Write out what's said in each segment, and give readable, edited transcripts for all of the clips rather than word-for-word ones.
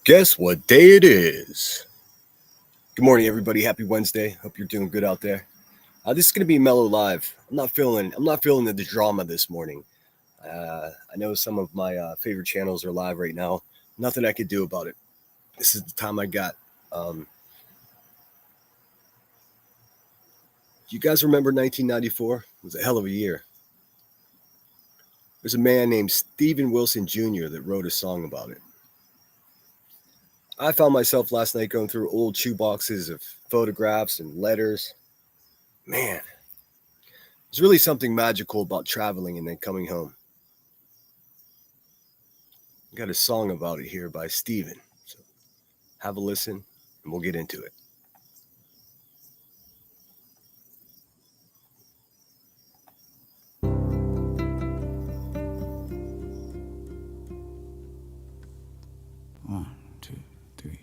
Guess what day it is? Good morning, everybody. Happy Wednesday. Hope you're doing good out there. This is gonna be mellow live. I'm not feeling the drama this morning. I know some of my favorite channels are live right now. Nothing I could do about it. This is the time I got. Um, you guys remember 1994? It was a hell of a year. There's a man named Stephen Wilson Jr. that wrote a song about it. I found myself last night going through old shoe boxes of photographs and letters. Man, there's really something magical about traveling and then coming home. I got a song about it here by Steven. So have a listen and we'll get into it. One, two, three.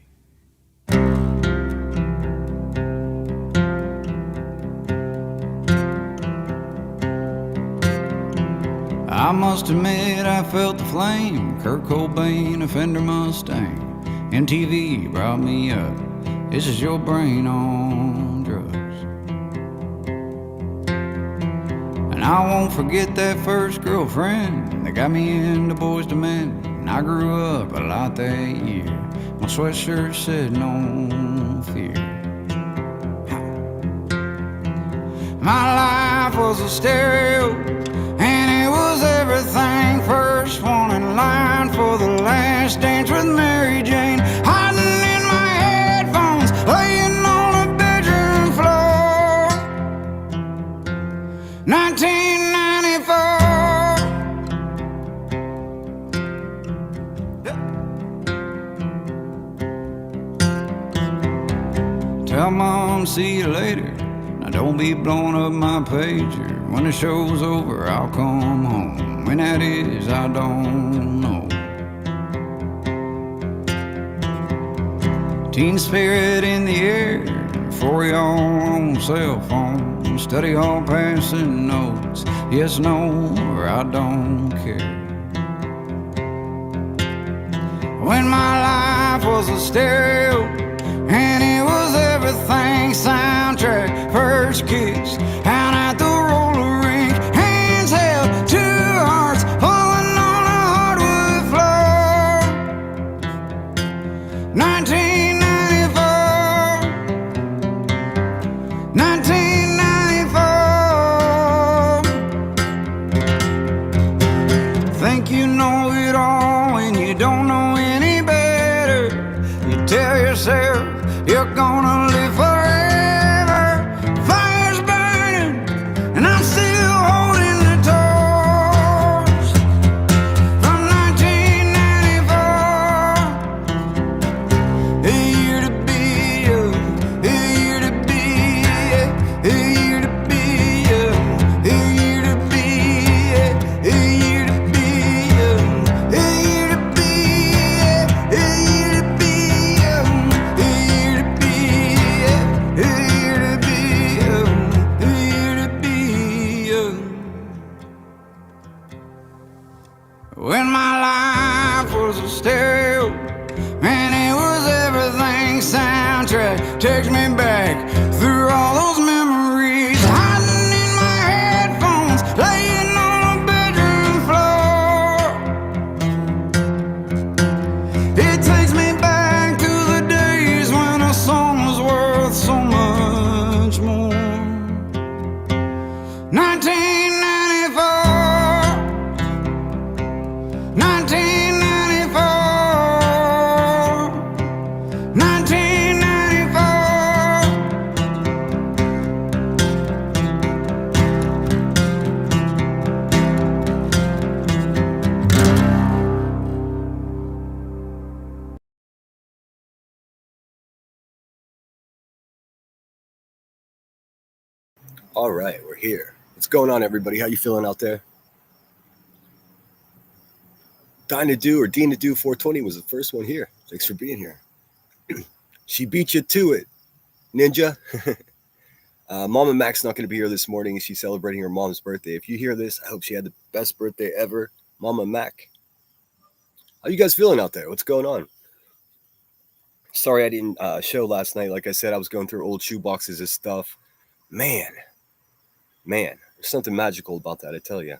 I must admit I felt the flame. Kurt Cobain, a Fender Mustang. MTV brought me up. This is your brain on drugs. And I won't forget that first girlfriend that got me into Boys to Men. And I grew up a lot that year. My sweatshirt said no fear. My life was a stereo, and it was everything. First one in line for the last dance with Mary Jane. Hiding in my headphones, laying on the bedroom floor. 1994. Tell mom, see you later. Now don't be blowing up my pager. When the show's over, I'll come home. When that is, I don't know. Teen spirit in the air, for y'all on cell phone. Study hall passing notes. Yes, no, or I don't care. When my life was a stereo, and it was everything. Soundtrack, first kiss, out at the roller rink. Hands held, two hearts falling on a hardwood floor. 1994. 1994. Think you know it all and you don't know any better. You tell yourself you're gonna live forever. Fire's burning, and I'm still holding the torch from 1994. A year to be young, a year to be, a year to be young, a year to be, a year to be young, a year to be, a year to be young, a year to be, a year to be young, a year to be young. When my life was a stereo, and it was everything. Soundtrack takes me back through all those memories. Hiding in my headphones, laying on a bedroom floor. It takes me back to the days when a song was worth so much more. 1994. 1994. 1994. All right, we're here. What's going on, everybody? How you feeling out there? Dina Do 420 was the first one here. Thanks for being here. She beat you to it, Ninja. Mama Mac's not going to be here this morning. She's celebrating her mom's birthday. If you hear this, I hope she had the best birthday ever. Mama Mac. How you guys feeling out there? What's going on? Sorry I didn't show last night. Like I said, I was going through old shoe boxes of stuff. Man, man, there's something magical about that, I tell you.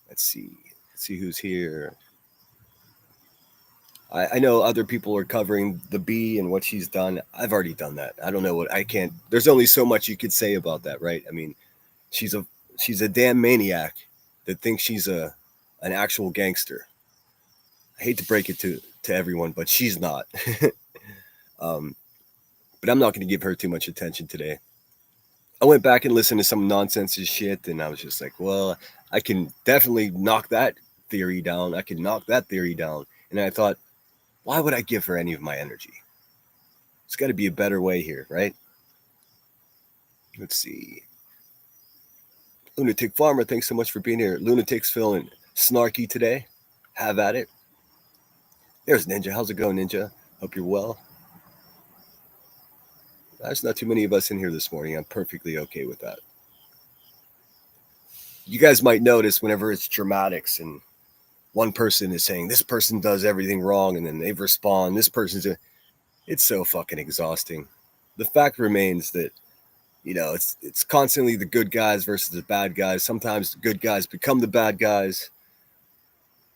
Let's see. Let's see who's here. I know other people are covering the bee and what she's done. I've already done that. I don't know what I can't. There's only so much you could say about that, right? I mean, she's a she's a damn maniac that thinks she's an actual gangster. I hate to break it to everyone, but she's not. um, but I'm not going to give her too much attention today. I went back and listened to some nonsense shit, and I was just like, well, I can definitely knock that theory down. I can knock that theory down. And I thought, why would I give her any of my energy? There's got to be a better way here, right? Let's see. Lunatic Farmer, thanks so much for being here. Lunatic's feeling snarky today. Have at it. There's Ninja. How's it going, Ninja? Hope you're well. There's not too many of us in here this morning. I'm perfectly okay with that. You guys might notice whenever it's dramatics and one person is saying this person does everything wrong and then they respond, this person's it's so fucking exhausting. The fact remains that it's constantly the good guys versus the bad guys. Sometimes the good guys become the bad guys.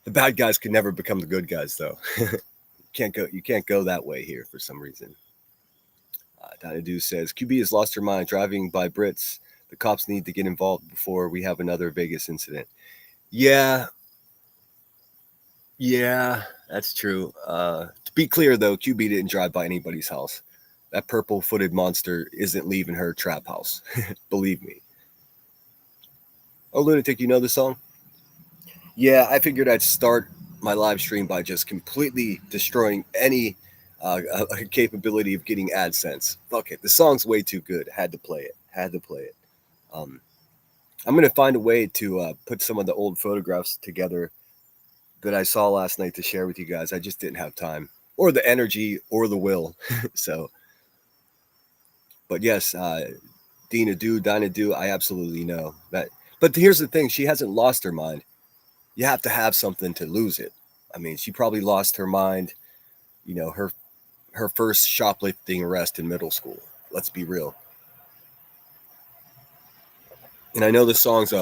The bad guys can never become the good guys, though. You can't go that way here for some reason. Donadu says QB has lost her mind driving by Brits. The cops need to get involved before we have another Vegas incident. Yeah, that's true. To be clear, though, QB didn't drive by anybody's house. That purple-footed monster isn't leaving her trap house. Believe me. Oh, Lunatic, you know the song? Yeah, I figured I'd start my live stream by just completely destroying any capability of getting AdSense. Fuck it. The song's way too good. Had to play it. I'm going to find a way to put some of the old photographs together that I saw last night to share with you guys. I just didn't have time or the energy or the will. So, but yes, Dinah Do, I absolutely know that. But here's the thing. She hasn't lost her mind. You have to have something to lose it. I mean, she probably lost her mind, her first shoplifting arrest in middle school. Let's be real. And I know the song's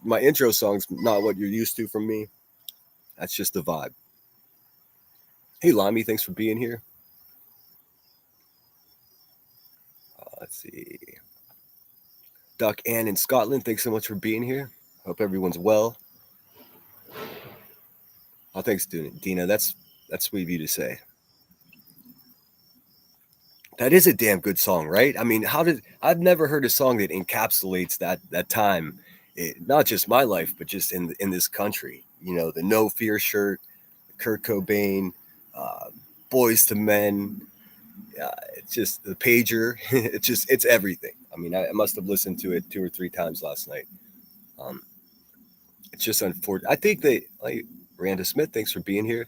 my intro song's not what you're used to from me. That's just the vibe. Hey Lami, thanks for being here. Let's see. Duck Ann in Scotland, thanks so much for being here. Hope everyone's well. Oh, thanks, Dina. That's sweet of you to say. That is a damn good song, right? I mean, I've never heard a song that encapsulates that time, not just my life, but just in this country. The No Fear shirt, Kurt Cobain, Boys to Men. It's just the pager. It's everything. I mean, I must have listened to it 2 or 3 times last night. It's just unfortunate. I think Randa Smith, thanks for being here.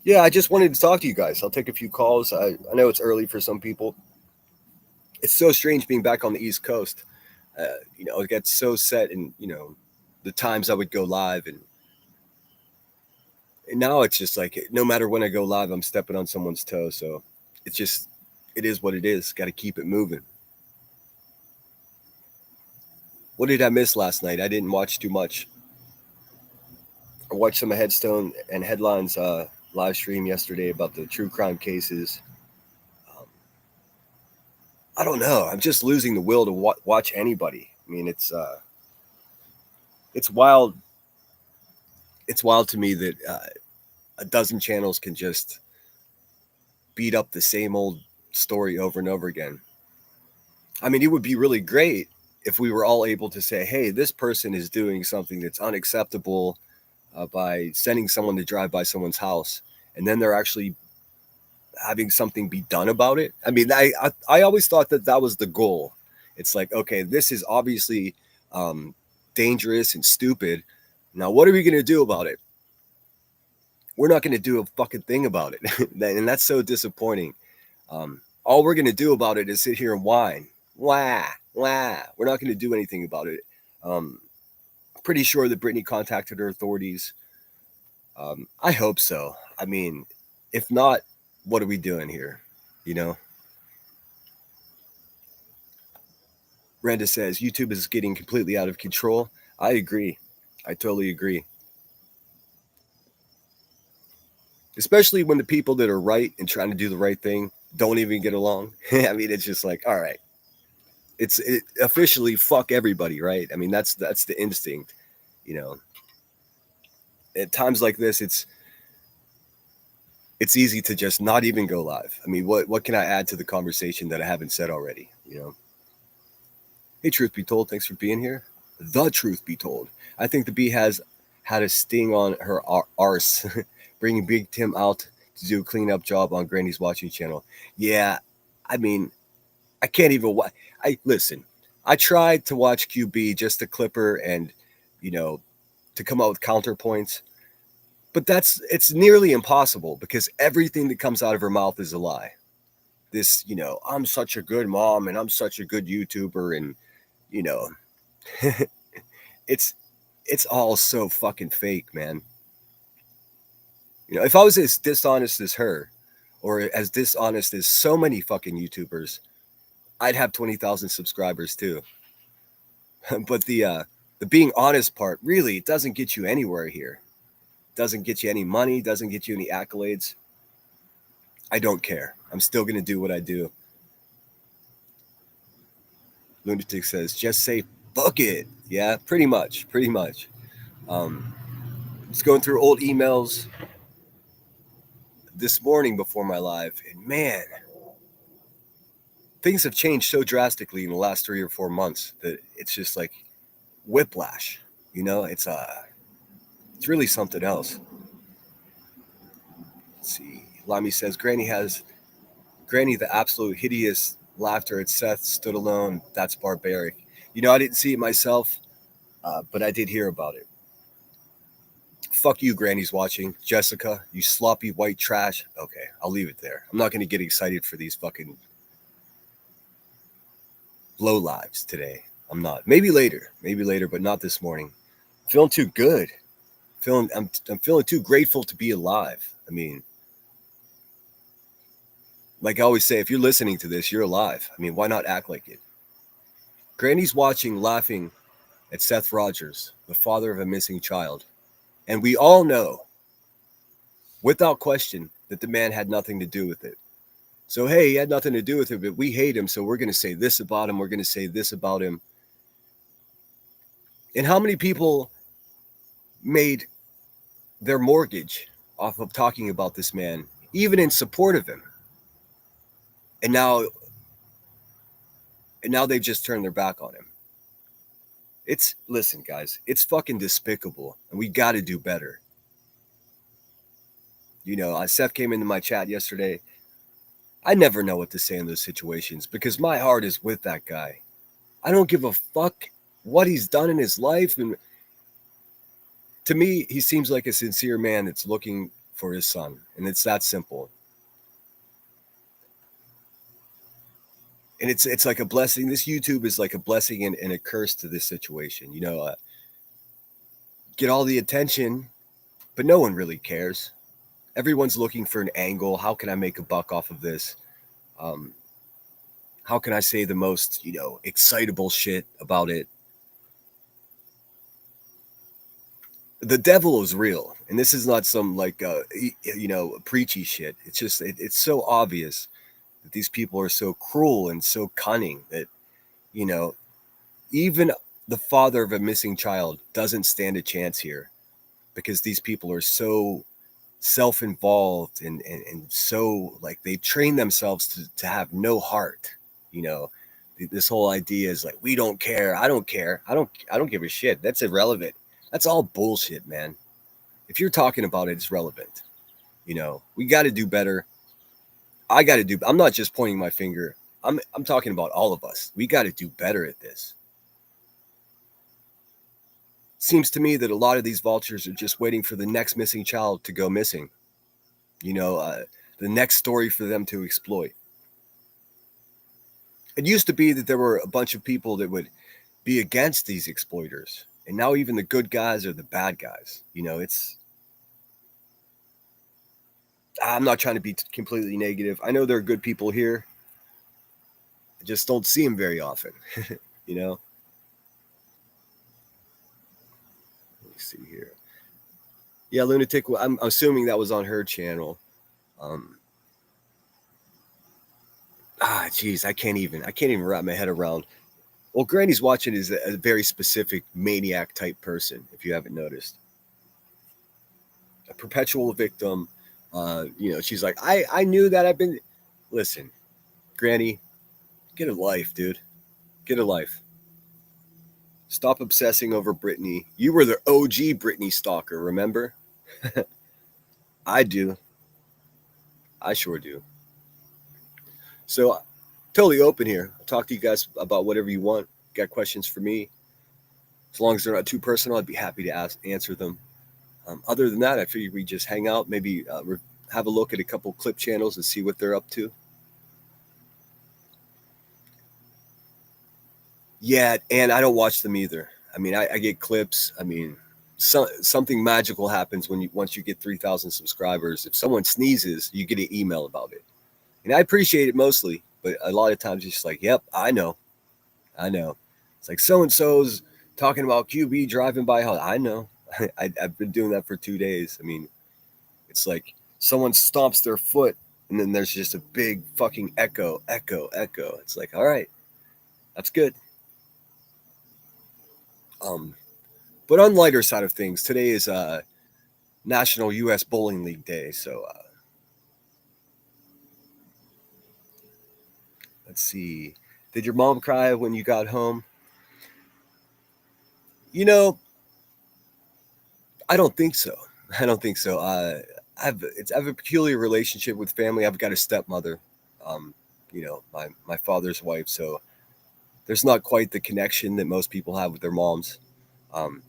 Yeah, I just wanted to talk to you guys. I'll take a few calls. I know it's early for some people. It's so strange being back on the East Coast. It gets so set in, the times I would go live. And now it's just like, no matter when I go live, I'm stepping on someone's toe. So it is what it is. Got to keep it moving. What did I miss last night? I didn't watch too much. I watched some of Headstone and Headlines live stream yesterday about the true crime cases. I don't know. I'm just losing the will to watch anybody. I mean, it's wild. It's wild to me that a dozen channels can just beat up the same old story over and over again. I mean, it would be really great if we were all able to say, hey, this person is doing something that's unacceptable by sending someone to drive by someone's house, and then they're actually having something be done about it. I mean, I always thought that was the goal. It's like, okay, this is obviously dangerous and stupid. Now, what are we going to do about it? We're not going to do a fucking thing about it. And that's so disappointing. All we're going to do about it is sit here and whine. Wah. We're not going to do anything about it. Pretty sure that Brittany contacted her authorities. I hope so. I mean, if not, what are we doing here? You know, Brenda says YouTube is getting completely out of control. I agree. I totally agree. Especially when the people that are right and trying to do the right thing don't even get along. I mean, it's just like, all right, it officially fuck everybody, right? I mean, that's the instinct, you know. At times like this, it's easy to just not even go live. I mean, what can I add to the conversation that I haven't said already? You know. Hey, truth be told, thanks for being here. The truth be told, I think the bee has had a sting on her arse, bringing Big Tim out to do a cleanup job on Granny's watching channel. Yeah, I mean, I can't even watch. I listen. I tried to watch QB just to clip her and, you know, to come out with counterpoints, but it's nearly impossible because everything that comes out of her mouth is a lie. This, I'm such a good mom and I'm such a good YouTuber and, you know, it's it's all so fucking fake, man. If I was as dishonest as her, or as dishonest as so many fucking YouTubers, I'd have 20,000 subscribers too. But the being honest part really it doesn't get you anywhere here. Doesn't get you any money. Doesn't get you any accolades. I don't care. I'm still gonna do what I do. Lunatic says, just say fuck it. Yeah, pretty much. Pretty much. Just going through old emails this morning before my live, and man, things have changed so drastically in the last 3 or 4 months that it's just like whiplash. It's really something else. Let's see. Lamy says Granny the absolute hideous laughter at Seth stood alone. That's barbaric. I didn't see it myself, but I did hear about it. Fuck you, Granny's watching. Jessica, you sloppy white trash. Okay, I'll leave it there. I'm not going to get excited for these fucking low lives today. I'm not. Maybe later, but not this morning. Feeling too good. I'm feeling too grateful to be alive. I mean, like I always say, if you're listening to this, you're alive. I mean, why not act like it? Granny's watching, laughing at Seth Rogers, the father of a missing child. And we all know, without question, that the man had nothing to do with it. So, hey, he had nothing to do with it, but we hate him, so we're going to say this about him. We're going to say this about him. And how many people made their mortgage off of talking about this man, even in support of him? And now they've just turned their back on him. Listen, guys, it's fucking despicable, and we got to do better. Seth came into my chat yesterday. I never know what to say in those situations because my heart is with that guy. I don't give a fuck what he's done in his life. And to me, he seems like a sincere man that's looking for his son. And it's that simple. And it's like a blessing. This YouTube is like a blessing and a curse to this situation. Get all the attention, but no one really cares. Everyone's looking for an angle. How can I make a buck off of this? How can I say the most, excitable shit about it? The devil is real. And this is not some preachy shit. It's just, it's so obvious that these people are so cruel and so cunning that, even the father of a missing child doesn't stand a chance here because these people are so self-involved and so like they've trained themselves to have no heart. This whole idea is like, we don't care. I don't care. I don't give a shit. That's irrelevant. That's all bullshit, man. If you're talking about it, it's relevant. We got to do better. I'm not just pointing my finger. I'm talking about all of us. We got to do better at this. Seems to me that a lot of these vultures are just waiting for the next missing child to go missing. The next story for them to exploit. It used to be that there were a bunch of people that would be against these exploiters. And now even the good guys are the bad guys. I'm not trying to be completely negative. I know there are good people here. I just don't see them very often. You know. Let me see here. Yeah, Lunatic. I'm assuming that was on her channel. Um, geez, I can't even wrap my head around. Well, Granny's watching is a very specific maniac type person. If you haven't noticed, a perpetual victim. She's like, I knew that I've been. Listen, Granny, get a life, dude. Get a life. Stop obsessing over Britney. You were the OG Britney stalker, remember? I do. I sure do. So, totally open here. I'll talk to you guys about whatever you want. Got questions for me? As long as they're not too personal, I'd be happy to answer them. Other than that, I figured we just hang out, maybe have a look at a couple clip channels and see what they're up to. Yeah, and I don't watch them either. I mean, I get clips. I mean, something magical happens once you get 3,000 subscribers. If someone sneezes, you get an email about it, and I appreciate it mostly. But a lot of times, it's just like, yep, I know. It's like so and so's talking about QB driving by. I know. I've been doing that for 2 days. I mean, it's like someone stomps their foot, and then there's just a big fucking echo. It's like, all right, that's good. But on lighter side of things, today is National U.S. Bowling League Day. So let's see. Did your mom cry when you got home? You know, I don't think so. I don't think so. I have a peculiar relationship with family. I've got a stepmother, um, my father's wife. So there's not quite the connection that most people have with their moms.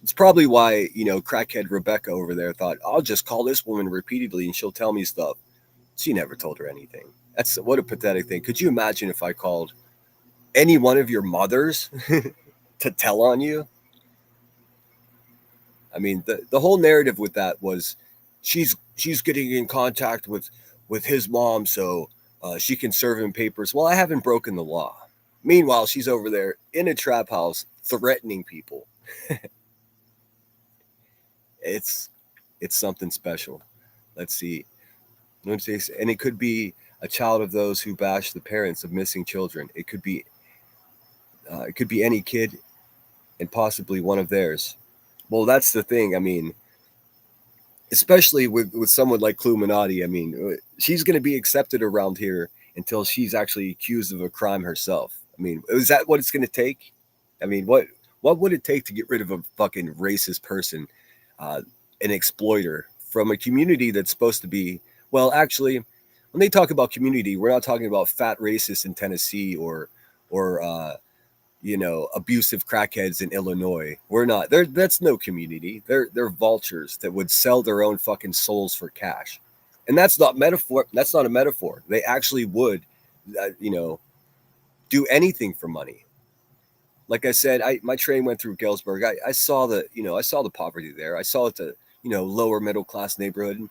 It's probably why crackhead Rebecca over there thought I'll just call this woman repeatedly and she'll tell me stuff. She never told her anything. That's what a pathetic thing. Could you imagine if I called any one of your mothers to tell on you? I mean, the whole narrative with that was she's getting in contact with his mom so she can serve him papers. Well, I haven't broken the law. Meanwhile, she's over there in a trap house threatening people. It's something special. Let's see. And it could be a child of those who bash the parents of missing children. It could be any kid and possibly one of theirs. Well, that's the thing. I mean, especially with someone like Cluminati, I mean, she's going to be accepted around here until she's actually accused of a crime herself. I mean, is that what it's going to take? I mean, what would it take to get rid of a fucking racist person, an exploiter from a community that's supposed to be, well, actually, when they talk about community, we're not talking about fat racists in Tennessee or abusive crackheads in Illinois. We're not there. That's no community. They're vultures that would sell their own fucking souls for cash, and that's not metaphor. That's not a metaphor. They actually would, do anything for money. Like I said, my train went through Galesburg. I saw the poverty there. I saw it's a lower middle class neighborhood,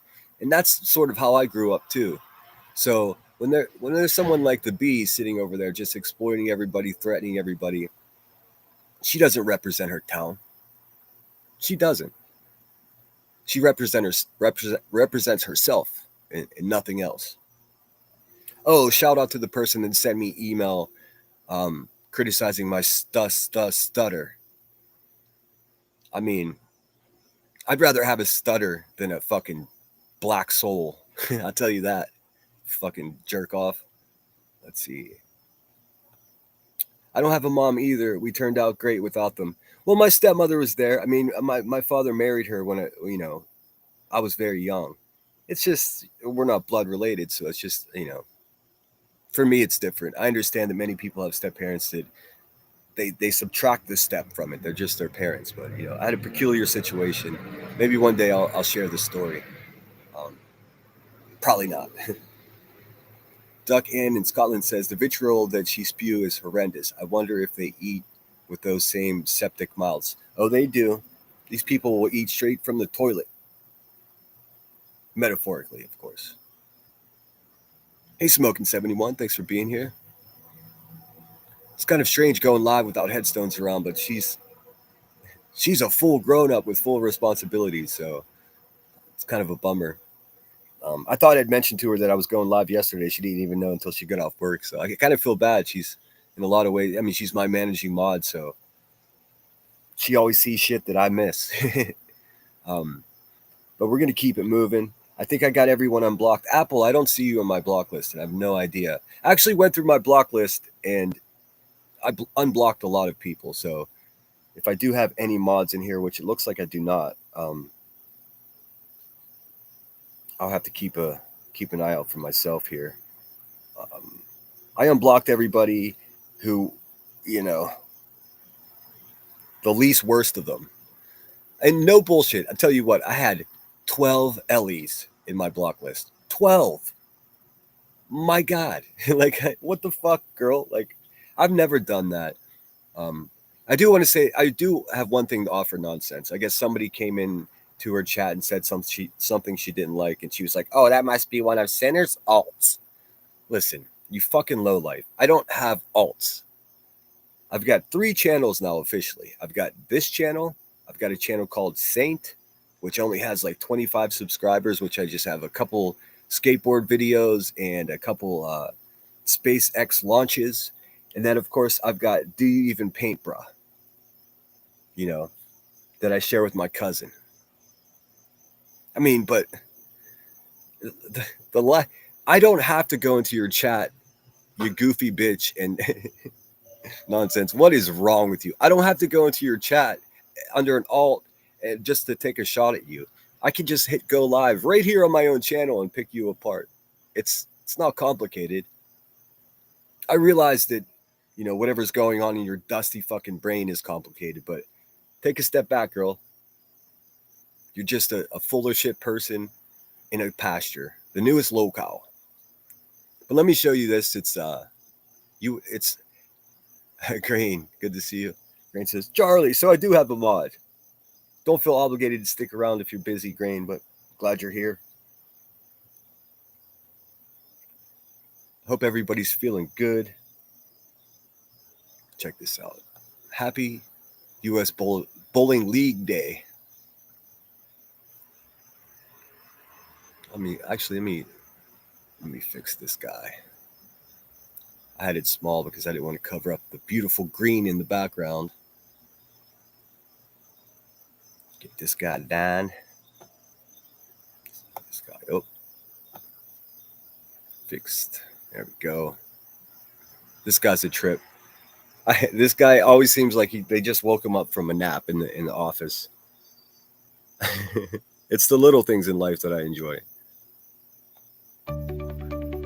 and that's sort of how I grew up too. So when there's someone like the Bee sitting over there just exploiting everybody, threatening everybody, she doesn't represent her town. She doesn't. She represents herself and nothing else. Oh, shout out to the person that sent me email criticizing my stutter. I mean, I'd rather have a stutter than a fucking black soul. I'll tell you that. Fucking jerk off. Let's see. I don't have a mom either. We turned out great without them. Well, my stepmother was there. I mean, my father married her when I was very young. It's just we're not blood related, so it's just for me it's different. I understand that many people have step parents that they subtract the step from it. They're just their parents. But I had a peculiar situation. Maybe one day I'll share the story. Um, Probably not. Duck Ann in Scotland says the vitriol that she spew is horrendous. I wonder if they eat with those same septic mouths. Oh, they do. These people will eat straight from the toilet. Metaphorically, of course. Hey, Smoking71, thanks for being here. It's kind of strange going live without headstones around, but she's a full grown up with full responsibilities, so it's kind of a bummer. I thought I'd mentioned to her that I was going live yesterday. She didn't even know until she got off work, so I kind of feel bad. She's in a lot of ways. I mean, she's my managing mod, so she always sees shit that I miss. But we're gonna keep it moving. I think I got everyone unblocked. Apple, I don't see you on my block list, and I have no idea. I actually went through my block list and I unblocked a lot of people. So if I do have any mods in here, which it looks like I do not, I'll have to keep an eye out for myself here. I unblocked everybody who, the least worst of them. And no bullshit. I tell you what, I had 12 Ellies in my block list. 12. My God. Like, what the fuck, girl? Like, I've never done that. I do want to say, I do have one thing to offer Nonsense. I guess somebody came in to her chat and said something she didn't like, and she was like, oh, that must be one of Sinner's alts. Listen, you fucking lowlife. I don't have alts. I've got 3 channels now officially. I've got this channel. I've got a channel called Saint, which only has like 25 subscribers, which I just have a couple skateboard videos and a couple SpaceX launches. And then, of course, I've got Do You Even Paint, Bruh? That I share with my cousin. I mean, but I don't have to go into your chat, you goofy bitch, and Nonsense. What is wrong with you? I don't have to go into your chat under an alt just to take a shot at you. I can just hit go live right here on my own channel and pick you apart. It's not complicated. I realize that, whatever's going on in your dusty fucking brain is complicated, but take a step back, girl. You're just a full of shit person in a pasture, the newest locale. But let me show you this. It's Green. Good to see you. Green says, Charlie, so I do have a mod. Don't feel obligated to stick around if you're busy, Grain, but glad you're here. Hope everybody's feeling good. Check this out. Happy U.S. Bowling League Day. Let me fix this guy. I had it small because I didn't want to cover up the beautiful green in the background. Get this guy down. This guy up. Fixed. There we go. This guy's a trip. This guy always seems like they just woke him up from a nap in the office. It's the little things in life that I enjoy.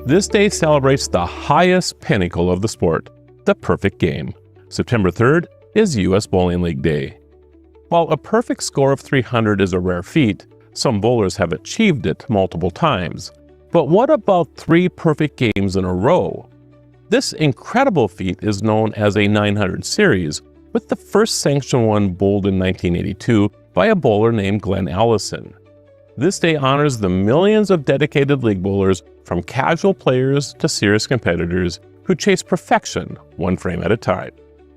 This day celebrates the highest pinnacle of the sport, the perfect game. September 3rd is U.S. Bowling League Day. While a perfect score of 300 is a rare feat, some bowlers have achieved it multiple times. But what about 3 perfect games in a row? This incredible feat is known as a 900 series, with the first sanctioned one bowled in 1982 by a bowler named Glenn Allison. This day honors the millions of dedicated league bowlers, from casual players to serious competitors, who chase perfection one frame at a time.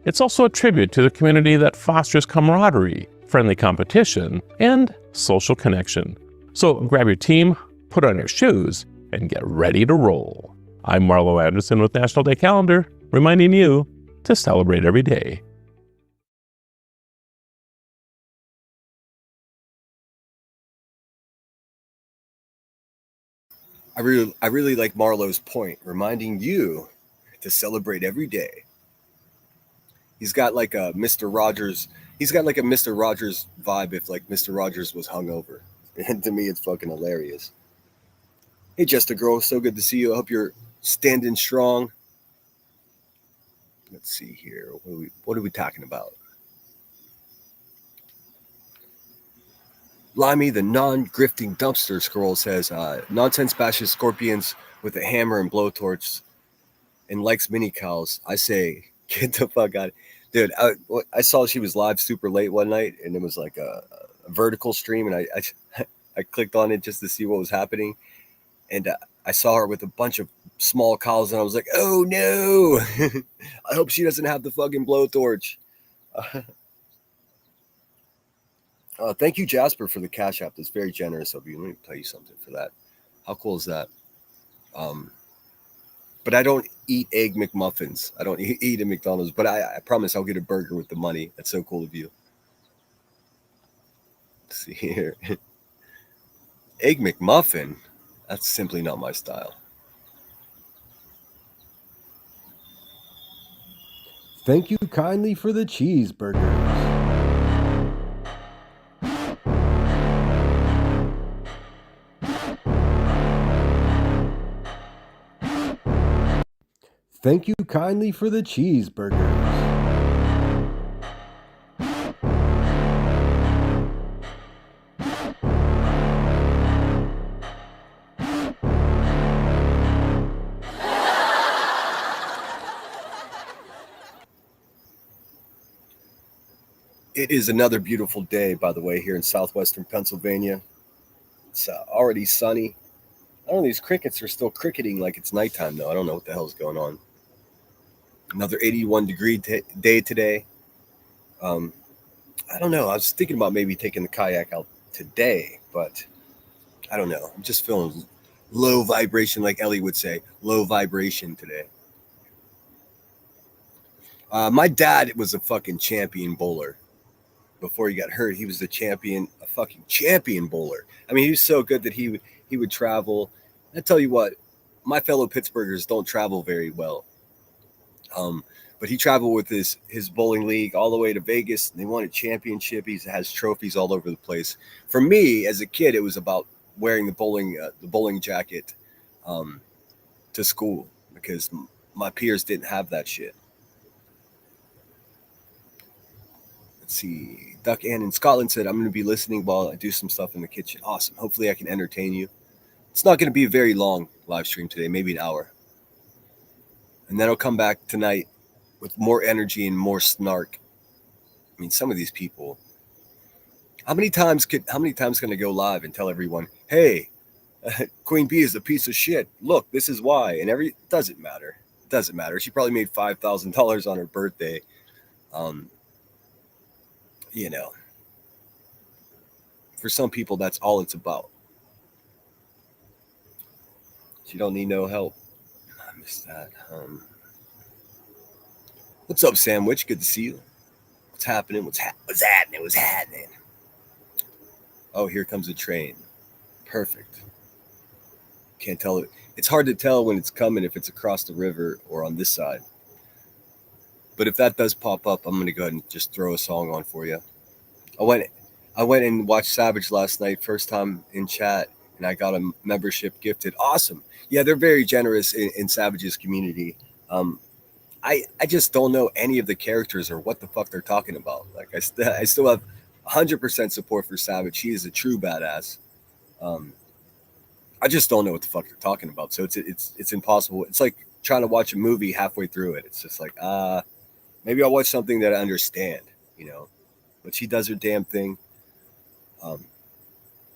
It's also a tribute to the community that fosters camaraderie, friendly competition, and social connection. So grab your team, put on your shoes, and get ready to roll. I'm Marlo Anderson with National Day Calendar, reminding you to celebrate every day. I really like Marlo's point, reminding you to celebrate every day. He's got like a Mr. Rogers. He's got like a Mr. Rogers vibe if like Mr. Rogers was hungover. And to me, it's fucking hilarious. Hey, Just a Girl, so good to see you. I hope you're standing strong. Let's see here. What are we talking about? Limey, the non-grifting dumpster scroll says, Nonsense bashes scorpions with a hammer and blowtorch and likes mini cows. I say, get the fuck out. Dude, I saw she was live super late one night, and it was like a vertical stream, and I clicked on it just to see what was happening. And I saw her with a bunch of small cows, and I was like, oh no, I hope she doesn't have the fucking blowtorch. Thank you, Jasper, for the Cash App. That's very generous of you. Let me play you something for that. How cool is that? But I don't eat egg McMuffins. I don't eat at McDonald's, but I promise I'll get a burger with the money. That's so cool of you. Let's see here. Egg McMuffin? That's simply not my style. Thank you kindly for the cheeseburgers. Thank you kindly for the cheeseburgers. It is another beautiful day, by the way, here in southwestern Pennsylvania. It's already sunny. I don't know, these crickets are still cricketing like it's nighttime, though. I don't know what the hell's going on. Another 81-degree day today. I don't know. I was thinking about maybe taking the kayak out today, but I don't know. I'm just feeling low vibration, like Ellie would say, low vibration today. My dad was a fucking champion bowler. Before he got hurt, he was a fucking champion bowler. I mean, he was so good that he would travel. I tell you what, my fellow Pittsburghers don't travel very well. But he traveled with his bowling league all the way to Vegas. And they won a championship. He has trophies all over the place. For me, as a kid, it was about wearing the bowling jacket to school because my peers didn't have that shit. Let's see. Duck Ann in Scotland said, I'm going to be listening while I do some stuff in the kitchen. Awesome. Hopefully I can entertain you. It's not going to be a very long live stream today, maybe an hour. And then I'll come back tonight with more energy and more snark. I mean, some of these people. How many times can I go live and tell everyone, hey, Queen Bee is a piece of shit. Look, this is why. And doesn't matter. It doesn't matter. She probably made $5,000 on her birthday. You know, for some people, that's all it's about. She don't need no help. I missed that. What's up, Sandwich? Good to see you. What's happening? What's happening? Oh, here comes a train. Perfect. Can't tell it. It's hard to tell when it's coming if it's across the river or on this side. But if that does pop up, I'm gonna go ahead and just throw a song on for you. I went and watched Savage last night, first time in chat, and I got a membership gifted. Awesome. Yeah, they're very generous in Savage's community. I just don't know any of the characters or what the fuck they're talking about. Like I still have 100% support for Savage. He is a true badass. I just don't know what the fuck they're talking about. So it's impossible. It's like trying to watch a movie halfway through it. It's just like, maybe I'll watch something that I understand, you know. But she does her damn thing.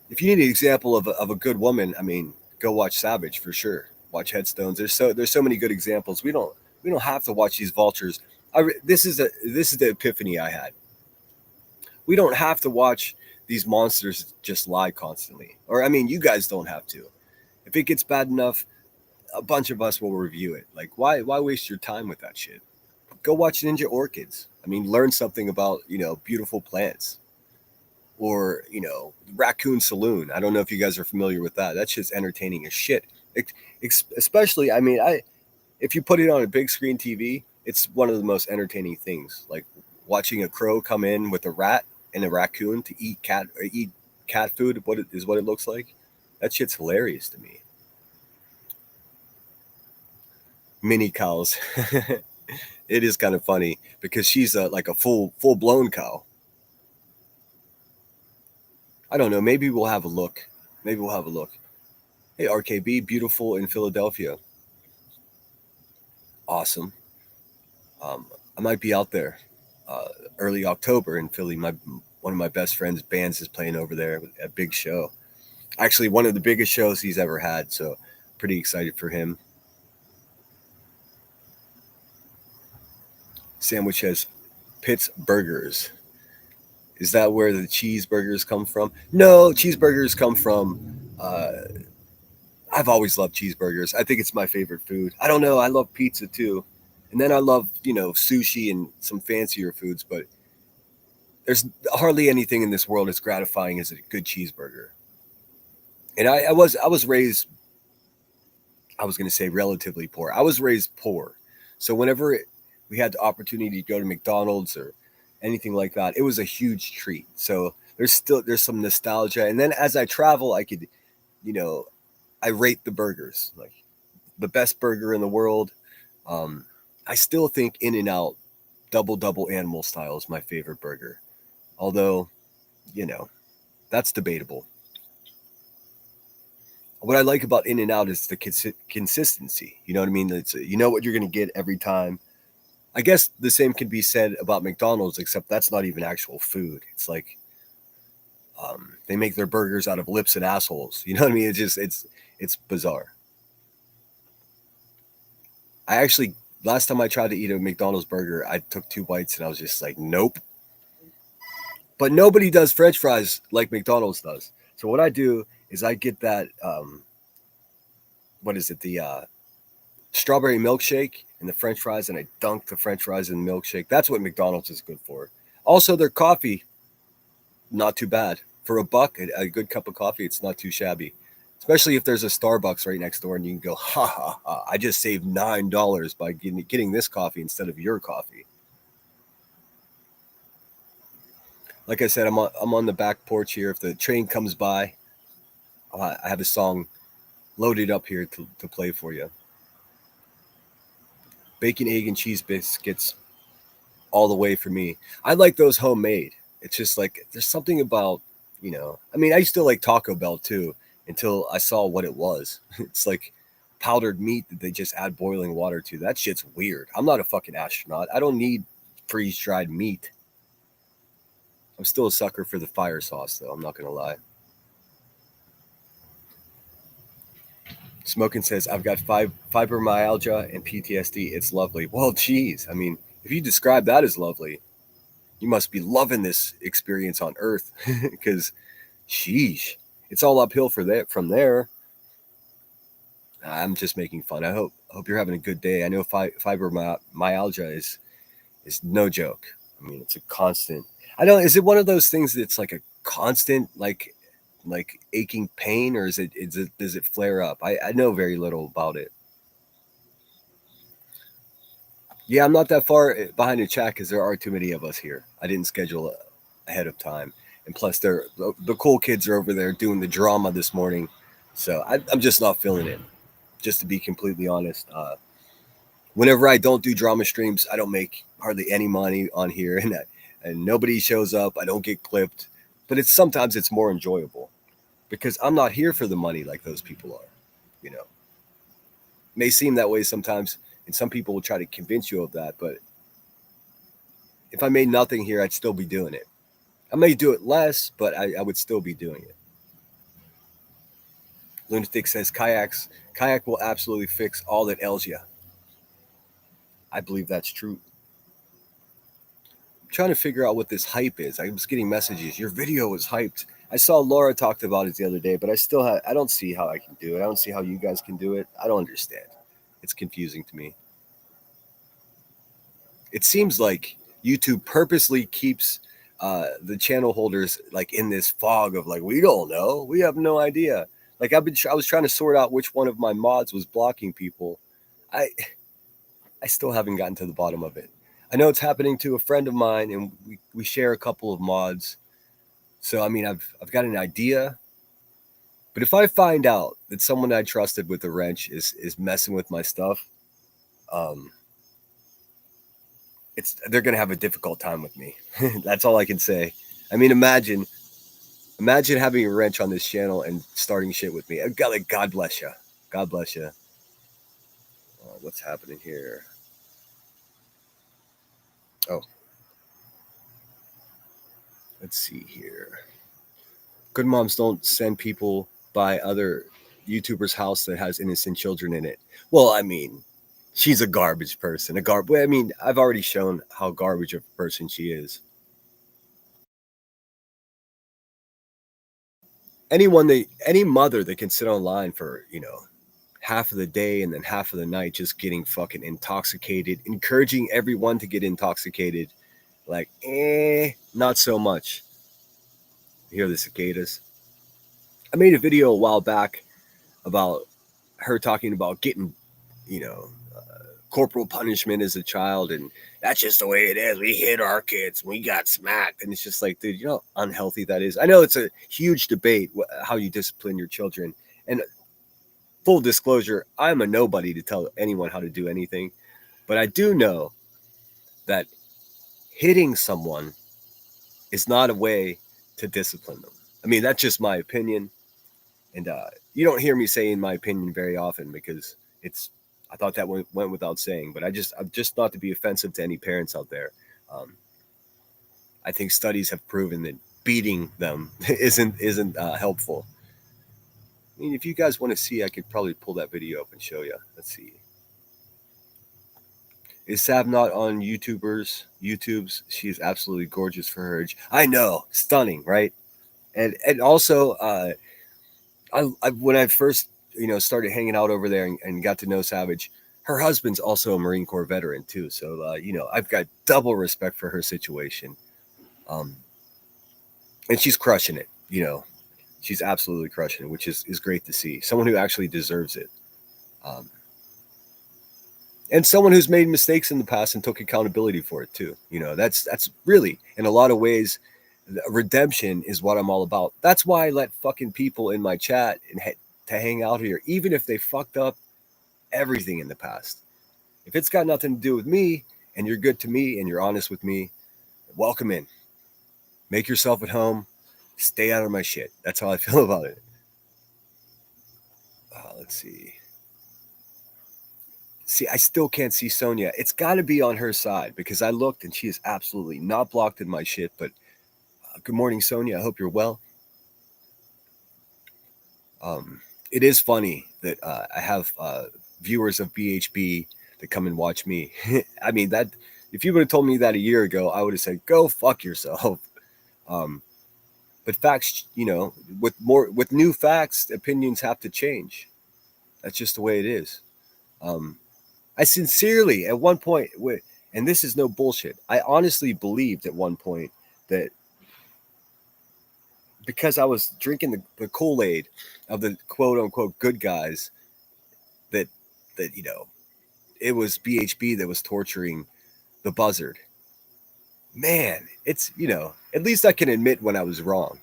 If you need an example of a good woman, I mean, go watch Savage for sure. Watch Headstones. There's so many good examples. We don't have to watch these vultures. This is the epiphany I had. We don't have to watch these monsters just lie constantly. Or I mean, you guys don't have to. If it gets bad enough, a bunch of us will review it. Like, why waste your time with that shit? Go watch Ninja Orchids. I mean, learn something about, you know, beautiful plants. Or, you know, Raccoon Saloon. I don't know if you guys are familiar with that. That shit's entertaining as shit. Especially, I mean, if you put it on a big screen TV, it's one of the most entertaining things. Like watching a crow come in with a rat and a raccoon to eat cat food. What it looks like. That shit's hilarious to me. Mini cows. It is kind of funny because she's like a full blown cow. I don't know. Maybe we'll have a look. Hey, RKB, beautiful in Philadelphia. Awesome. I might be out there early October in Philly. One of my best friend's bands is playing over there at a big show. Actually, one of the biggest shows he's ever had. So pretty excited for him. sandwich has Pitt's Burgers. Is that where the cheeseburgers come from? No, cheeseburgers come from. I've always loved cheeseburgers. I think it's my favorite food. I don't know. I love pizza too, and then I love sushi and some fancier foods. But there's hardly anything in this world as gratifying as a good cheeseburger. And I was raised. I was going to say relatively poor. I was raised poor, so whenever we had the opportunity to go to McDonald's or anything like that, it was a huge treat. So there's some nostalgia, and then as I travel, I could, you know, I rate the burgers like the best burger in the world. I still think In and Out double animal style is my favorite burger, although you know that's debatable. What I like about In and Out is the consistency. You know what I mean? It's you know what you're going to get every time. I guess the same can be said about McDonald's, except that's not even actual food. It's like they make their burgers out of lips and assholes. You know what I mean? It's bizarre. I actually last time I tried to eat a McDonald's burger, I took 2 bites and I was just like, nope. But nobody does French fries like McDonald's does. So what I do is I get that what is it the strawberry milkshake and the French fries, and I dunk the French fries in the milkshake. That's what McDonald's is good for. Also, their coffee, not too bad for $1. A good cup of coffee, it's not too shabby. Especially if there's a Starbucks right next door, and you can go, ha ha ha! I just saved $9 by getting this coffee instead of your coffee. Like I said, I'm on the back porch here. If the train comes by, I have a song loaded up here to play for you. Bacon, egg, and cheese biscuits all the way for me. I like those homemade. It's just like there's something about, I mean, I used to like Taco Bell too until I saw what it was. It's like powdered meat that they just add boiling water to. That shit's weird. I'm not a fucking astronaut. I don't need freeze dried meat. I'm still a sucker for the fire sauce, though. I'm not going to lie. Smoking says, I've got fibromyalgia and PTSD. It's lovely. Well, geez. I mean, if you describe that as lovely, you must be loving this experience on Earth. Because, sheesh, it's all uphill from there. I'm just making fun. I hope you're having a good day. I know fibromyalgia is no joke. I mean, it's a constant. I don't. Is it one of those things that's like a constant, like aching pain, or does it flare up? I know very little about it. Yeah, I'm not that far behind the chat because there are too many of us here. I didn't schedule ahead of time, and plus, the cool kids are over there doing the drama this morning, so I'm just not feeling it. Just to be completely honest, whenever I don't do drama streams, I don't make hardly any money on here, and nobody shows up. I don't get clipped, but sometimes it's more enjoyable because I'm not here for the money like those people are. It may seem that way sometimes, and some people will try to convince you of that, but if I made nothing here, I'd still be doing it. I may do it less, but I would still be doing it. Lunatic says kayak will absolutely fix all that ails you. I believe that's true. I'm trying to figure out what this hype is. I was getting messages. Your video was hyped. I saw Laura talked about it the other day, but I don't see how I can do it. I don't see how you guys can do it. I don't understand. It's confusing to me. It seems like YouTube purposely keeps the channel holders like in this fog of like, we don't know. We have no idea. Like I was trying to sort out which one of my mods was blocking people. I still haven't gotten to the bottom of it. I know it's happening to a friend of mine, and we share a couple of mods. So I mean, I've got an idea. But if I find out that someone I trusted with a wrench is messing with my stuff, they're gonna have a difficult time with me. That's all I can say. I mean, imagine having a wrench on this channel and starting shit with me. God bless you. God bless you. What's happening here? Oh, let's see here. Good moms don't send people by other YouTubers' house that has innocent children in it. Well, I mean, she's a garbage person. I mean, I've already shown how garbage of a person she is. Any mother that can sit online for, half of the day and then half of the night just getting fucking intoxicated, encouraging everyone to get intoxicated, like, not so much. You hear the cicadas? I made a video a while back about her talking about getting, you know, corporal punishment as a child, and that's just the way it is. We hit our kids, we got smacked, and it's just like, dude, you know how unhealthy that is. I know it's a huge debate how you discipline your children, and full disclosure, I'm a nobody to tell anyone how to do anything, but I do know that hitting someone is not a way to discipline them. I mean, that's just my opinion, and you don't hear me saying my opinion very often because I thought that went without saying, but I'm just not to be offensive to any parents out there. Um, I think studies have proven that beating them isn't helpful. I mean, if you guys want to see, I could probably pull that video up and show you. Let's see. Is Sav not on YouTube's? She is absolutely gorgeous for her age. I know, stunning, right? And also, I when I first started hanging out over there and got to know Savage, her husband's also a Marine Corps veteran too. So I've got double respect for her situation, and she's crushing it. She's absolutely crushing it, which is great to see. Someone who actually deserves it. And someone who's made mistakes in the past and took accountability for it too. That's really, in a lot of ways, redemption is what I'm all about. That's why I let fucking people in my chat and to hang out here, even if they fucked up everything in the past. If it's got nothing to do with me and you're good to me and you're honest with me, welcome in. Make yourself at home. Stay out of my shit. That's how I feel about it. Let's see. See, I still can't see Sonia. It's got to be on her side because I looked and she is absolutely not blocked in my shit. But good morning, Sonia. I hope you're well. It is funny that I have viewers of BHB that come and watch me. I mean, that if you would have told me that a year ago, I would have said, go fuck yourself. But facts, with new facts, opinions have to change. That's just the way it is. I sincerely, at one point, and this is no bullshit, I honestly believed at one point that because I was drinking the Kool-Aid of the quote-unquote good guys, that it was BHB that was torturing the buzzard. Man, it's, at least I can admit when I was wrong.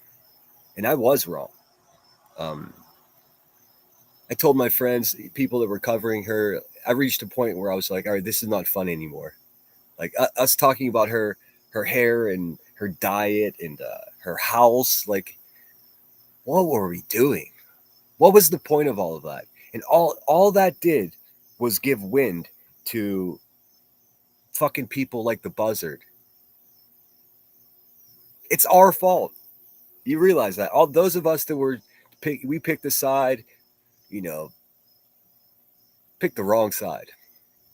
And I was wrong. I told my friends, people that were covering her, I reached a point where I was like, all right, this is not fun anymore. Like us talking about her hair and her diet and her house. Like, what were we doing? What was the point of all of that? And all that did was give wind to fucking people like the buzzard. It's our fault. You realize that? All those of us that we picked a side, picked the wrong side.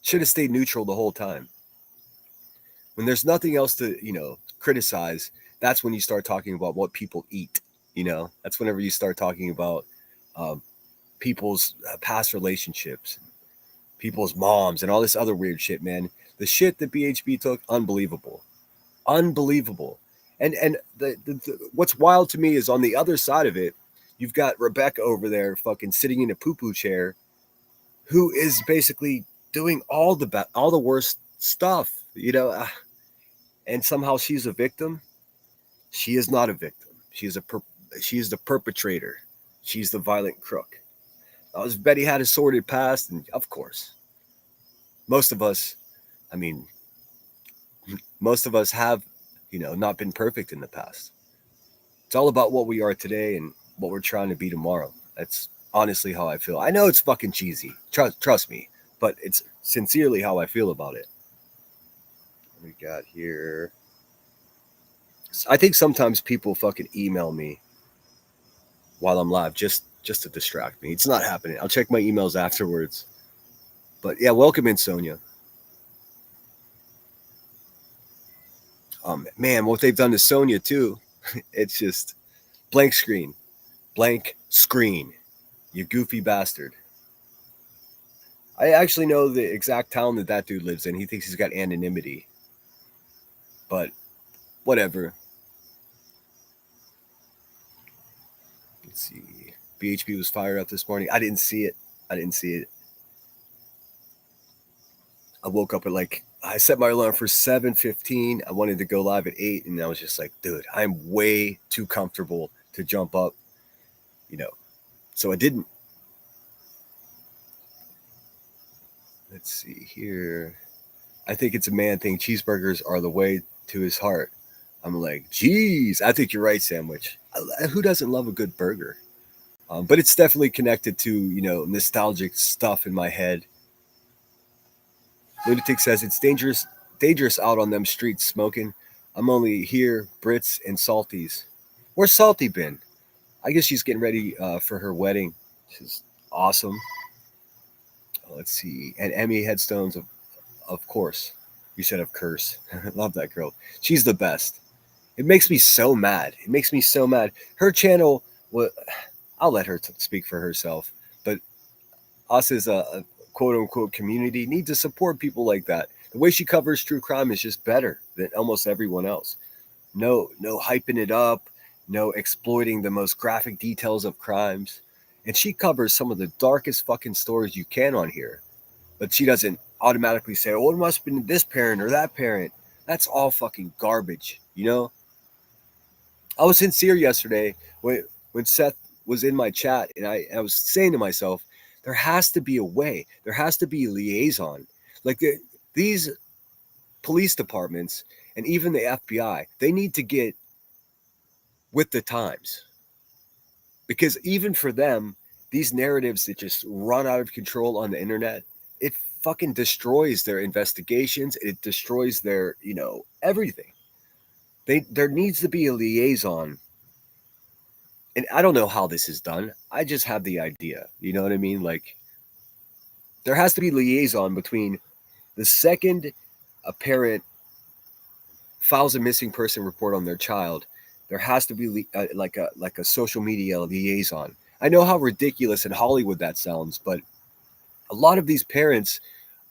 Should have stayed neutral the whole time. When there's nothing else to, criticize, that's when you start talking about what people eat. That's whenever you start talking about people's past relationships, people's moms, and all this other weird shit, man. The shit that BHB took, unbelievable. And what's wild to me is on the other side of it, you've got Rebecca over there fucking sitting in a poo-poo chair who is basically doing all the worst stuff, and somehow she's a victim. She is not a victim. She is the perpetrator. She's the violent crook. Betty had a sordid past, and of course, most of us have, not been perfect in the past. It's all about what we are today and what we're trying to be tomorrow. That's honestly how I feel. I know it's fucking cheesy. Trust me, but it's sincerely how I feel about it. What we got here? I think sometimes people fucking email me while I'm live just to distract me. It's not happening. I'll check my emails afterwards. But yeah, welcome in, Sonia. Man, what they've done to Sonia too, it's just blank screen, blank screen. You goofy bastard. I actually know the exact town that dude lives in. He thinks he's got anonymity, but whatever. Let's see. BHP was fired up this morning. I didn't see it. I woke up at I set my alarm for 7:15. I wanted to go live at 8, and I was just like, dude, I'm way too comfortable to jump up, so I didn't. Let's see here. I think it's a man thing. Cheeseburgers are the way to his heart. I'm like, geez, I think you're right, Sandwich. Who doesn't love a good burger? But it's definitely connected to, nostalgic stuff in my head. Lunatic says it's dangerous out on them streets smoking. I'm only here, Brits and Salties. Where's Salty been? I guess she's getting ready for her wedding, which is awesome. Let's see. And Emmy headstones, of course. You said of curse. Love that girl. She's the best. It makes me so mad. Her channel, I'll let her speak for herself. But us as a quote unquote community need to support people like that. The way she covers true crime is just better than almost everyone else. No hyping it up, no exploiting the most graphic details of crimes. And she covers some of the darkest fucking stories you can on here. But she doesn't automatically say, oh, it must have been this parent or that parent. That's all fucking garbage, I was sincere yesterday when Seth was in my chat, and I was saying to myself, there has to be a way. There has to be a liaison. Like these police departments and even the FBI, they need to get with the times. Because even for them, these narratives that just run out of control on the internet, it fucking destroys their investigations. It destroys their, everything. There needs to be a liaison. And I don't know how this is done. I just have the idea. You know what I mean? Like, there has to be liaison between the second a parent files a missing person report on their child. There has to be like a social media liaison. I know how ridiculous in Hollywood that sounds, but a lot of these parents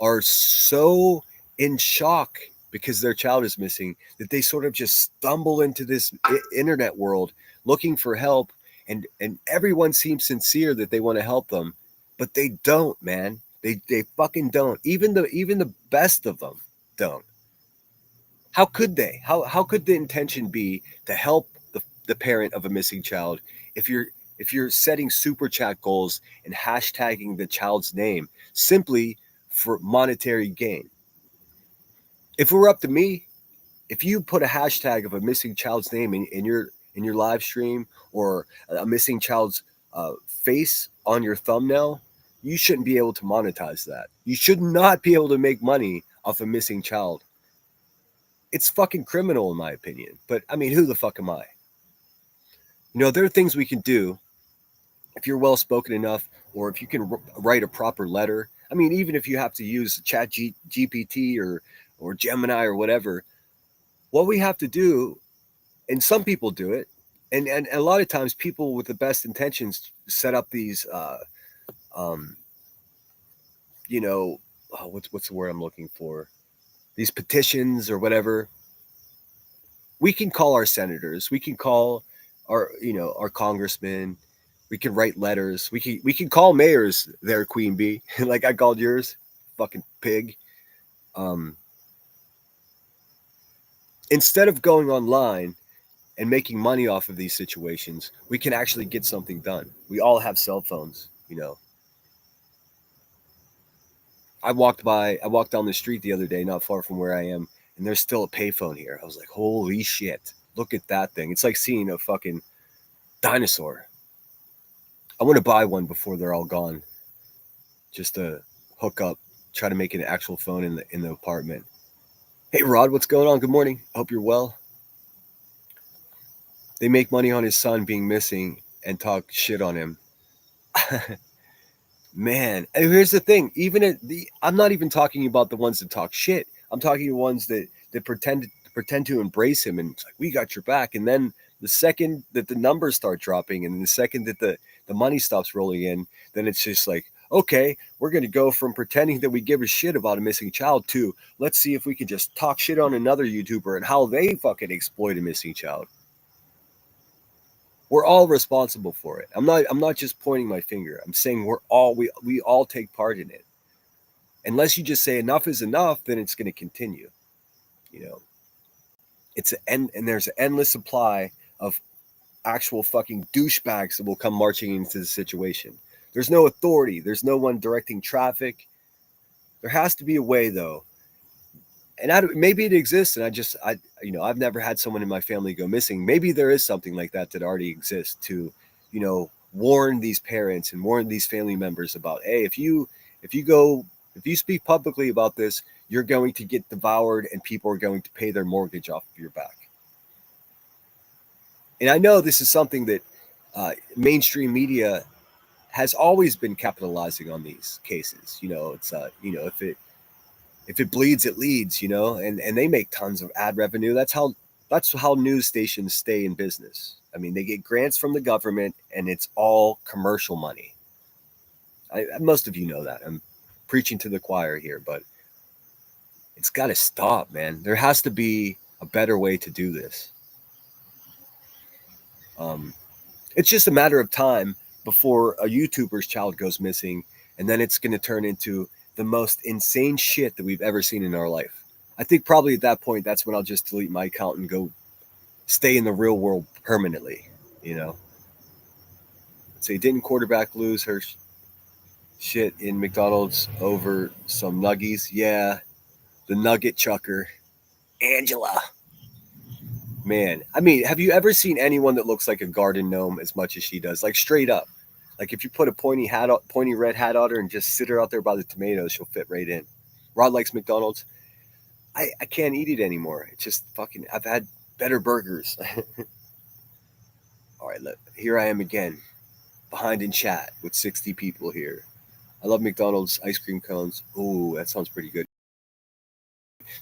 are so in shock because their child is missing that they sort of just stumble into this internet world looking for help, and everyone seems sincere that they want to help them, but they don't, man. They fucking don't. Even the best of them don't. How could they? How could the intention be to help the parent of a missing child if you're setting super chat goals and hashtagging the child's name simply for monetary gain? If it were up to me, if you put a hashtag of a missing child's name in your live stream, or a missing child's face on your thumbnail, you shouldn't be able to monetize that. You should not be able to make money off a missing child. It's fucking criminal in my opinion. But I mean, who the fuck am I? There are things we can do if you're well spoken enough, or if you can write a proper letter. I mean, even if you have to use Chat GPT or Gemini or whatever, what we have to do, and some people do it, and a lot of times people with the best intentions set up these what's the word I'm looking for? These petitions or whatever. We can call our senators, we can call our congressmen, we can write letters, we can call mayors there, Queen Bee, like I called yours, fucking pig. Instead of going online and making money off of these situations, we can actually get something done. We all have cell phones, I walked down the street the other day, not far from where I am, and there's still a payphone here. I was like, holy shit, look at that thing. It's like seeing a fucking dinosaur. I want to buy one before they're all gone, just to hook up, try to make an actual phone in the apartment. Hey, Rod, what's going on? Good morning. Hope you're well. They make money on his son being missing and talk shit on him. Man, and here's the thing. I'm not even talking about the ones that talk shit. I'm talking the ones that pretend to embrace him and it's like, we got your back. And then the second that the numbers start dropping and the second that the money stops rolling in, then it's just like, okay, we're going to go from pretending that we give a shit about a missing child to let's see if we can just talk shit on another YouTuber and how they fucking exploit a missing child. We're all responsible for it. I'm not just pointing my finger. I'm saying we all take part in it. Unless you just say enough is enough, then it's going to continue. You know, and there's an endless supply of actual fucking douchebags that will come marching into the situation. There's no authority. There's no one directing traffic. There has to be a way, though. And maybe it exists, and I've never had someone in my family go missing. Maybe there is something like that already exists to, warn these parents and warn these family members about, hey, if you speak publicly about this, you're going to get devoured, and people are going to pay their mortgage off of your back. And I know this is something that mainstream media has always been capitalizing on these cases. It's if it bleeds, it leads, and they make tons of ad revenue. That's how news stations stay in business. I mean, they get grants from the government and it's all commercial money. Most of you know that. I'm preaching to the choir here, but it's got to stop, man. There has to be a better way to do this. It's just a matter of time before a YouTuber's child goes missing, and then it's going to turn into the most insane shit that we've ever seen in our life. I think probably at that point, that's when I'll just delete my account and go stay in the real world permanently, Say, didn't quarterback lose her shit in McDonald's over some nuggies? Yeah, the nugget chucker, Angela. Man, I mean, have you ever seen anyone that looks like a garden gnome as much as she does? Like straight up. Like if you put a pointy red hat on her and just sit her out there by the tomatoes, she'll fit right in. Rod likes McDonald's. I can't eat it anymore. It's just fucking, I've had better burgers. All right, here I am again, behind in chat with 60 people here. I love McDonald's ice cream cones. Ooh, that sounds pretty good.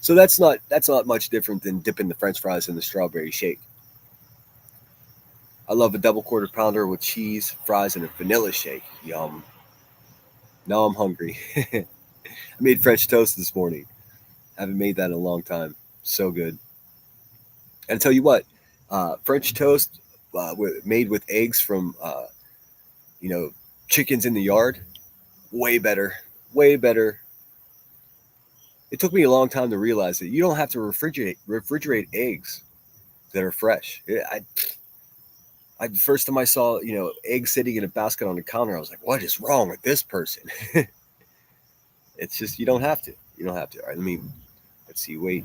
So that's not much different than dipping the French fries in the strawberry shake. I love a double quarter pounder with cheese, fries, and a vanilla shake. Yum. Now I'm hungry. I made French toast this morning. I haven't made that in a long time. So good. And I tell you what, French toast made with eggs from, chickens in the yard, way better. Way better. It took me a long time to realize that you don't have to refrigerate eggs that are fresh. The first time I saw, eggs sitting in a basket on the counter, I was like, what is wrong with this person? It's just, you don't have to. You don't have to. All right, let's see. Wait,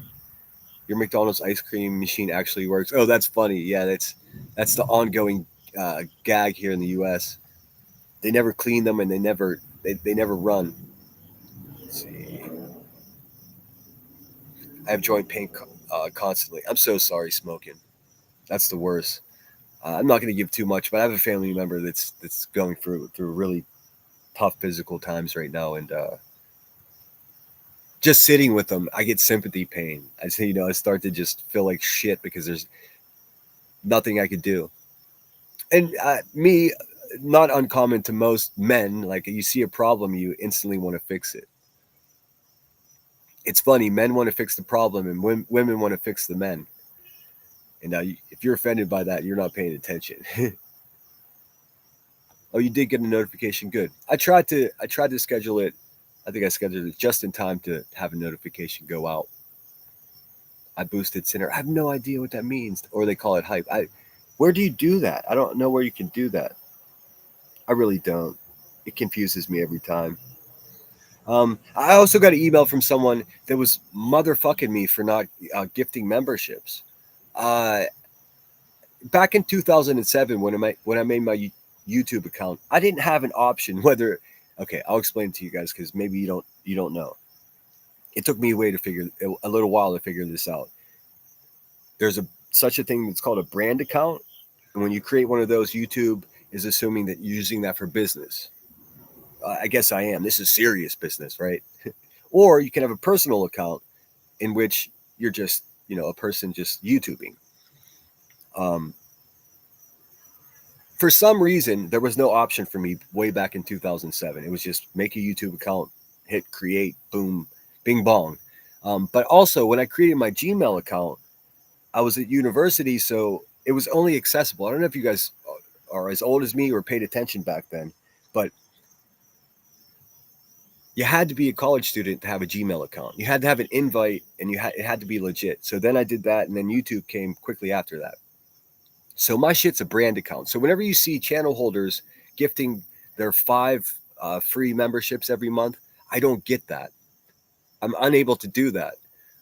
your McDonald's ice cream machine actually works. Oh, that's funny. Yeah, that's the ongoing gag here in the U.S. They never clean them and they never run. Let's see. I have joint pain constantly. I'm so sorry, smoking. That's the worst. I'm not going to give too much, but I have a family member that's going through really tough physical times right now, and just sitting with them, I get sympathy pain. I start to just feel like shit because there's nothing I could do. And me, not uncommon to most men, like you see a problem, you instantly want to fix it. It's funny, men want to fix the problem and women want to fix the men. And if you're offended by that, you're not paying attention. Oh, you did get a notification. Good. I tried to schedule it. I think I scheduled it just in time to have a notification go out. I boosted center. I have no idea what that means, or they call it hype. Where do you do that? I don't know where you can do that. I really don't. It confuses me every time. I also got an email from someone that was motherfucking me for not gifting memberships. Back in 2007, when I made my YouTube account, I didn't have an option whether. Okay, I'll explain it to you guys because maybe you don't know. It took me a little while to figure this out. There's such a thing that's called a brand account, and when you create one of those, YouTube is assuming that you're using that for business. I guess I am. This is serious business, right? Or you can have a personal account in which you're just, a person just YouTubing. For some reason, there was no option for me way back in 2007. It was just make a YouTube account, hit create, boom, bing bong. But also, when I created my Gmail account, I was at university, so it was only accessible. I don't know if you guys are as old as me or paid attention back then, but you had to be a college student to have a Gmail account. You had to have an invite, and it had to be legit. So then I did that, and then YouTube came quickly after that. So my shit's a brand account. So whenever you see channel holders gifting their 5 free memberships every month, I don't get that. I'm unable to do that.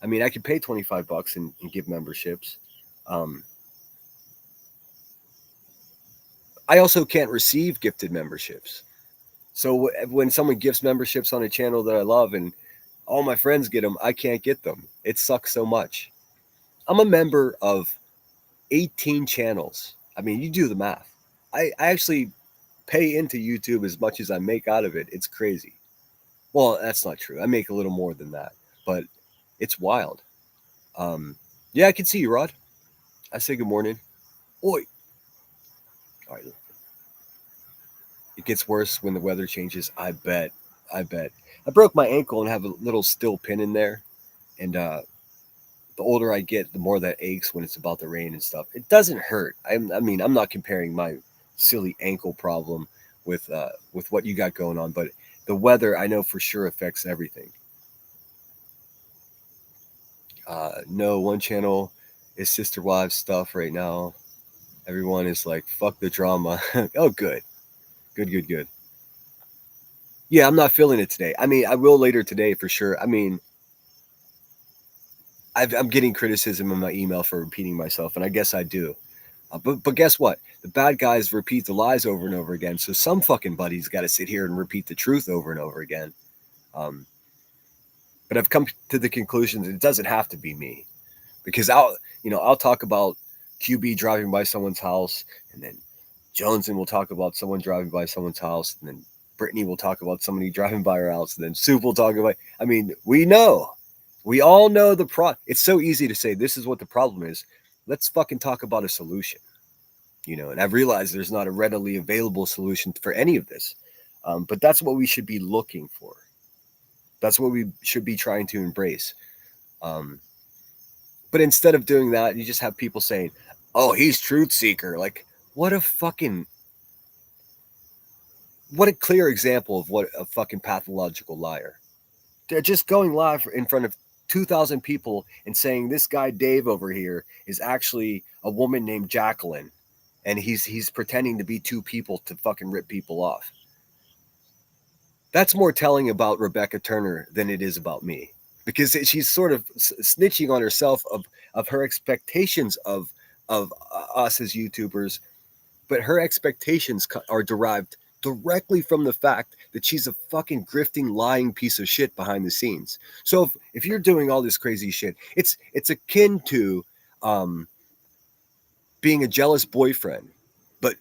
I mean, I could pay $25 and give memberships. I also can't receive gifted memberships. So when someone gifts memberships on a channel that I love and all my friends get them, I can't get them. It sucks so much. I'm a member of 18 channels. I mean, you do the math. I actually pay into YouTube as much as I make out of it. It's crazy. Well, that's not true. I make a little more than that, but it's wild. Yeah, I can see you, Rod. I say good morning. Oi. All right. It gets worse when the weather changes. I bet. I broke my ankle and have a little steel pin in there. And the older I get, the more that aches when it's about to rain and stuff. It doesn't hurt. I mean, I'm not comparing my silly ankle problem with what you got going on, but the weather I know for sure affects everything. No, one channel is Sister Wives stuff right now. Everyone is like, fuck the drama. Oh, good. Good. Yeah, I'm not feeling it today. I mean, I will later today for sure. I mean, I'm getting criticism in my email for repeating myself, and I guess I do. But guess what? The bad guys repeat the lies over and over again. So some fucking buddy's got to sit here and repeat the truth over and over again. But I've come to the conclusion that it doesn't have to be me, because I'll talk about QB driving by someone's house, and then Joneson will talk about someone driving by someone's house, and then Brittany will talk about somebody driving by her house, and then Soup will talk about. I mean, we all know the problem. It's so easy to say this is what the problem is. Let's fucking talk about a solution, and I've realized there's not a readily available solution for any of this. But that's what we should be looking for. That's what we should be trying to embrace. But instead of doing that, you just have people saying, oh, he's truth seeker. Like, what a clear example of what a fucking pathological liar. They're just going live in front of 2,000 people and saying this guy Dave over here is actually a woman named Jacqueline, and he's pretending to be 2 people to fucking rip people off. That's more telling about Rebecca Turner than it is about me, because she's sort of snitching on herself of her expectations of us as YouTubers, but her expectations are derived directly from the fact that she's a fucking grifting, lying piece of shit behind the scenes. So if you're doing all this crazy shit, it's akin to being a jealous boyfriend, but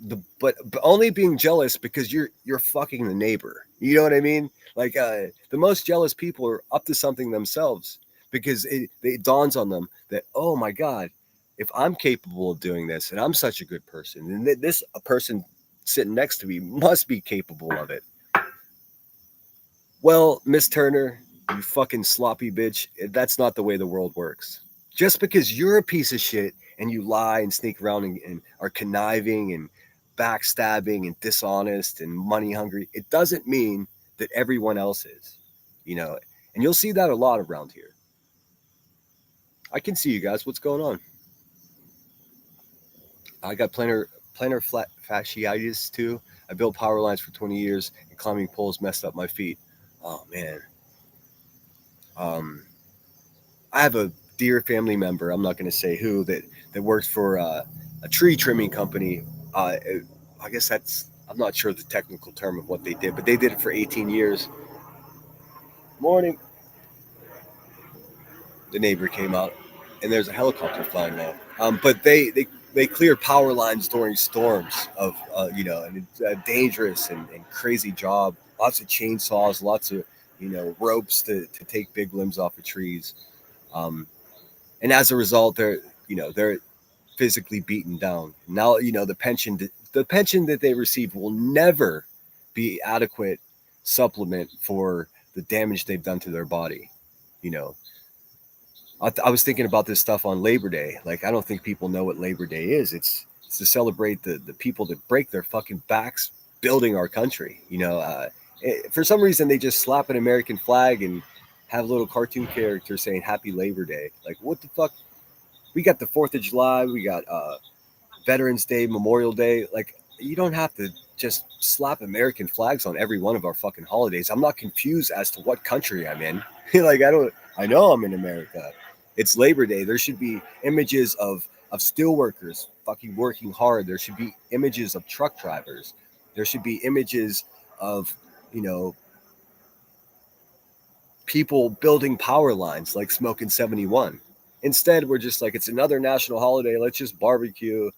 only being jealous because you're fucking the neighbor. You know what I mean? Like the most jealous people are up to something themselves, because it dawns on them that, oh my God, if I'm capable of doing this and I'm such a good person, then this person sitting next to me must be capable of it. Well, Miss Turner, you fucking sloppy bitch, that's not the way the world works. Just because you're a piece of shit and you lie and sneak around and are conniving and backstabbing and dishonest and money hungry, it doesn't mean that everyone else is, and you'll see that a lot around here. I can see you guys. What's going on? I got plantar fasciitis too. I built power lines for 20 years, and climbing poles messed up my feet. Oh man. I have a dear family member, I'm not going to say who, that works for a tree trimming company. I guess I'm not sure the technical term of what they did, but they did it for 18 years. Morning. The neighbor came out, and there's a helicopter flying now. But they clear power lines during storms and it's a dangerous and crazy job. lots of chainsaws, lots of ropes to take big limbs off of trees, and as a result, they're physically beaten down. Now the pension that they receive will never be adequate supplement for the damage they've done to their body. You know, I was thinking about this stuff on Labor Day. Like, I don't think people know what Labor Day is. It's to celebrate the people that break their fucking backs building our country. For some reason, they just slap an American flag and have little cartoon characters saying Happy Labor Day. Like, what the fuck? We got the 4th of July. We got Veterans Day, Memorial Day. Like, you don't have to just slap American flags on every one of our fucking holidays. I'm not confused as to what country I'm in. Like, I know I'm in America. It's Labor Day. There should be images of steel workers fucking working hard. There should be images of truck drivers. There should be images of, people building power lines like Smoking 71. Instead, we're just like, it's another national holiday. Let's just barbecue.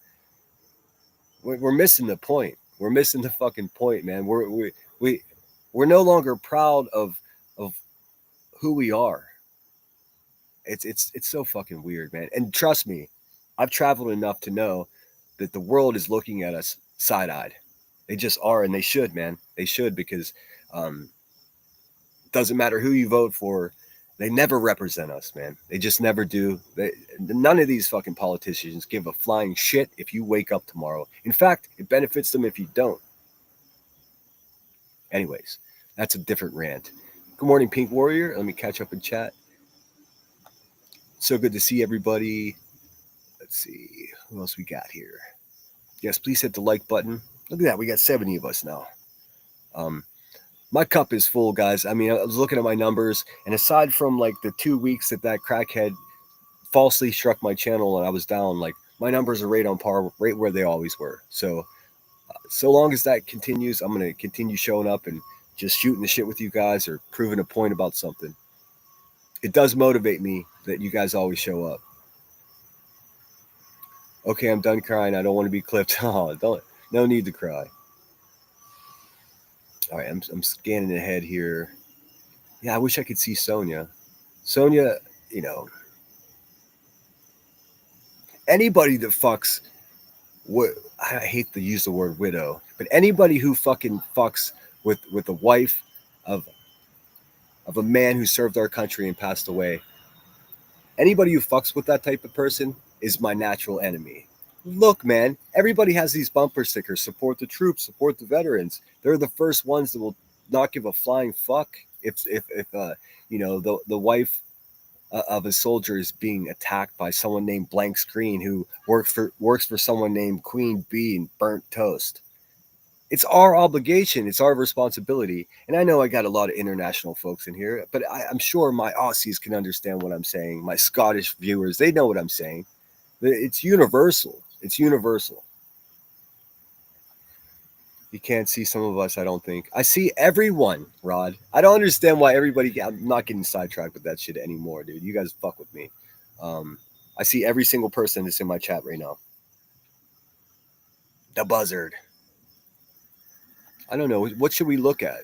We're missing the point. We're missing the fucking point, man. We're no longer proud of who we are. It's so fucking weird, man. And trust me, I've traveled enough to know that the world is looking at us side-eyed. They just are, and they should, man. They should, because doesn't matter who you vote for, they never represent us, man. They just never do. None of these fucking politicians give a flying shit if you wake up tomorrow. In fact, it benefits them if you don't. Anyways, that's a different rant. Good morning, Pink Warrior. Let me catch up in chat. So good to see everybody. Let's see who else we got here. Yes, please hit the like button. Look at that. We got 70 of us now. My cup is full, guys. I mean, I was looking at my numbers, and aside from like the 2 weeks that crackhead falsely struck my channel and I was down, like, my numbers are right on par, right where they always were. So long as that continues, I'm going to continue showing up and just shooting the shit with you guys or proving a point about something. It does motivate me that you guys always show up. Okay, I'm done crying. I don't want to be clipped. Oh, no need to cry. All right, I'm scanning ahead here. Yeah, I wish I could see Sonia. Sonia, anybody that fucks, I hate to use the word widow, but anybody who fucking fucks with the wife of a man who served our country and passed away, anybody who fucks with that type of person is my natural enemy. Look, man, everybody has these bumper stickers: support the troops, support the veterans. They're the first ones that will not give a flying fuck if the wife of a soldier is being attacked by someone named Blank Screen who works for someone named Queen Bee and Burnt Toast. It's our obligation. It's our responsibility. And I know I got a lot of international folks in here, but I'm sure my Aussies can understand what I'm saying. My Scottish viewers, they know what I'm saying. It's universal. It's universal. You can't see some of us, I don't think. I see everyone, Rod. I don't understand why everybody... I'm not getting sidetracked with that shit anymore, dude. You guys fuck with me. I see every single person that's in my chat right now. The buzzard. I don't know. What should we look at?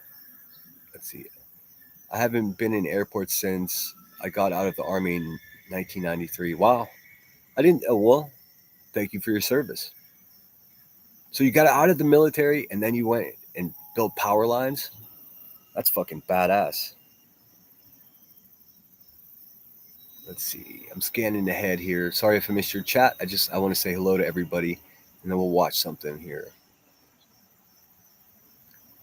Let's see. I haven't been in airports since I got out of the Army in 1993. Wow. I didn't... well, thank you for your service. So you got out of the military and then you went and built power lines? That's fucking badass. Let's see. I'm scanning ahead here. Sorry if I missed your chat. I want to say hello to everybody, and then we'll watch something here.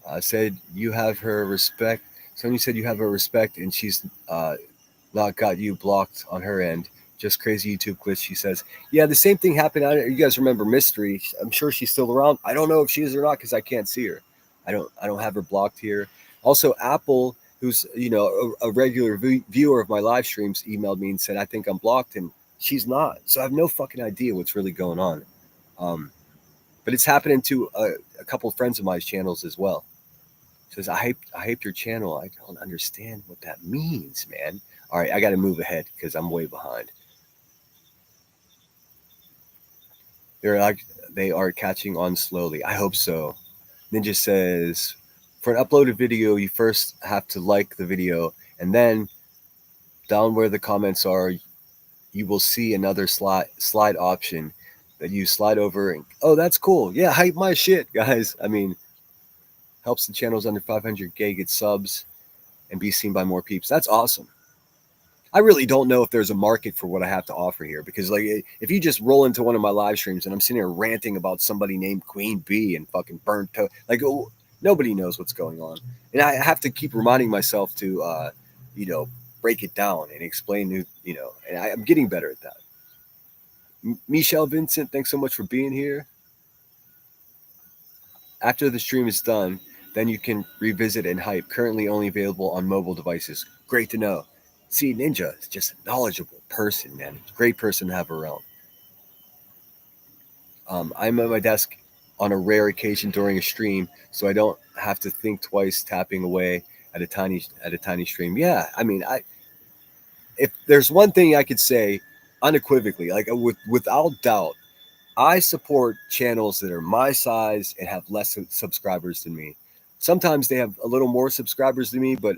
I said you have her respect. Someone said you have her respect, and she's not got you blocked on her end. Just crazy YouTube glitch, she says. Yeah, the same thing happened. You guys remember Mystery? I'm sure she's still around. I don't know if she is or not because I can't see her. I don't have her blocked here. Also, Apple, who's a regular viewer of my live streams, emailed me and said I think I'm blocked, and she's not. So I have no fucking idea what's really going on. But it's happening to a couple of friends of mine's channels as well. Says I hyped your channel. I don't understand what that means, man. All right, I got to move ahead because I'm way behind. They are catching on slowly. I hope so. Ninja says For an uploaded video, you first have to like the video, and then down where the comments are, you will see another slide option that you slide over and, oh, that's cool. Yeah, hype my shit, guys. I mean, helps the channels under 500K get subs and be seen by more peeps. That's awesome. I really don't know if there's a market for what I have to offer here, because like if you just roll into one of my live streams and I'm sitting here ranting about somebody named Queen Bee and fucking burnt toast, like nobody knows what's going on, and I have to keep reminding myself to break it down and explain and I'm getting better at that. Michelle Vincent, thanks so much for being here. After the stream is done, then you can revisit and hype. Currently only available on mobile devices. Great to know. See, Ninja is just a knowledgeable person, man. Great person to have around. I'm at my desk on a rare occasion during a stream, so I don't have to think twice tapping away at a tiny stream. Yeah, I mean, if there's one thing I could say unequivocally, like without doubt, I support channels that are my size and have less subscribers than me. Sometimes they have a little more subscribers than me, but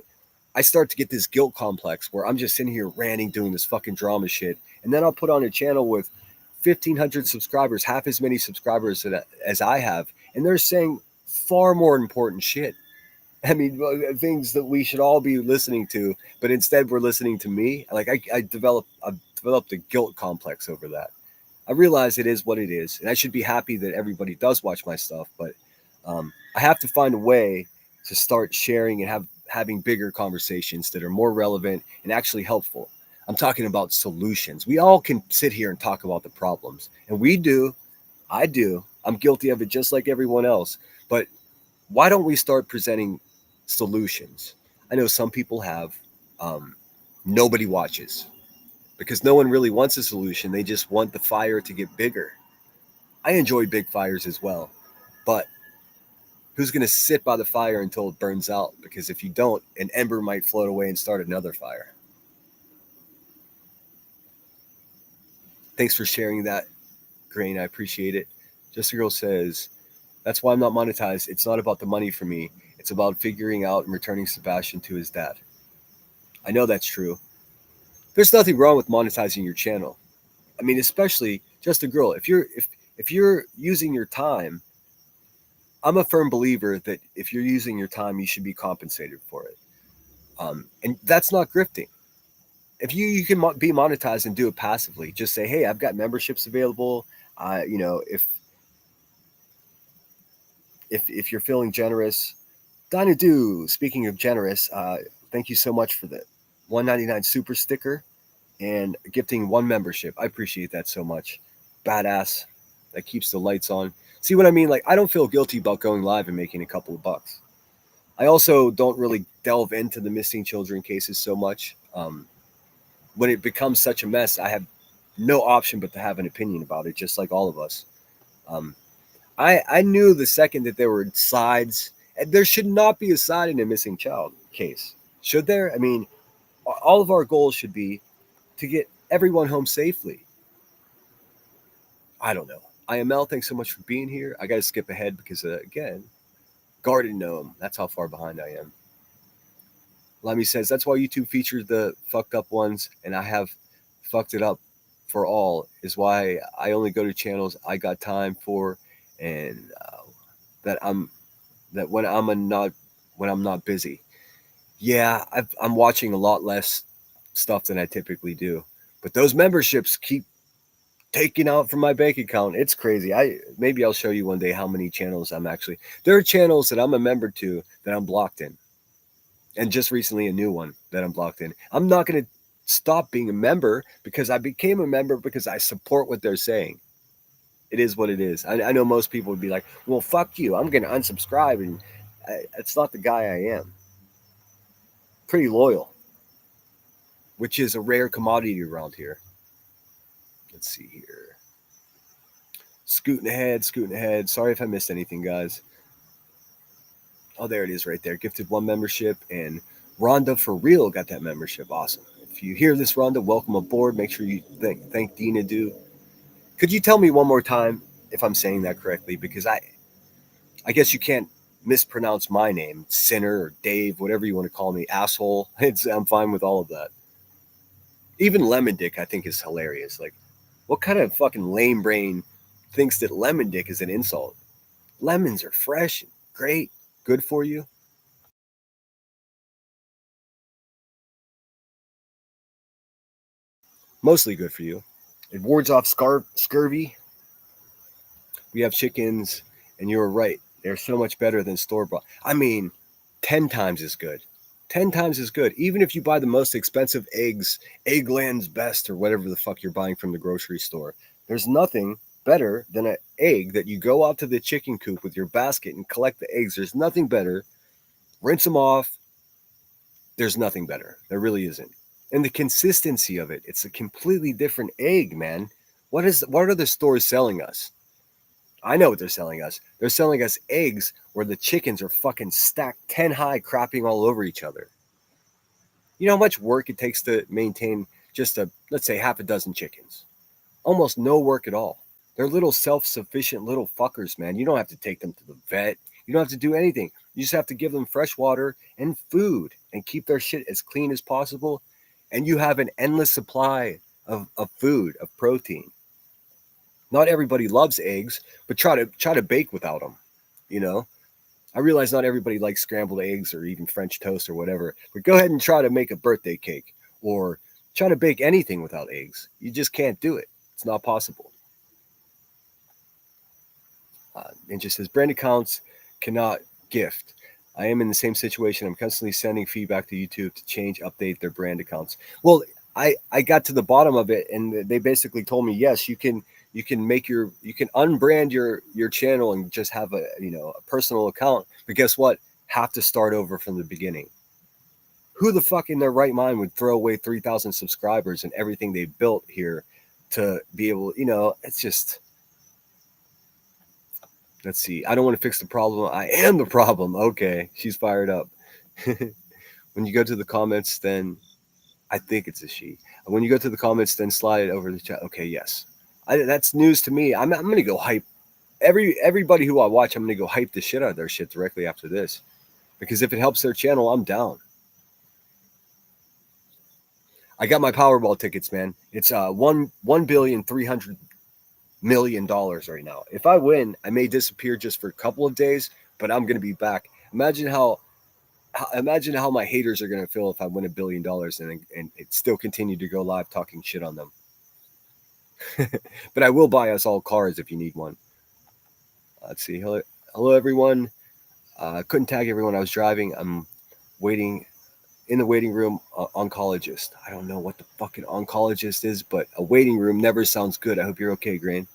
I start to get this guilt complex where I'm just sitting here ranting, doing this fucking drama shit. And then I'll put on a channel with 1,500 subscribers, half as many subscribers as I have. And they're saying far more important shit. I mean, things that we should all be listening to, but instead we're listening to me. Like I've developed a guilt complex over that. I realize it is what it is, and I should be happy that everybody does watch my stuff, but I have to find a way to start sharing and having bigger conversations that are more relevant and actually helpful. I'm talking about solutions. We all can sit here and talk about the problems, and we do. I do. I'm guilty of it just like everyone else. But why don't we start presenting solutions? I know some people have. Nobody watches because no one really wants a solution. They just want the fire to get bigger. I enjoy big fires as well, but who's going to sit by the fire until it burns out? Because if you don't, an ember might float away and start another fire. Thanks for sharing that, Grain. I appreciate it. Just a Girl says, that's why I'm not monetized. It's not about the money for me. It's about figuring out and returning Sebastian to his dad. I know that's true. There's nothing wrong with monetizing your channel. I mean, especially Just a Girl. If you're using your time, I'm a firm believer that if you're using your time, you should be compensated for it. And that's not grifting. If you can be monetized and do it passively, just say, hey, I've got memberships available. If you're feeling generous, Dinah Do, speaking of generous, thank you so much for the $1.99 super sticker and gifting one membership. I appreciate that so much. Badass. That keeps the lights on. See what I mean? Like, I don't feel guilty about going live and making a couple of bucks. I also don't really delve into the missing children cases so much. When it becomes such a mess, I have no option but to have an opinion about it, just like all of us. I knew the second that there were sides. There should not be a side in a missing child case. Should there? I mean, all of our goals should be to get everyone home safely. I don't know. IML, thanks so much for being here. I got to skip ahead because, again, Garden Gnome. That's how far behind I am. Lemmy says, that's why YouTube features the fucked up ones, and I have fucked it up for all, is why I only go to channels I got time for, and when I'm not busy. Yeah, I'm watching a lot less stuff than I typically do, but those memberships keep taking out from my bank account. It's crazy. Maybe I'll show you one day how many channels there are channels that I'm a member to that I'm blocked in. And just recently a new one that I'm blocked in. I'm not going to stop being a member because I became a member because I support what they're saying. It is what it is. I know most people would be like, well, fuck you. I'm going to unsubscribe. And it's not the guy I am. Pretty loyal, which is a rare commodity around here. Let's see here. Scooting ahead. Sorry if I missed anything, guys. Oh, there it is right there. Gifted one membership, and Rhonda for real got that membership. Awesome. If you hear this, Rhonda, welcome aboard. Make sure you thank Dina Do. Could you tell me one more time if I'm saying that correctly? Because I guess you can't mispronounce my name, Sinner or Dave, whatever you want to call me, asshole. I'm fine with all of that. Even Lemon Dick, I think, is hilarious. Like, what kind of fucking lame brain thinks that Lemon Dick is an insult? Lemons are fresh and great, good for you. Mostly good for you. It wards off scurvy. We have chickens, and you were right. They're so much better than store-bought. I mean, 10 times as good. 10 times as good. Even if you buy the most expensive eggs, Eggland's Best, or whatever the fuck you're buying from the grocery store, there's nothing better than an egg that you go out to the chicken coop with your basket and collect the eggs. There's nothing better. Rinse them off. There's nothing better. There really isn't. And the consistency of it, it's a completely different egg, man. What are the stores selling us? I know what they're selling us. They're selling us eggs where the chickens are fucking stacked 10 high, crapping all over each other. You know how much work it takes to maintain just let's say half a dozen chickens? Almost no work at all. They're little self-sufficient little fuckers, man. You don't have to take them to the vet. You don't have to do anything. You just have to give them fresh water and food and keep their shit as clean as possible. And you have an endless supply of food, of protein. Not everybody loves eggs, but try to bake without them. You know, I realize not everybody likes scrambled eggs or even French toast or whatever, but go ahead and try to make a birthday cake or try to bake anything without eggs. You just can't do it. It's not possible. Ninja says, brand accounts cannot gift. I am in the same situation. I'm constantly sending feedback to YouTube to change, update their brand accounts. Well, I got to the bottom of it, and they basically told me, yes, you can unbrand your channel and just have a personal account. But guess what? Have to start over from the beginning. Who the fuck in their right mind would throw away 3,000 subscribers and everything they built here to be able, it's just, let's see. I don't want to fix the problem. I am the problem. Okay. She's fired up. When you go to the comments, then I think it's a she. When you go to the comments, then slide it over the chat. Okay. Yes. That's news to me. I'm going to go hype everybody who I watch. I'm going to go hype the shit out of their shit directly after this, because if it helps their channel, I'm down. I got my Powerball tickets, man. It's $1,300,000,000 right now. If I win, I may disappear just for a couple of days, but I'm going to be back. Imagine how my haters are going to feel if I win $1 billion and it still continue to go live talking shit on them. But I will buy us all cars if you need one. Let's see. Hello everyone. Couldn't tag everyone. I was driving. I'm waiting in the waiting room. Oncologist. I don't know what the fucking oncologist is, but a waiting room never sounds good. I hope you're okay, Grain.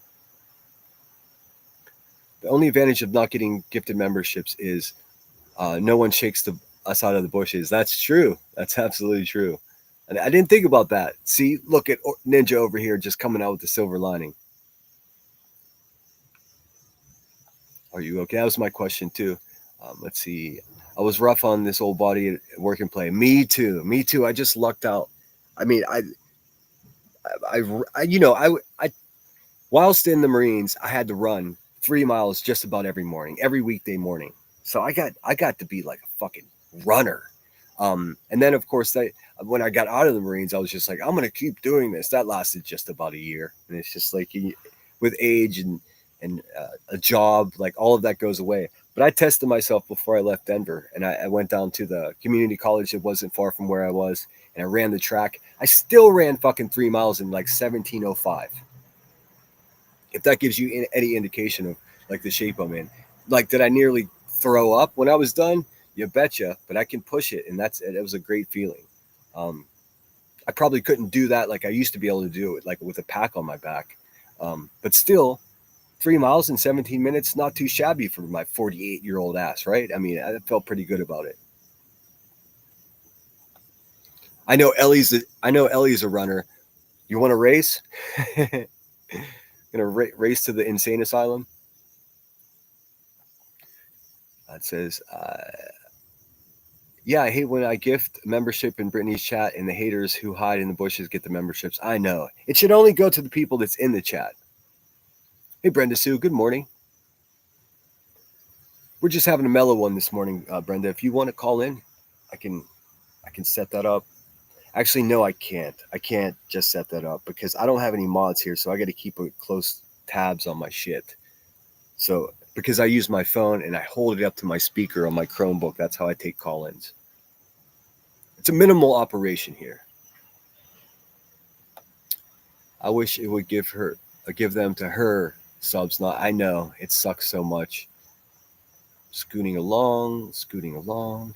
The only advantage of not getting gifted memberships is no one shakes us out of the bushes. That's true. That's absolutely true. And I didn't think about that. See, look at Ninja over here just coming out with the silver lining. Are you okay? That was my question too. Let's see. I was rough on this old body at work and play. Me too. I just lucked out. I mean, whilst in the Marines, I had to run 3 miles just about every morning, every weekday morning. So I got to be like a fucking runner. And then of course when I got out of the Marines, I was just like, I'm going to keep doing this. That lasted just about a year. And it's just like with age and a job, like all of that goes away. But I tested myself before I left Denver, and I went down to the community college that wasn't far from where I was, and I ran the track. I still ran fucking 3 miles in like 17:05. If that gives you any indication of like the shape I'm in. Like, did I nearly throw up when I was done? You betcha. But I can push it, and it was a great feeling. I probably couldn't do that like I used to be able to do it, like with a pack on my back. But still, 3 miles in 17 minutes, not too shabby for my 48-year-old ass, right? I mean, I felt pretty good about it. I know Ellie's a runner. You want to race? Gonna race to the insane asylum. It says, yeah, I hate when I gift membership in Brittany's chat and the haters who hide in the bushes get the memberships. I know. It should only go to the people that's in the chat. Hey, Brenda Sue, good morning. We're just having a mellow one this morning, Brenda. If you want to call in, I can set that up. Actually, no, I can't. I can't just set that up because I don't have any mods here, so I got to keep a close tabs on my shit. So because I use my phone and I hold it up to my speaker on my Chromebook, that's how I take call-ins. It's a minimal operation here. I wish it would give them to her subs. Not, I know it sucks so much. Scooting along.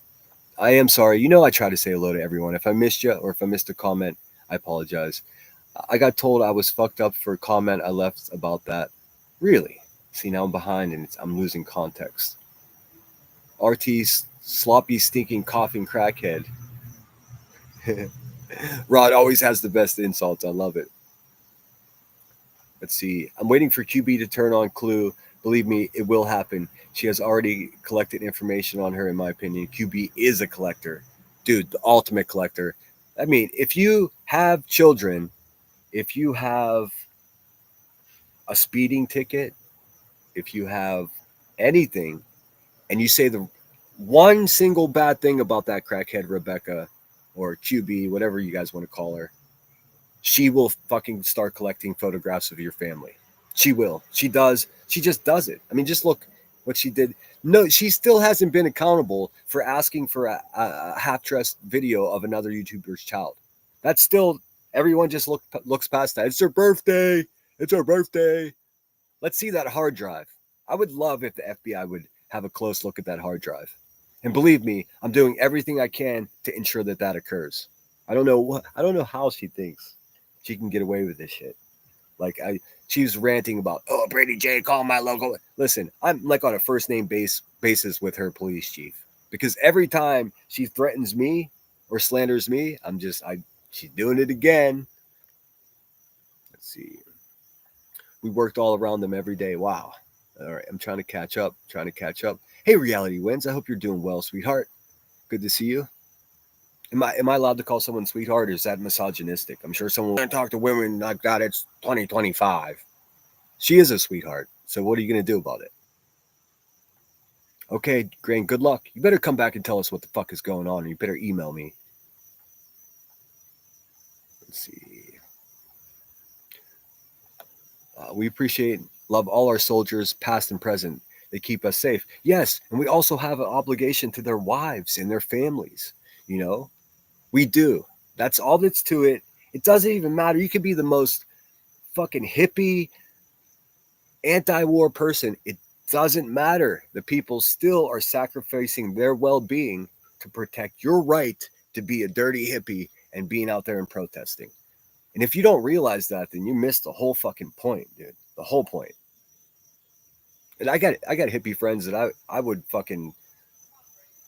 I am sorry. You know I try to say hello to everyone. If I missed you or if I missed a comment, I apologize. I got told I was fucked up for a comment I left about that. Really? See, now I'm behind and I'm losing context. RT's sloppy, stinking, coughing crackhead. Rod always has the best insults. I love it. Let's see. I'm waiting for QB to turn on Clue. Believe me, it will happen. She has already collected information on her, in my opinion. QB is a collector. Dude, the ultimate collector. I mean, if you have children, if you have a speeding ticket, if you have anything, and you say the one single bad thing about that crackhead Rebecca or QB, whatever you guys want to call her, she will fucking start collecting photographs of your family. She will. She does. She just does it. I mean, just look what she did. No, she still hasn't been accountable for asking for a half-dressed video of another YouTuber's child. That's still, everyone just looks past that. It's her birthday. It's her birthday. Let's see that hard drive. I would love if the FBI would have a close look at that hard drive. And believe me, I'm doing everything I can to ensure that that occurs. I don't know how she thinks she can get away with this shit. Like she's ranting about, oh, Brady J, call my logo. Listen, I'm like on a first name basis with her police chief because every time she threatens me or slanders me, she's doing it again. Let's see. We worked all around them every day. Wow. All right, I'm trying to catch up. Hey, Reality Wins. I hope you're doing well, sweetheart. Good to see you. Am I allowed to call someone sweetheart, or is that misogynistic? I'm sure someone can't talk to women like that. It's 2025. She is a sweetheart. So what are you going to do about it? Okay, Grain, good luck. You better come back and tell us what the fuck is going on. You better email me. Let's see. We love all our soldiers, past and present. They keep us safe. Yes, and we also have an obligation to their wives and their families. You know, we do. That's all that's to it. It doesn't even matter. You could be the most fucking hippie, anti-war person. It doesn't matter. The people still are sacrificing their well-being to protect your right to be a dirty hippie and being out there and protesting. And if you don't realize that, then you missed the whole fucking point, dude. The whole point. And I got hippie friends that I would fucking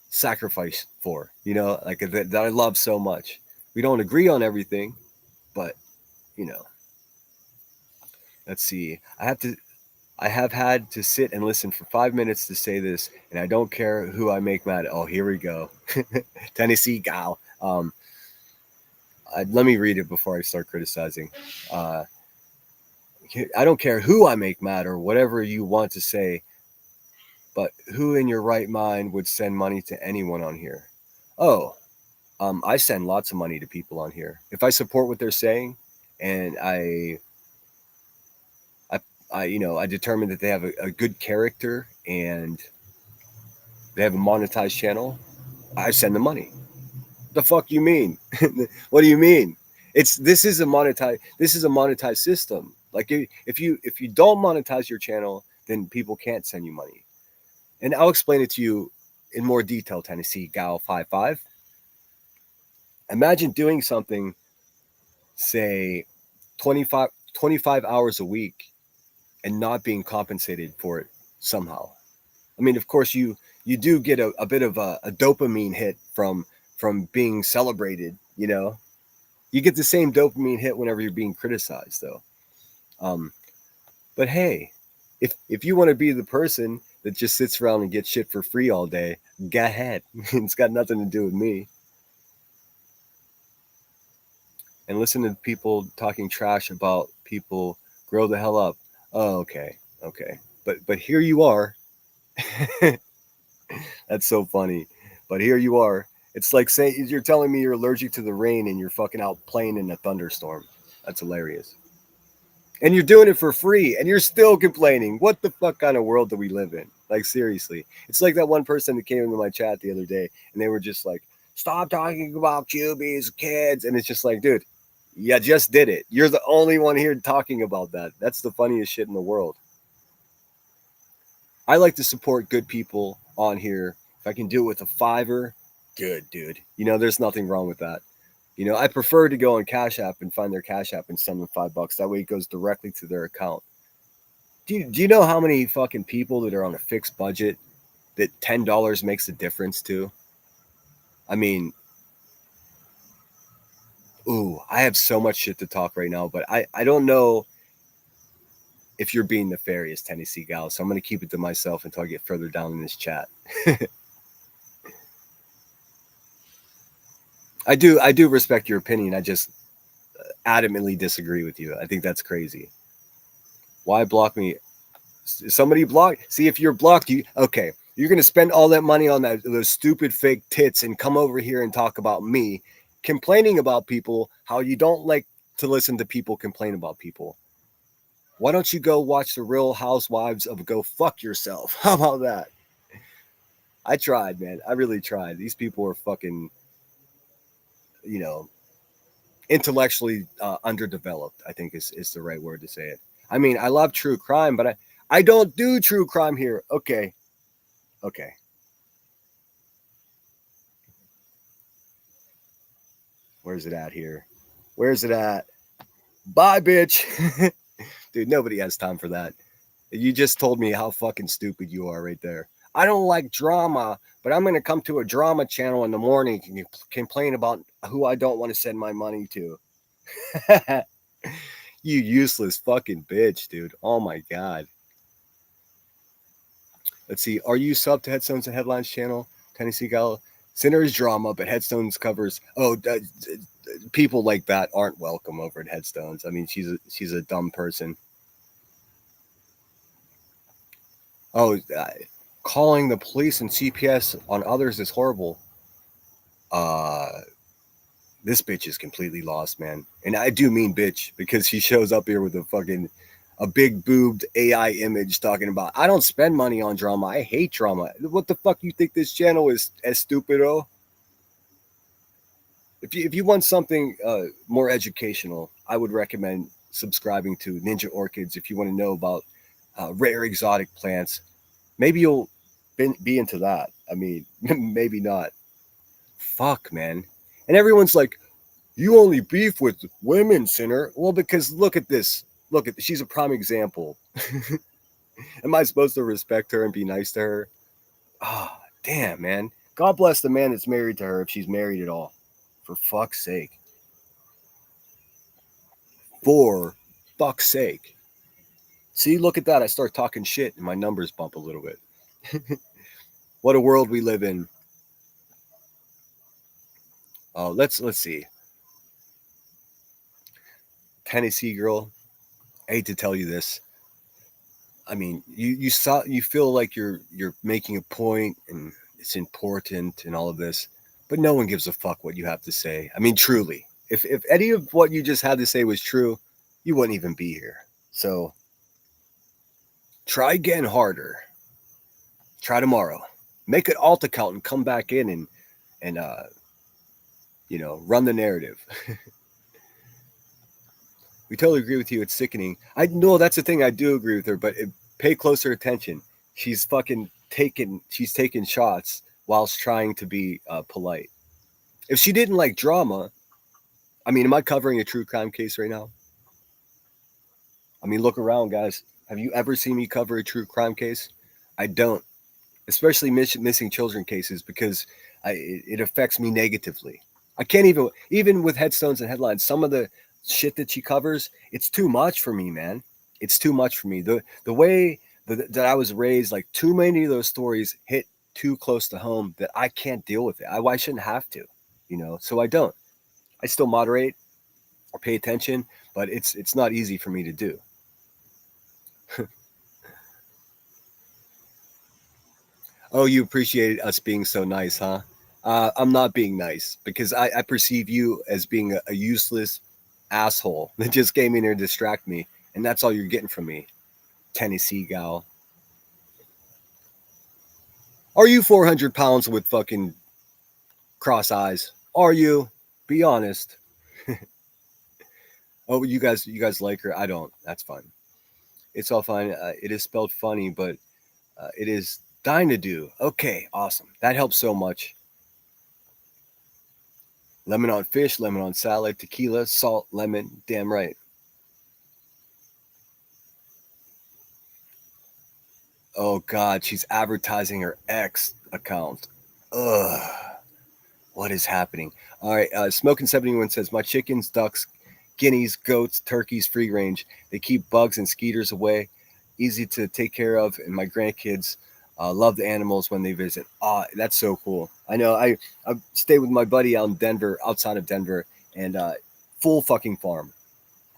sacrifice for, you know, like that I love so much. We don't agree on everything, but you know. Let's see. I have had to sit and listen for 5 minutes to say this, and I don't care who I make mad. Oh, here we go. Tennessee gal. Let me read it before I start criticizing. I don't care who I make mad or whatever you want to say, but who in your right mind would send money to anyone on here? Oh, I send lots of money to people on here. If I support what they're saying and I determine that they have a good character and they have a monetized channel, I send them money. The fuck you mean? What do you mean? This is a monetized system. Like if you don't monetize your channel, then people can't send you money. And I'll explain it to you in more detail, Tennessee Gal 55. Imagine doing something, say 25 hours a week and not being compensated for it somehow. I mean, of course you do get a bit of a dopamine hit from being celebrated, you know. You get the same dopamine hit whenever you're being criticized, though. But hey, if you want to be the person that just sits around and gets shit for free all day, go ahead. It's got nothing to do with me. And listen to people talking trash about people, grow the hell up. Oh, okay. But here you are. That's so funny. But here you are. It's like saying you're telling me you're allergic to the rain and you're fucking out playing in a thunderstorm. That's hilarious. And you're doing it for free and you're still complaining. What the fuck kind of world do we live in? Like, seriously. It's like that one person that came into my chat the other day and they were just like, stop talking about cubies, kids. And it's just like, dude, you just did it. You're the only one here talking about that. That's the funniest shit in the world. I like to support good people on here. If I can do it with a $5, good, dude. There's nothing wrong with that. I prefer to go on Cash App and find their Cash App and send them $5. That way it goes directly to their account. Do you know how many fucking people that are on a fixed budget that $10 makes a difference to? I mean, I have so much shit to talk right now, but I don't know if you're being nefarious, Tennessee gal, so I'm going to keep it to myself until I get further down in this chat. I do respect your opinion. I just adamantly disagree with you. I think that's crazy. Why block me? Somebody blocked. See, if you're blocked, you're going to spend all that money on those stupid fake tits and come over here and talk about me, complaining about people, how you don't like to listen to people complain about people. Why don't you go watch the Real Housewives of Go Fuck Yourself? How about that? I tried, man. I really tried. These people are fucking, intellectually underdeveloped, I think is the right word to say it. I mean, I love true crime, but I don't do true crime here. Okay. Where's it at here? Where's it at? Bye, bitch. Dude, nobody has time for that. You just told me how fucking stupid you are right there. I don't like drama, but I'm going to come to a drama channel in the morning and complain about who I don't want to send my money to. You useless fucking bitch, dude. Oh my God. Let's see. Are you sub to Headstones and Headlines channel? Tennessee gal. Center is drama, but Headstones covers. People like that aren't welcome over at Headstones. I mean, she's a dumb person. Calling the police and CPS on others is horrible. This bitch is completely lost, man. And I do mean bitch because she shows up here with a big boobed AI image talking about, I don't spend money on drama. I hate drama. What the fuck you think this channel is, stupido? If you want something more educational, I would recommend subscribing to Ninja Orchids if you want to know about rare exotic plants. Maybe you'll be into that. I mean, maybe not. Fuck, man. And everyone's like, you only beef with women, sinner. Well, because look at this. She's a prime example. Am I supposed to respect her and be nice to her? Ah, damn, man. God bless the man that's married to her if she's married at all. For fuck's sake. For fuck's sake. See, look at that. I start talking shit and my numbers bump a little bit. What a world we live in. Oh, let's see. Tennessee girl. I hate to tell you this. I mean, you feel like you're making a point and it's important and all of this, but no one gives a fuck what you have to say. I mean, truly, if any of what you just had to say was true, you wouldn't even be here. So try again harder. Try tomorrow. Make an alt account and come back in and run the narrative. We totally agree with you. It's sickening. I know that's the thing. I do agree with her, but pay closer attention. She's taking shots whilst trying to be polite. If she didn't like drama, I mean, am I covering a true crime case right now? I mean, look around, guys. Have you ever seen me cover a true crime case? I don't, especially missing children cases because it affects me negatively. I can't even with Headstones and Headlines, some of the shit that she covers, it's too much for me, man. It's too much for me. The way that I was raised, like too many of those stories hit too close to home that I can't deal with it. I shouldn't have to, so I don't. I still moderate or pay attention, but it's not easy for me to do. Oh, you appreciate us being so nice, huh? I'm not being nice because I perceive you as being a useless asshole that just came in here to distract me, and that's all you're getting from me, Tennessee gal. Are you 400 pounds with fucking cross eyes? Are you? Be honest. Oh, you guys like her? I don't. That's fine. It's all fine. It is spelled funny, but it is do. Okay, awesome. That helps so much. Lemon on fish, lemon on salad, tequila, salt, lemon. Damn right. Oh God, she's advertising her ex account. Ugh. What is happening? All right, Smoking 71 says, my chickens, ducks, guineas, goats, turkeys, free range. They keep bugs and skeeters away, easy to take care of, and my grandkids love the animals when they visit. Ah, that's so cool. I know. I stayed with my buddy out in Denver, outside of Denver, and full fucking farm,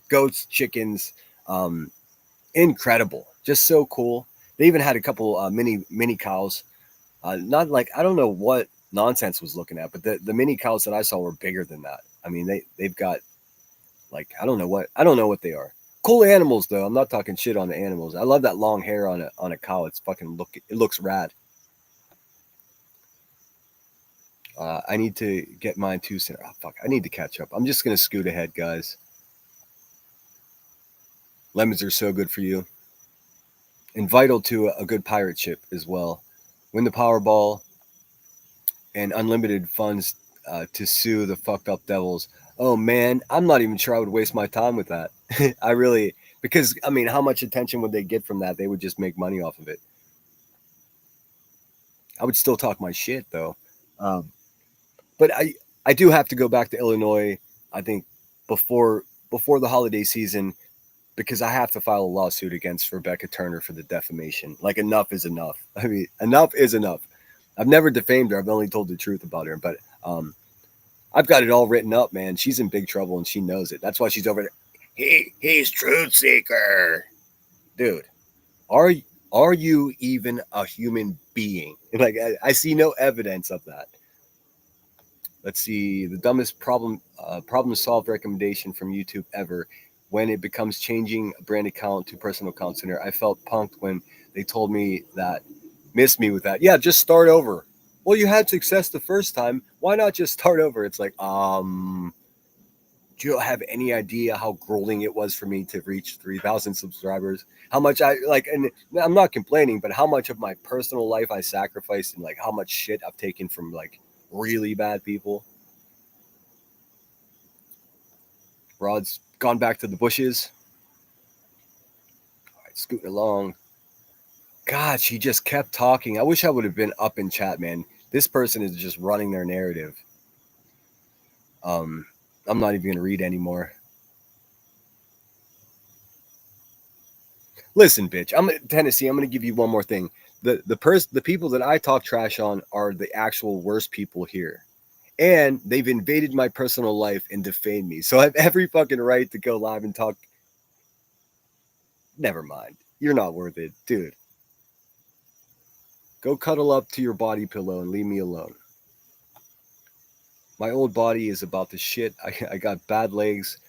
goats, chickens, um, incredible, just so cool. They even had a couple mini cows. Not like I don't know what nonsense was looking at, but the mini cows that I saw were bigger than that. I mean, they've got like I don't know what they are. Cool animals though. I'm not talking shit on the animals. I love that long hair on a cow. It's fucking it looks rad. I need to get mine too soon. Oh, fuck, I need to catch up. I'm just gonna scoot ahead, guys. Lemons are so good for you and vital to a good pirate ship as well. Win the Powerball and unlimited funds to sue the fucked up devils. Oh man, I'm not even sure I would waste my time with that. I really, because I mean, how much attention would they get from that? They would just make money off of it. I would still talk my shit though. Um, but I do have to go back to Illinois. I think before the holiday season because I have to file a lawsuit against Rebecca Turner for the defamation. Like enough is enough. I mean, enough is enough. I've never defamed her. I've only told the truth about her, but I've got it all written up, man. She's in big trouble and she knows it. That's why she's over there. He's truth seeker, dude. Are are you even a human being? Like I see no evidence of that. Let's see the dumbest problem solved recommendation from YouTube ever. When it becomes changing a brand account to personal account center, I felt punked when they told me that. Miss me with that. Yeah, just start over. Well, you had success the first time. Why not just start over? It's like, do you have any idea how grueling it was for me to reach 3,000 subscribers? How much I like, and I'm not complaining, but how much of my personal life I sacrificed and like how much shit I've taken from like really bad people. Rod's gone back to the bushes. All right, scooting along. God, she just kept talking. I wish I would have been up in chat, man. This person is just running their narrative. I'm not even gonna read anymore. Listen, bitch. I'm Tennessee. I'm gonna give you one more thing. The people that I talk trash on are the actual worst people here, and they've invaded my personal life and defamed me. So I have every fucking right to go live and talk. Never mind. You're not worth it, dude. Go cuddle up to your body pillow and leave me alone. My old body is about to shit. I got bad legs,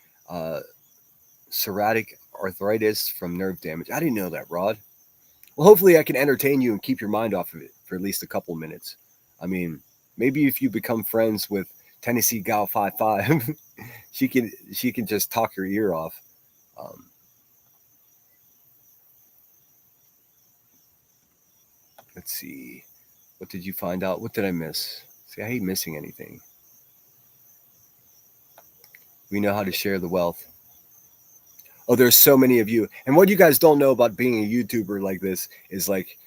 psoriatic arthritis from nerve damage. I didn't know that, Rod. Well, hopefully I can entertain you and keep your mind off of it for at least a couple minutes. I mean, maybe if you become friends with Tennessee Gal 55, she can just talk your ear off. Let's see. What did you find out? What did I miss? See, I hate missing anything. We know how to share the wealth. Oh, there's so many of you. And what you guys don't know about being a YouTuber like this is like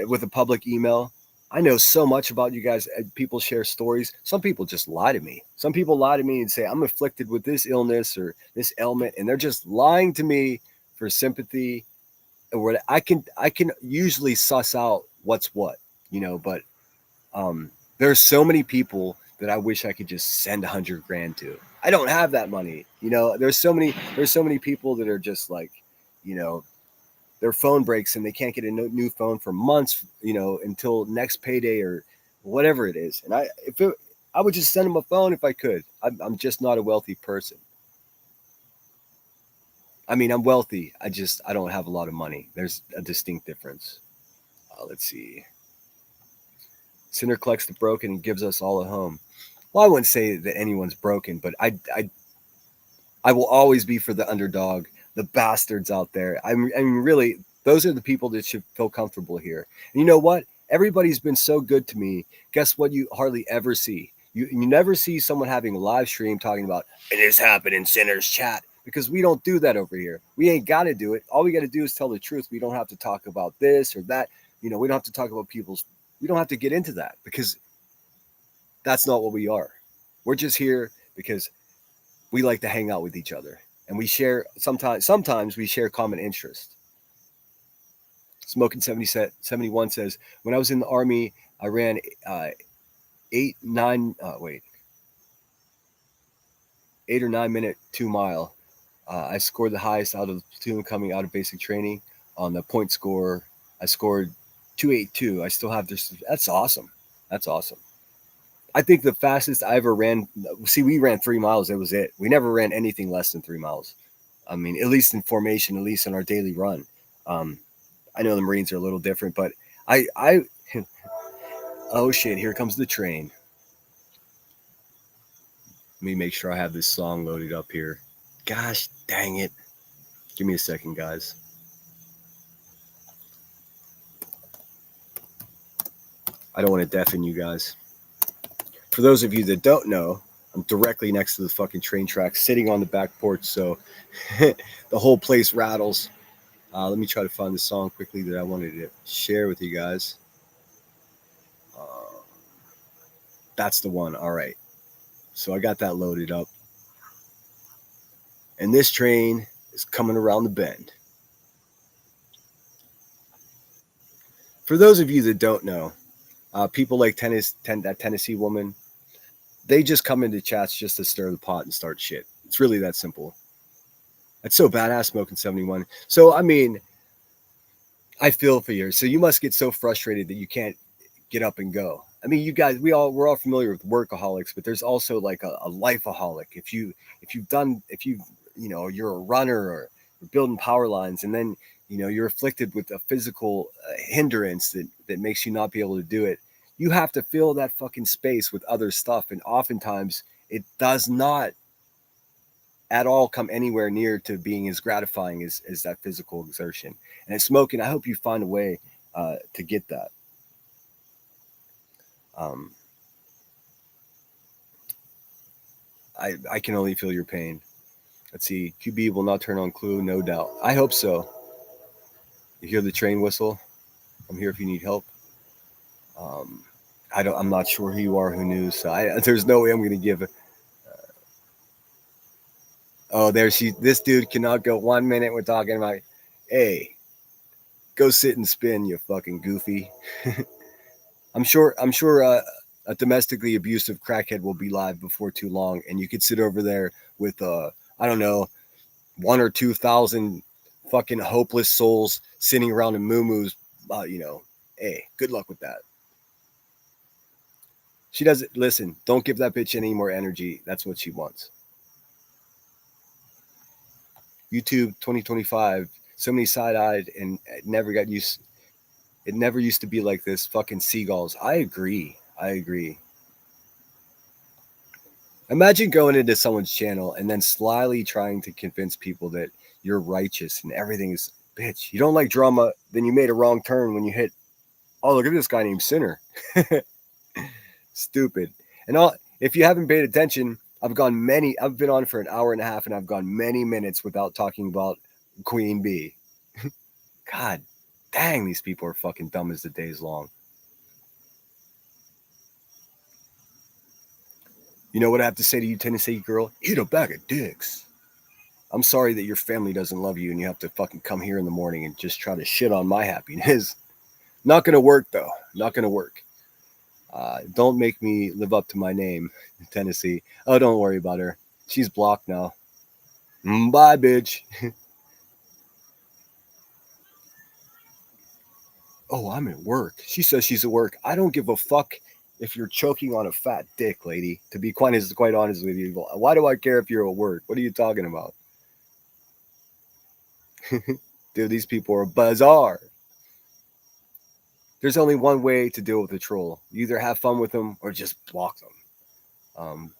with a public email, I know so much about you guys. People share stories. Some people just lie to me. Some people lie to me and say, I'm afflicted with this illness or this ailment. And they're just lying to me for sympathy. Or I can usually suss out what's what, but there's so many people that I wish I could just send 100 grand to. I don't have that money. There's so many people that are just like, their phone breaks and they can't get a new phone for months, until next payday or whatever it is. And I would just send them a phone if I could. I'm just not a wealthy person. I mean, I'm wealthy. I don't have a lot of money. There's a distinct difference. Let's see. Sinner collects the broken and gives us all a home. Well, I wouldn't say that anyone's broken, but I will always be for the underdog, the bastards out there. I mean, really, those are the people that should feel comfortable here. And you know what? Everybody's been so good to me. Guess what? You hardly ever see. You never see someone having a live stream talking about, and this happened in Sinner's chat, because we don't do that over here. We ain't got to do it. All we got to do is tell the truth. We don't have to talk about this or that. We don't have to talk about we don't have to get into that, because that's not what we are. We're just here because we like to hang out with each other, and we share sometimes we share common interest. Smoking 71 says, when I was in the Army, I ran 8 or 9 minute 2 mile. I scored the highest out of the platoon coming out of basic training. On the point score, I scored 282. I still have this. That's awesome. That's awesome. I think the fastest I ever ran, we ran 3 miles. That was it. We never ran anything less than 3 miles. I mean, at least in formation, at least in our daily run. I know the Marines are a little different, but oh shit, here comes the train. Let me make sure I have this song loaded up here. Gosh dang it. Give me a second, guys. I don't want to deafen you guys. For those of you that don't know, I'm directly next to the fucking train tracks, sitting on the back porch, so the whole place rattles. Let me try to find the song quickly that I wanted to share with you guys. That's the one. All right. So I got that loaded up. And this train is coming around the bend. For those of you that don't know, people like that Tennessee woman, they just come into chats just to stir the pot and start shit. It's really that simple. That's so badass, Smoking 71. So, I mean, I feel for you. So you must get so frustrated that you can't get up and go. I mean, you guys, we're all familiar with workaholics, but there's also like a lifeaholic. If you're a runner or building power lines, and then, you're afflicted with a physical hindrance that makes you not be able to do it, you have to fill that fucking space with other stuff. And oftentimes it does not at all come anywhere near to being as gratifying as that physical exertion. And it's smoking. I hope you find a way to get that. I can only feel your pain. Let's see. QB will not turn on Clue, no doubt. I hope so. You hear the train whistle? I'm here if you need help. I'm not sure who you are, who knew. So there's no way I'm going to give. This dude cannot go 1 minute. We're talking about, hey, go sit and spin, you fucking goofy. I'm sure a domestically abusive crackhead will be live before too long, and you could sit over there with I don't know, 1,000 or 2,000 fucking hopeless souls sitting around in muumuus. Hey, good luck with that. She doesn't listen. Don't give that bitch any more energy. That's what she wants. YouTube 2025. So many side-eyed, and it never got used. It never used to be like this. Fucking seagulls. I agree. Imagine going into someone's channel and then slyly trying to convince people that you're righteous and everything is, bitch, you don't like drama, then you made a wrong turn when you hit, oh, look at this guy named Sinner. Stupid. And if you haven't paid attention, I've been on for an hour and a half, and I've gone many minutes without talking about Queen Bee. God dang, these people are fucking dumb as the day's long. You know what I have to say to you, Tennessee girl? Eat a bag of dicks. I'm sorry that your family doesn't love you and you have to fucking come here in the morning and just try to shit on my happiness. Not going to work, though. Not going to work. Don't make me live up to my name, Tennessee. Oh, don't worry about her. She's blocked now. Bye, bitch. Oh, I'm at work. She says she's at work. I don't give a fuck if you're choking on a fat dick, lady. To be quite honest with you, why do I care if you're at work? What are you talking about? Dude, these people are bizarre. There's only one way to deal with a troll. You either have fun with them or just block them.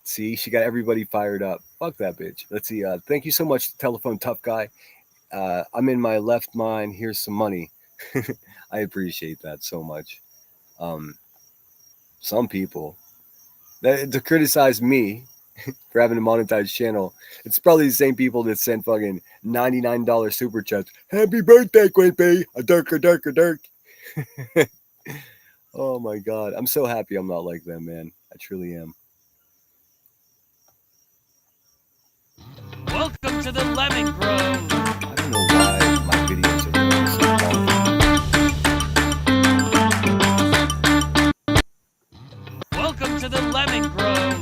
See, she got everybody fired up. Fuck that bitch. Let's see. Thank you so much, Telephone Tough Guy. I'm in my left mind. Here's some money. I appreciate that so much. Some people to criticize me for having a monetized channel, it's probably the same people that sent fucking $99 super chats. Happy birthday, Quape! A dirk. Oh my god, I'm so happy I'm not like them, man. I truly am. Welcome to the Lemon Grove. I don't know why my videos are really so funky. Welcome to the Lemon Grove.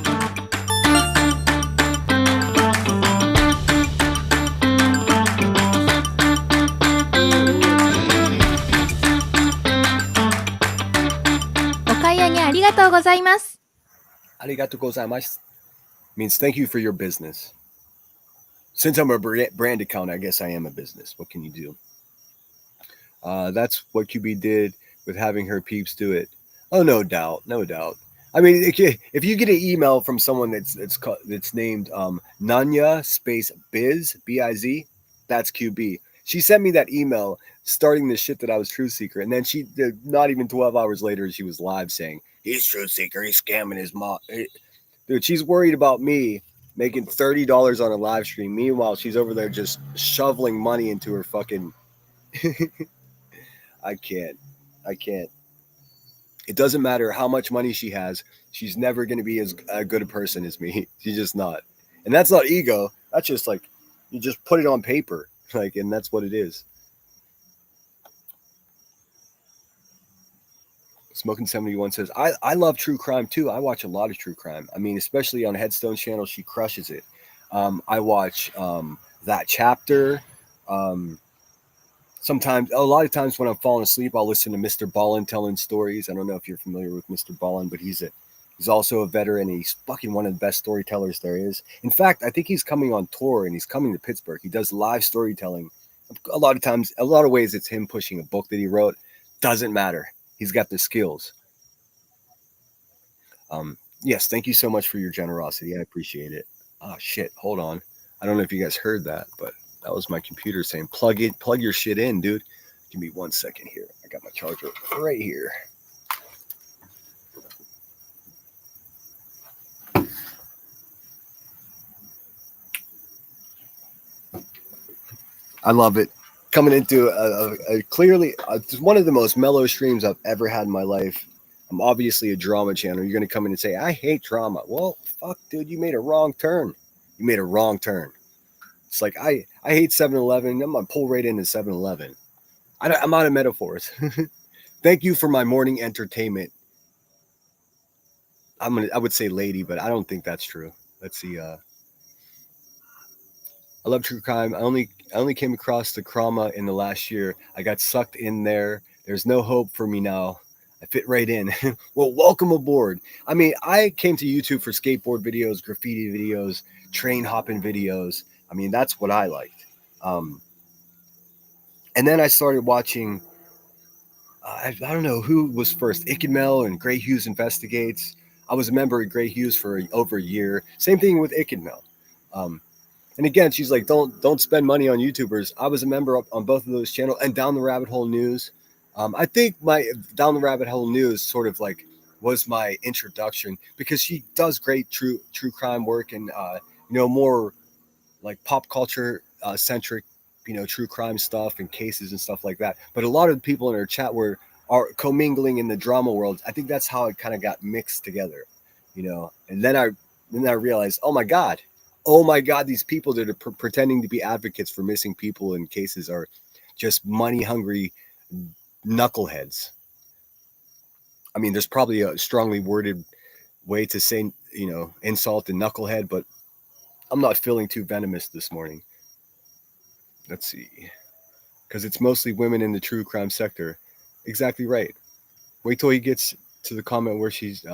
Arigatou gozaimasu means thank you for your business. Since I'm a brand account, I guess I am a business. What can you do? That's what QB did with having her peeps do it. Oh, no doubt. I mean, if you get an email from someone that's named Nanya space Biz B-I-Z, that's QB. She sent me that email starting the shit that I was Truth Seeker, and then she not even 12 hours later she was live saying he's Truth Seeker, he's scamming his mom. Dude, she's worried about me making $30 on a live stream. Meanwhile, she's over there just shoveling money into her fucking. I can't. It doesn't matter how much money she has. She's never going to be as good a person as me. She's just not. And that's not ego. That's just like, you just put it on paper. Like, and that's what it is. Smoking 71 says, I love true crime too. I watch a lot of true crime. I mean, especially on Headstone's channel, she crushes it. I watch That Chapter. Sometimes, a lot of times when I'm falling asleep, I'll listen to Mr. Ballin telling stories. I don't know if you're familiar with Mr. Ballin, but he's also a veteran, and he's fucking one of the best storytellers there is. In fact, I think he's coming on tour, and he's coming to Pittsburgh. He does live storytelling. A lot of times, a lot of ways, it's him pushing a book that he wrote. Doesn't matter. He's got the skills. Yes, thank you so much for your generosity. I appreciate it. Oh, shit. Hold on. I don't know if you guys heard that, but that was my computer saying, plug your shit in, dude. Give me 1 second here. I got my charger right here. I love it. Coming into a clearly one of the most mellow streams I've ever had in my life. I'm obviously a drama channel. You're going to come in and say, I hate drama. Well, fuck, dude, you made a wrong turn. It's like, I hate 7-Eleven. I'm going to pull right into 7-Eleven. I'm out of metaphors. Thank you for my morning entertainment. I would say lady, but I don't think that's true. Let's see. I love true crime. I only came across the trauma in the last year. I got sucked in there. There's no hope for me now. I fit right in. Well, welcome aboard. I mean, I came to YouTube for skateboard videos, graffiti videos, train hopping videos. I mean, that's what I liked. And then I started watching, I don't know who was first, Ickadmel and Gray Hughes Investigates. I was a member of Gray Hughes for over a year. Same thing with Ickadmel. And again, she's like, don't spend money on YouTubers. I was a member on both of those channels, and Down the Rabbit Hole News. I think my Down the Rabbit Hole News sort of like was my introduction, because she does great true crime work and more like pop culture centric, true crime stuff and cases and stuff like that. But a lot of the people in her chat are commingling in the drama world. I think that's how it kind of got mixed together, And then I realized, oh my god, these people that are pretending to be advocates for missing people in cases are just money hungry knuckleheads. I mean, there's probably a strongly worded way to say, insult and knucklehead, but I'm not feeling too venomous this morning. Let's see. because it's mostly women in the true crime sector. Exactly right. Wait till he gets to the comment where she's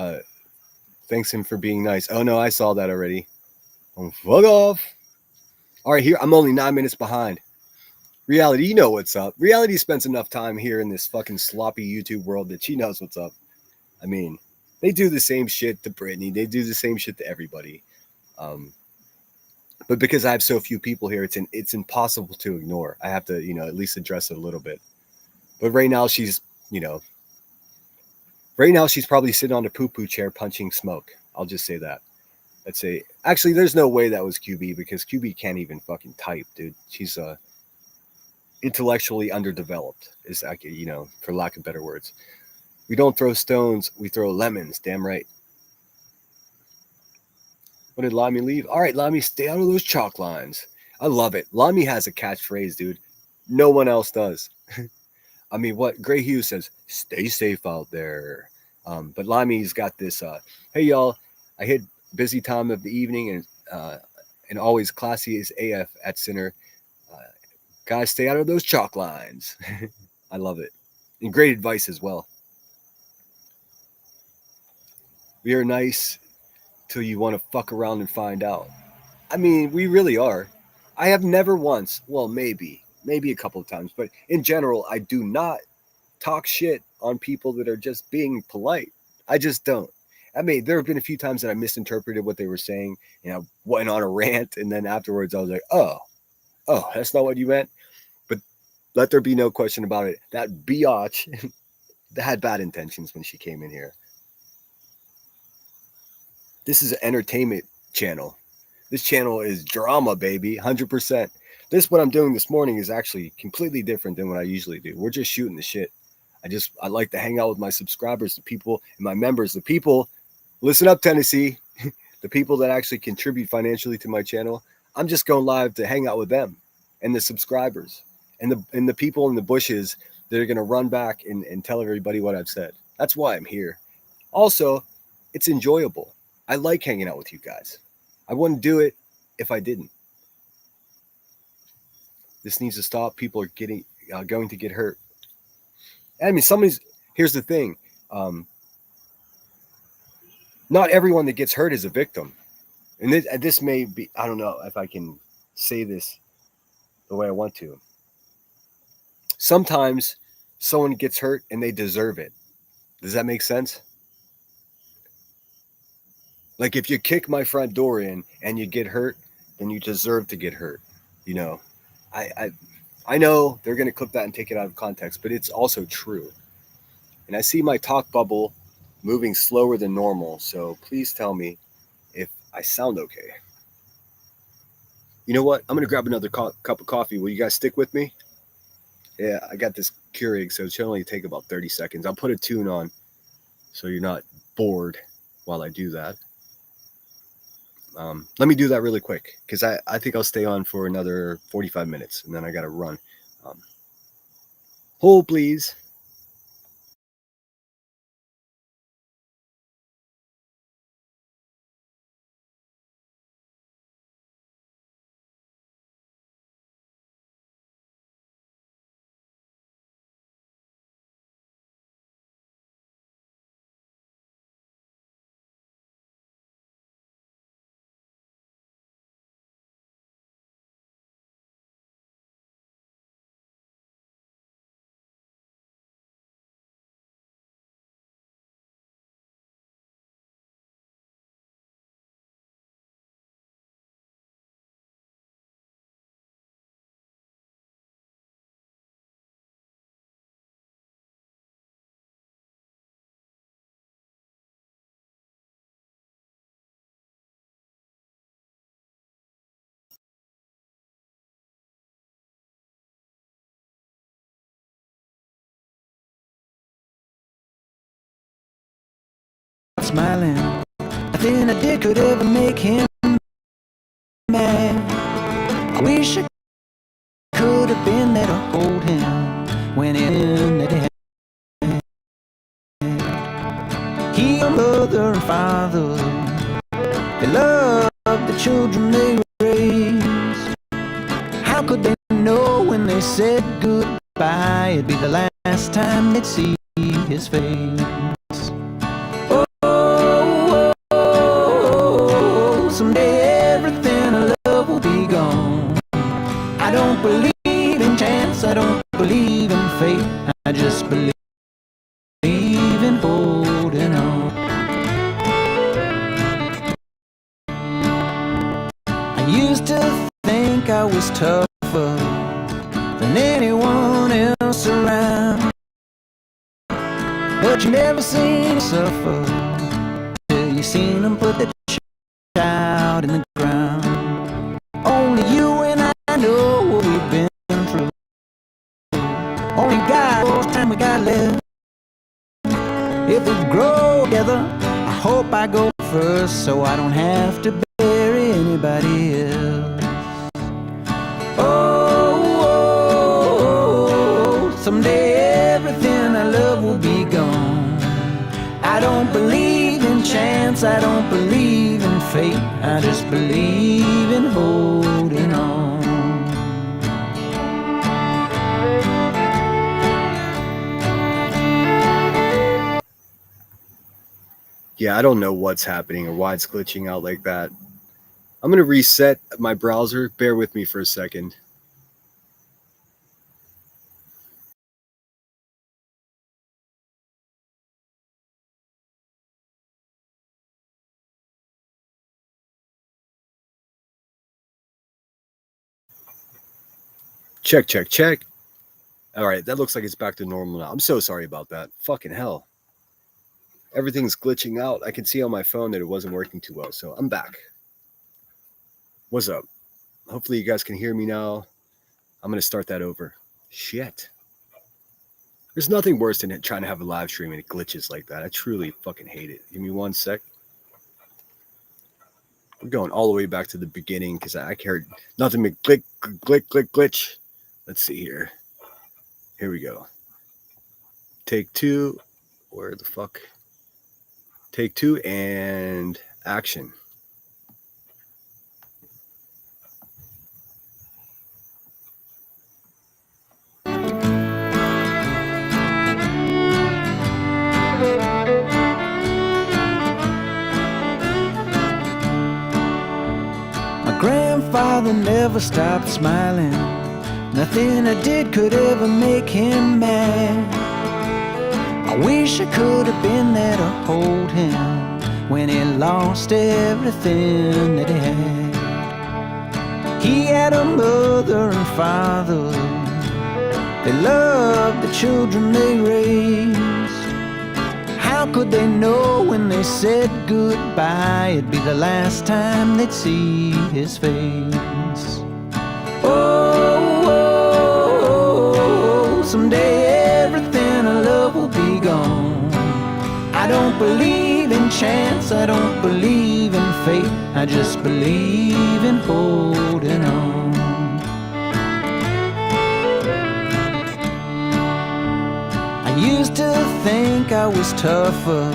thanks him for being nice. Oh no, I saw that already. Oh, fuck off. All right, here I'm only 9 minutes behind. Reality, you know what's up. Reality spends enough time here in this fucking sloppy YouTube world that she knows what's up. I mean, they do the same shit to Brittany. They do the same shit to everybody. But because I have so few people here, it's impossible to ignore. I have to, at least address it a little bit. But right now she's probably sitting on a poo-poo chair punching smoke. I'll just say that. Let's say, actually, there's no way that was QB because QB can't even fucking type, dude. She's intellectually underdeveloped, is for lack of better words. We don't throw stones, we throw lemons. Damn right. What did Lamy leave? All right, Lamy, stay out of those chalk lines. I love it. Lamy has a catchphrase, dude. No one else does. I mean, what Gray Hughes says, stay safe out there. But Lamy's got this, hey, y'all, I hit busy time of the evening and always classy as AF at center. Guys, stay out of those chalk lines. I love it. And great advice as well. We are nice till you want to fuck around and find out. I mean, we really are. I have never once, well, maybe a couple of times, but in general, I do not talk shit on people that are just being polite. I just don't. I mean, there have been a few times that I misinterpreted what they were saying, and I went on a rant, and then afterwards I was like, oh, that's not what you meant. But let there be no question about it. That biatch had bad intentions when she came in here. This is an entertainment channel. This channel is drama, baby, 100%. What I'm doing this morning is actually completely different than what I usually do. We're just shooting the shit. I like to hang out with my subscribers, the people, and my members, the people. Listen up, Tennessee. The people that actually contribute financially to my channel. I'm just going live to hang out with them and the subscribers and the people in the bushes that are going to run back and tell everybody what I've said. That's why I'm here. Also, it's enjoyable. I like hanging out with you guys. I wouldn't do it if I didn't. This needs to stop. People are going to get hurt. I mean, here's the thing. Not everyone that gets hurt is a victim. And this may be, I don't know if I can say this the way I want to. Sometimes someone gets hurt and they deserve it. Does that make sense? Like if you kick my front door in and you get hurt, then you deserve to get hurt. I know they're going to clip that and take it out of context, but it's also true. And I see my talk bubble moving slower than normal, so please tell me if I sound okay. You know what? I'm going to grab another cup of coffee. Will you guys stick with me? Yeah, I got this Keurig, so it should only take about 30 seconds. I'll put a tune on so you're not bored while I do that. Let me do that really quick because I think I'll stay on for another 45 minutes and then I got to run. Hold, please. Smiling, nothing I did could ever make him mad. I wish I could have been there to hold him when in the day. He and mother and father, they love the children they raise. How could they know when they they said goodbye, it'd be the last time they'd see his face. Oh, oh, oh, someday everything I love will be gone. I don't believe in chance, I don't believe in fate, I just believe in holding on. I used to think I was tougher than anyone else around, but you never seen me suffer till you seen them put the child in the ground. Only you and I know what we've been through. Only God knows the time we got left. If we grow together, I hope I go first, so I don't have to bury anybody else. Oh, oh, oh, someday everything I love will be gone. I don't believe in chance, I don't believe in fate, I just believe in holding on. Yeah, I don't know what's happening or why it's glitching out like that. I'm going to reset my browser. Bear with me for a second. Check, check, check. All right, that looks like it's back to normal now. I'm so sorry about that. Fucking hell. Everything's glitching out. I can see on my phone that it wasn't working too well, so I'm back. What's up? Hopefully you guys can hear me now. I'm going to start that over. Shit. There's nothing worse than trying to have a live stream and it glitches like that. I truly fucking hate it. Give me 1 sec. We're going all the way back to the beginning because I heard nothing but click, click, click, glitch. Let's see here. Here we go. Take 2. Where the fuck? Take 2 and action. My grandfather never stopped smiling. Nothing I did could ever make him mad. I wish I could have been there to hold him when he lost everything that he had. He had a mother and father. They loved the children they raised. How could they know when they said goodbye it'd be the last time they'd see his face? Oh, oh, oh, someday everything I love will be gone. I don't believe in chance, I don't believe in fate, I just believe in holding on. I used to think I was tougher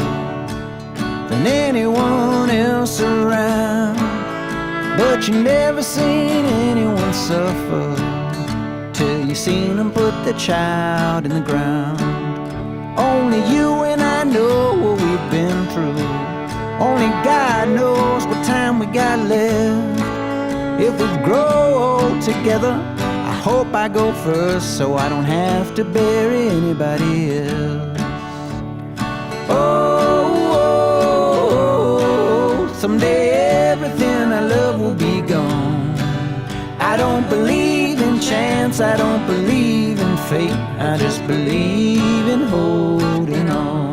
than anyone else around, but you never seen anyone suffer till you seen them put the child in the ground. Only you and I know what we've been through. Only God knows what time we got left. If we grow old together, I hope I go first, so I don't have to bury anybody else. Oh, oh, oh, someday everything I love will be gone. I don't believe in chance, I don't believe in fate, I just believe in holding on.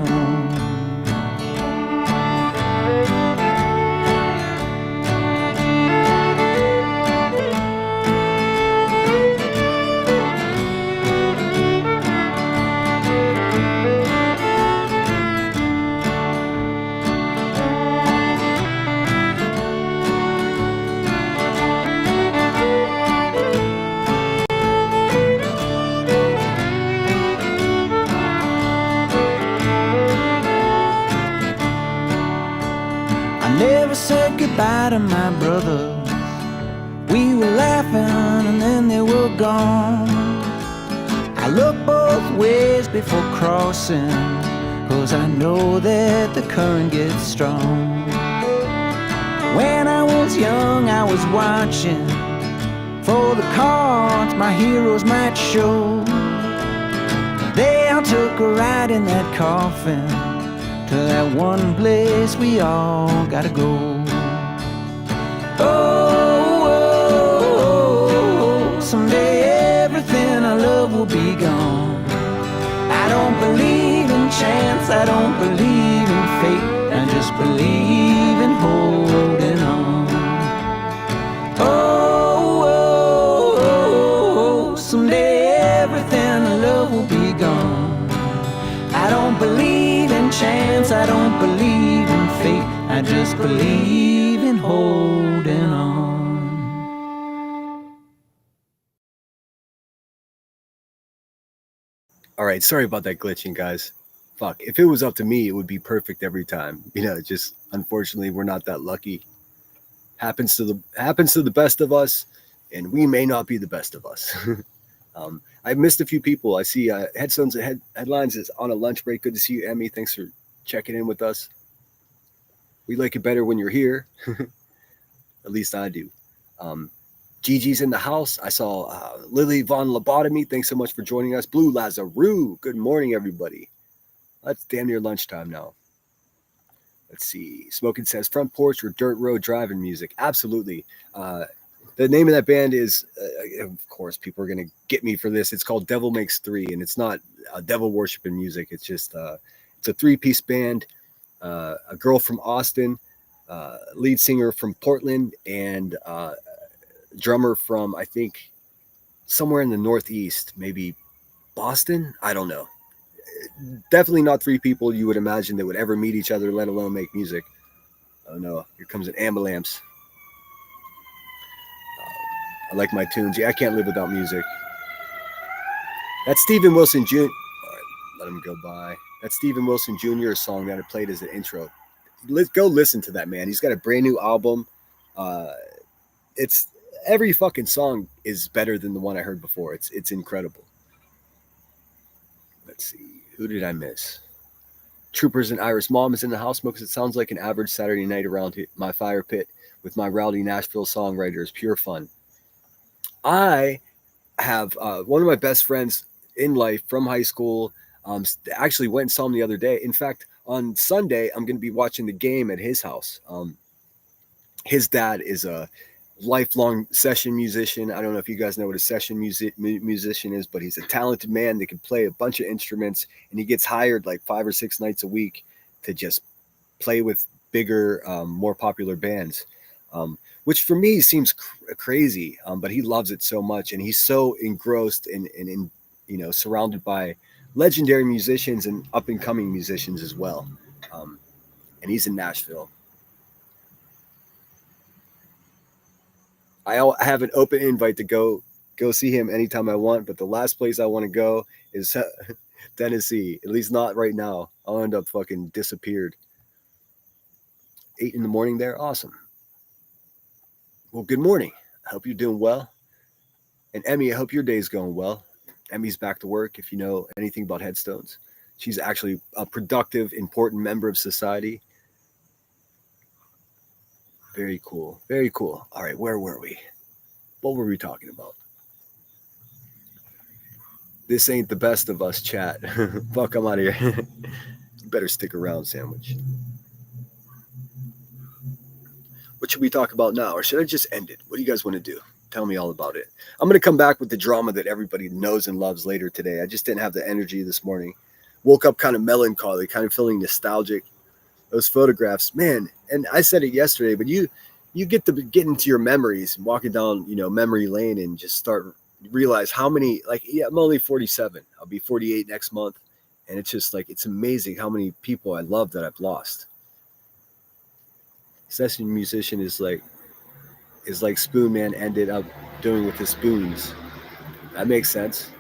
Never said goodbye to my brothers. We were laughing and then they were gone. look both ways before crossing, 'cause I know that the current gets strong. When I was young, I was watching for the cards my heroes might show. They all took a ride in that coffin to that one place we all gotta go. Oh, someday everything I love will be gone. I don't believe in chance, I don't believe in fate, I just believe in holding on. Oh, someday everything I love will be gone. I don't believe in chance, I don't believe in fate, I just believe in holding on. All right, sorry about that glitching, guys. Fuck, if it was up to me, it would be perfect every time. Just unfortunately, we're not that lucky. Happens to the best of us, and we may not be the best of us. I missed a few people. I see Headstones Headlines is on a lunch break. Good to see you, Emmy. Thanks for checking in with us. We like it better when you're here. At least I do. Gigi's in the house. I saw Lily Von Lobotomy. Thanks so much for joining us. Blue Lazaroo. Good morning, everybody. It's damn near lunchtime now. Let's see. Smoking says front porch or dirt road driving music. Absolutely. The name of that band is, of course, people are going to get me for this. It's called Devil Makes Three, and it's not devil worshiping music. It's just it's a three-piece band. A girl from Austin, lead singer from Portland, and drummer from, I think, somewhere in the Northeast, maybe Boston. I don't know. Definitely not three people you would imagine that would ever meet each other, let alone make music. Oh no, here comes an ambulance. I like my tunes. Yeah, I can't live without music. That's Stephen Wilson Jr. All right, let him go by. That's Stephen Wilson Jr. song that I played as an intro. Let's go listen to that, man. He's got a brand new album. It's every fucking song is better than the one I heard before. It's incredible. Let's see. Who did I miss? Troopers and Iris Mom is in the house. Smokes. It sounds like an average Saturday night around my fire pit with my rowdy Nashville songwriters. Pure fun. I have one of my best friends in life from high school. Actually went and saw him the other day. In fact, on Sunday, I'm going to be watching the game at his house. His dad is a lifelong session musician. I don't know if you guys know what a session musician is, but he's a talented man that can play a bunch of instruments, and he gets hired like 5 or 6 nights a week to just play with bigger, more popular bands, which for me seems crazy, but he loves it so much, and he's so engrossed in surrounded by legendary musicians and up-and-coming musicians as well. And he's in Nashville. I have an open invite to go see him anytime I want, but the last place I want to go is Tennessee. At least not right now. I'll end up fucking disappeared. 8 a.m. there? Awesome. Well, good morning. I hope you're doing well. And Emmy, I hope your day's going well. Emmy's back to work, if you know anything about Headstones. She's actually a productive, important member of society. Very cool. Very cool. All right, where were we? What were we talking about? This ain't the best of us, chat. Fuck, I'm out of here. You better stick around, Sandwich. What should we talk about now? Or should I just end it? What do you guys want to do? Tell me all about it. I'm going to come back with the drama that everybody knows and loves later today. I just didn't have the energy this morning. Woke up kind of melancholy, kind of feeling nostalgic. Those photographs, man. And I said it yesterday, but you get to get into your memories and walking down, memory lane and just start realize how many, I'm only 47. I'll be 48 next month. And it's just it's amazing how many people I love that I've lost. Session musician is like Spoon Man ended up doing with his spoons. That makes sense.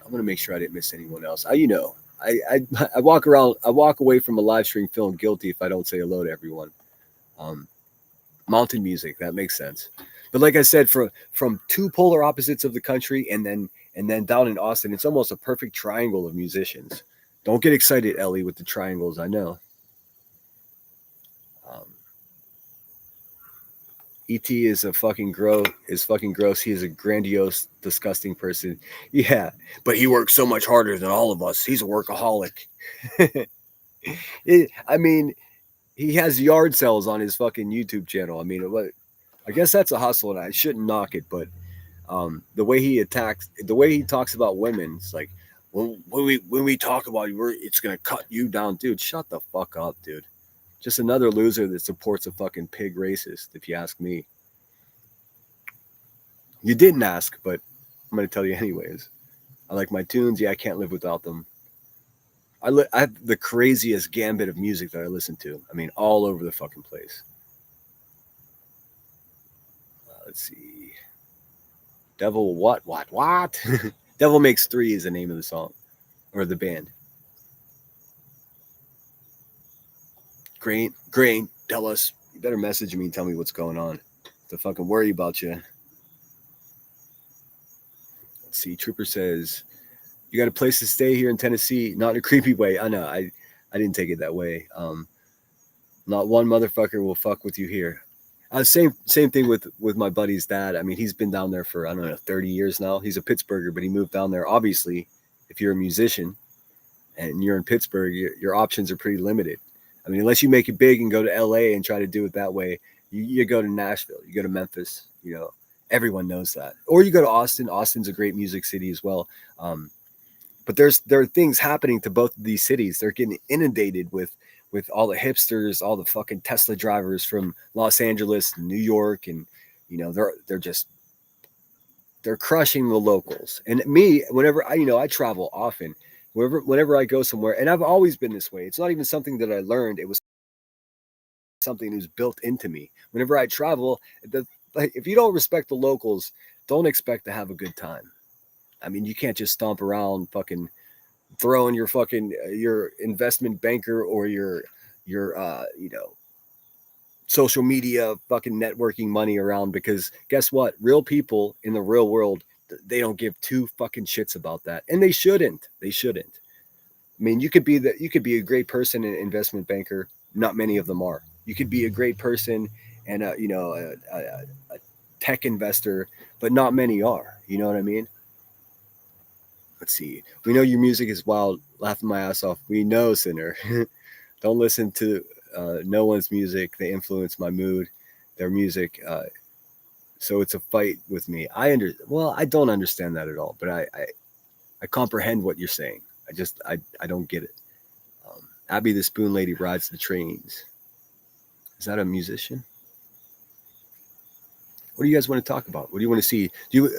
I'm gonna make sure I didn't miss anyone else. I walk away from a live stream feeling guilty if I don't say hello to everyone. mountain music. That makes sense. But like I said, from two polar opposites of the country, and then down in Austin, it's almost a perfect triangle of musicians. Don't get excited, Ellie, with the triangles. I know. ET is fucking gross. He is a grandiose, disgusting person. Yeah, but he works so much harder than all of us. He's a workaholic. I mean, he has yard sales on his fucking YouTube channel. I mean, I guess that's a hustle, and I shouldn't knock it, but the way he talks about women, it's like when we talk about you, it's gonna cut you down, dude. Shut the fuck up, dude. Just another loser that supports a fucking pig racist, if you ask me. You didn't ask, but I'm going to tell you anyways. I like my tunes. Yeah, I can't live without them. I have the craziest gambit of music that I listen to. I mean, all over the fucking place. Let's see. Devil what? Devil Makes Three is the name of the song. Or the band. Grain, tell us. You better message me and tell me what's going on. To fucking worry about you. Let's see. Trooper says, you got a place to stay here in Tennessee, not in a creepy way. I know. I didn't take it that way. Not one motherfucker will fuck with you here. Same thing with my buddy's dad. I mean, he's been down there for, I don't know, 30 years now. He's a Pittsburgher, but he moved down there. Obviously, if you're a musician and you're in Pittsburgh, your options are pretty limited. I mean, unless you make it big and go to LA and try to do it that way, you go to Nashville, you go to Memphis, everyone knows that. Or you go to Austin. Austin's a great music city as well. But there are things happening to both of these cities. They're getting inundated with all the hipsters, all the fucking Tesla drivers from Los Angeles, New York, and they're crushing the locals. And me, whenever I travel often. Whenever I go somewhere, and I've always been this way. It's not even something that I learned. It was something that was built into me. Whenever I travel, if you don't respect the locals, don't expect to have a good time. I mean, you can't just stomp around fucking throwing your investment banker or your social media fucking networking money around, because guess what? Real people in the real world, they don't give two fucking shits about that. And they shouldn't. I mean, you could be a great person and investment banker. Not many of them are. You could be a great person and a tech investor, but not many are. You know what I mean? Let's see. We know your music is wild. Laughing my ass off. We know, sinner. Don't listen to no one's music. They influence my mood. Their music. So it's a fight with me. I don't understand that at all, but I comprehend what you're saying. I don't get it. Abby the Spoon Lady rides the trains. Is that a musician? What do you guys want to talk about? What do you want to see?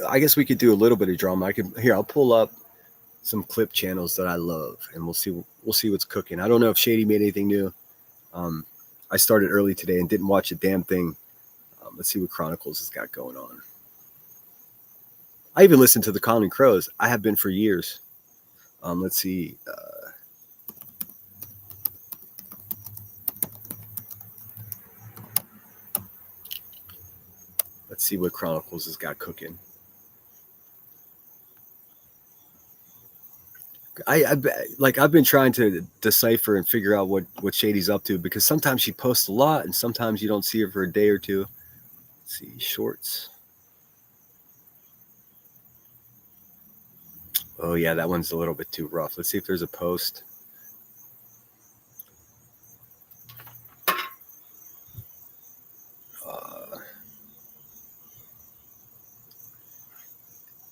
I guess we could do a little bit of drama. I'll pull up some clip channels that I love, and we'll see what's cooking. I don't know if Shady made anything new. I started early today and didn't watch a damn thing. Let's see what Chronicles has got going on. I even listened to the Common Crows. I have been for years. Let's see. Let's see what Chronicles has got cooking. I've been trying to decipher and figure out what Shady's up to, because sometimes she posts a lot and sometimes you don't see her for a day or two. Let's see, shorts. Oh yeah, that one's a little bit too rough. Let's see if there's a post.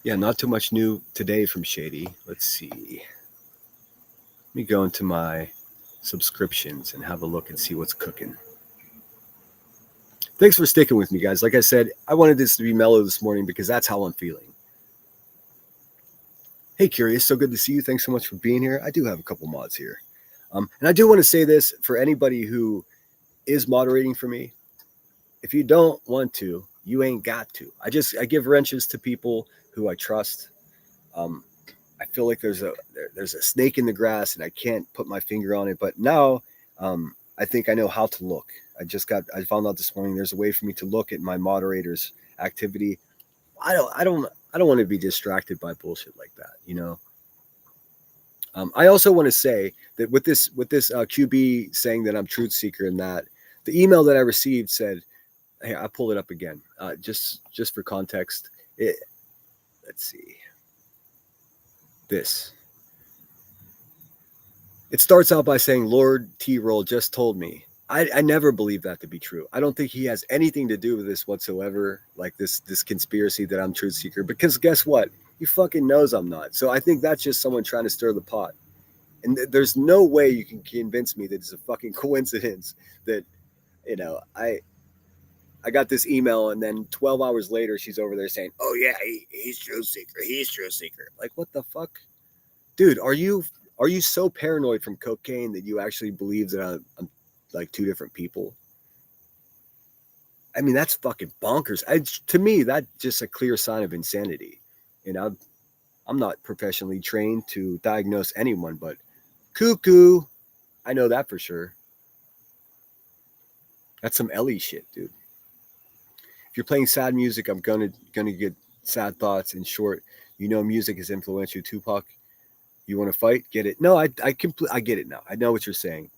Yeah, not too much new today from Shady. Let's see. Let me go into my subscriptions and have a look and see what's cooking. Thanks for sticking with me, guys. Like I said, I wanted this to be mellow this morning because that's how I'm feeling. Hey, Curious, so good to see you. Thanks so much for being here. I do have a couple mods here. And I do want to say this for anybody who is moderating for me. If you don't want to, you ain't got to. I give wrenches to people who I trust. I feel like there's a snake in the grass and I can't put my finger on it. But now I think I know how to look. I found out this morning there's a way for me to look at my moderator's activity. I don't want to be distracted by bullshit like that, you know. I also want to say that with this QB saying that I'm truth seeker and that the email that I received said, hey, I pull it up again, just for context. Let's see this. It starts out by saying, Lord T-Roll just told me. I never believe that to be true. I don't think he has anything to do with this whatsoever, like this conspiracy that I'm truth seeker, because guess what? He fucking knows I'm not. So I think that's just someone trying to stir the pot. And there's no way you can convince me that it's a fucking coincidence that, you know, I got this email and then 12 hours later she's over there saying, oh yeah, he's truth seeker. He's truth seeker. Like, what the fuck? Dude, are you so paranoid from cocaine that you actually believe that I'm like two different people? I mean, that's fucking bonkers. To me, that's just a clear sign of insanity. You know, I'm not professionally trained to diagnose anyone, but cuckoo, I know that for sure. That's some Ellie shit, dude. If you're playing sad music, I'm gonna get sad thoughts. In short, you know, music is influential. Tupac, you want to fight? Get it? No, I get it now. I know what you're saying.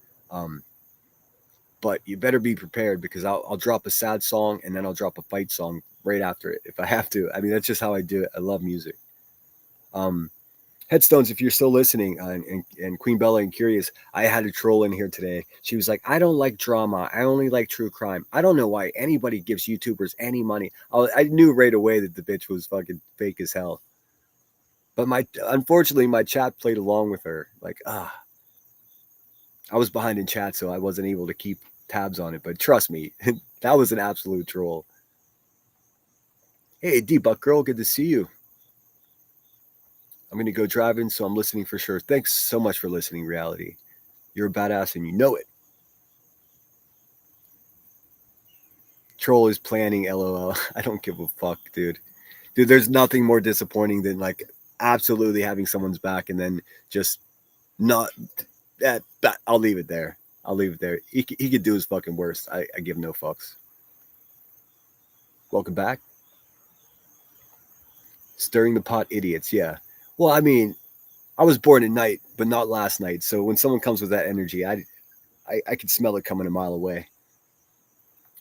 But you better be prepared because I'll drop a sad song and then I'll drop a fight song right after it if I have to. I mean, that's just how I do it. I love music. Headstones, if you're still listening, and Queen Bella and Curious, I had a troll in here today. She was like, I don't like drama. I only like true crime. I don't know why anybody gives YouTubers any money. I knew right away that the bitch was fucking fake as hell. But unfortunately, my chat played along with her. Like, I was behind in chat, so I wasn't able to keep tabs on it. But trust me, that was an absolute troll. Hey, D-Buck Girl, good to see you. I'm going to go driving, so I'm listening for sure. Thanks so much for listening, Reality. You're a badass and you know it. Troll is planning, LOL. I don't give a fuck, dude. Dude, there's nothing more disappointing than like absolutely having someone's back and then just not that. I'll leave it there. He could do his fucking worst. I give no fucks. Welcome back. Stirring the pot idiots. Yeah. Well, I mean, I was born at night, but not last night. So when someone comes with that energy, I could smell it coming a mile away.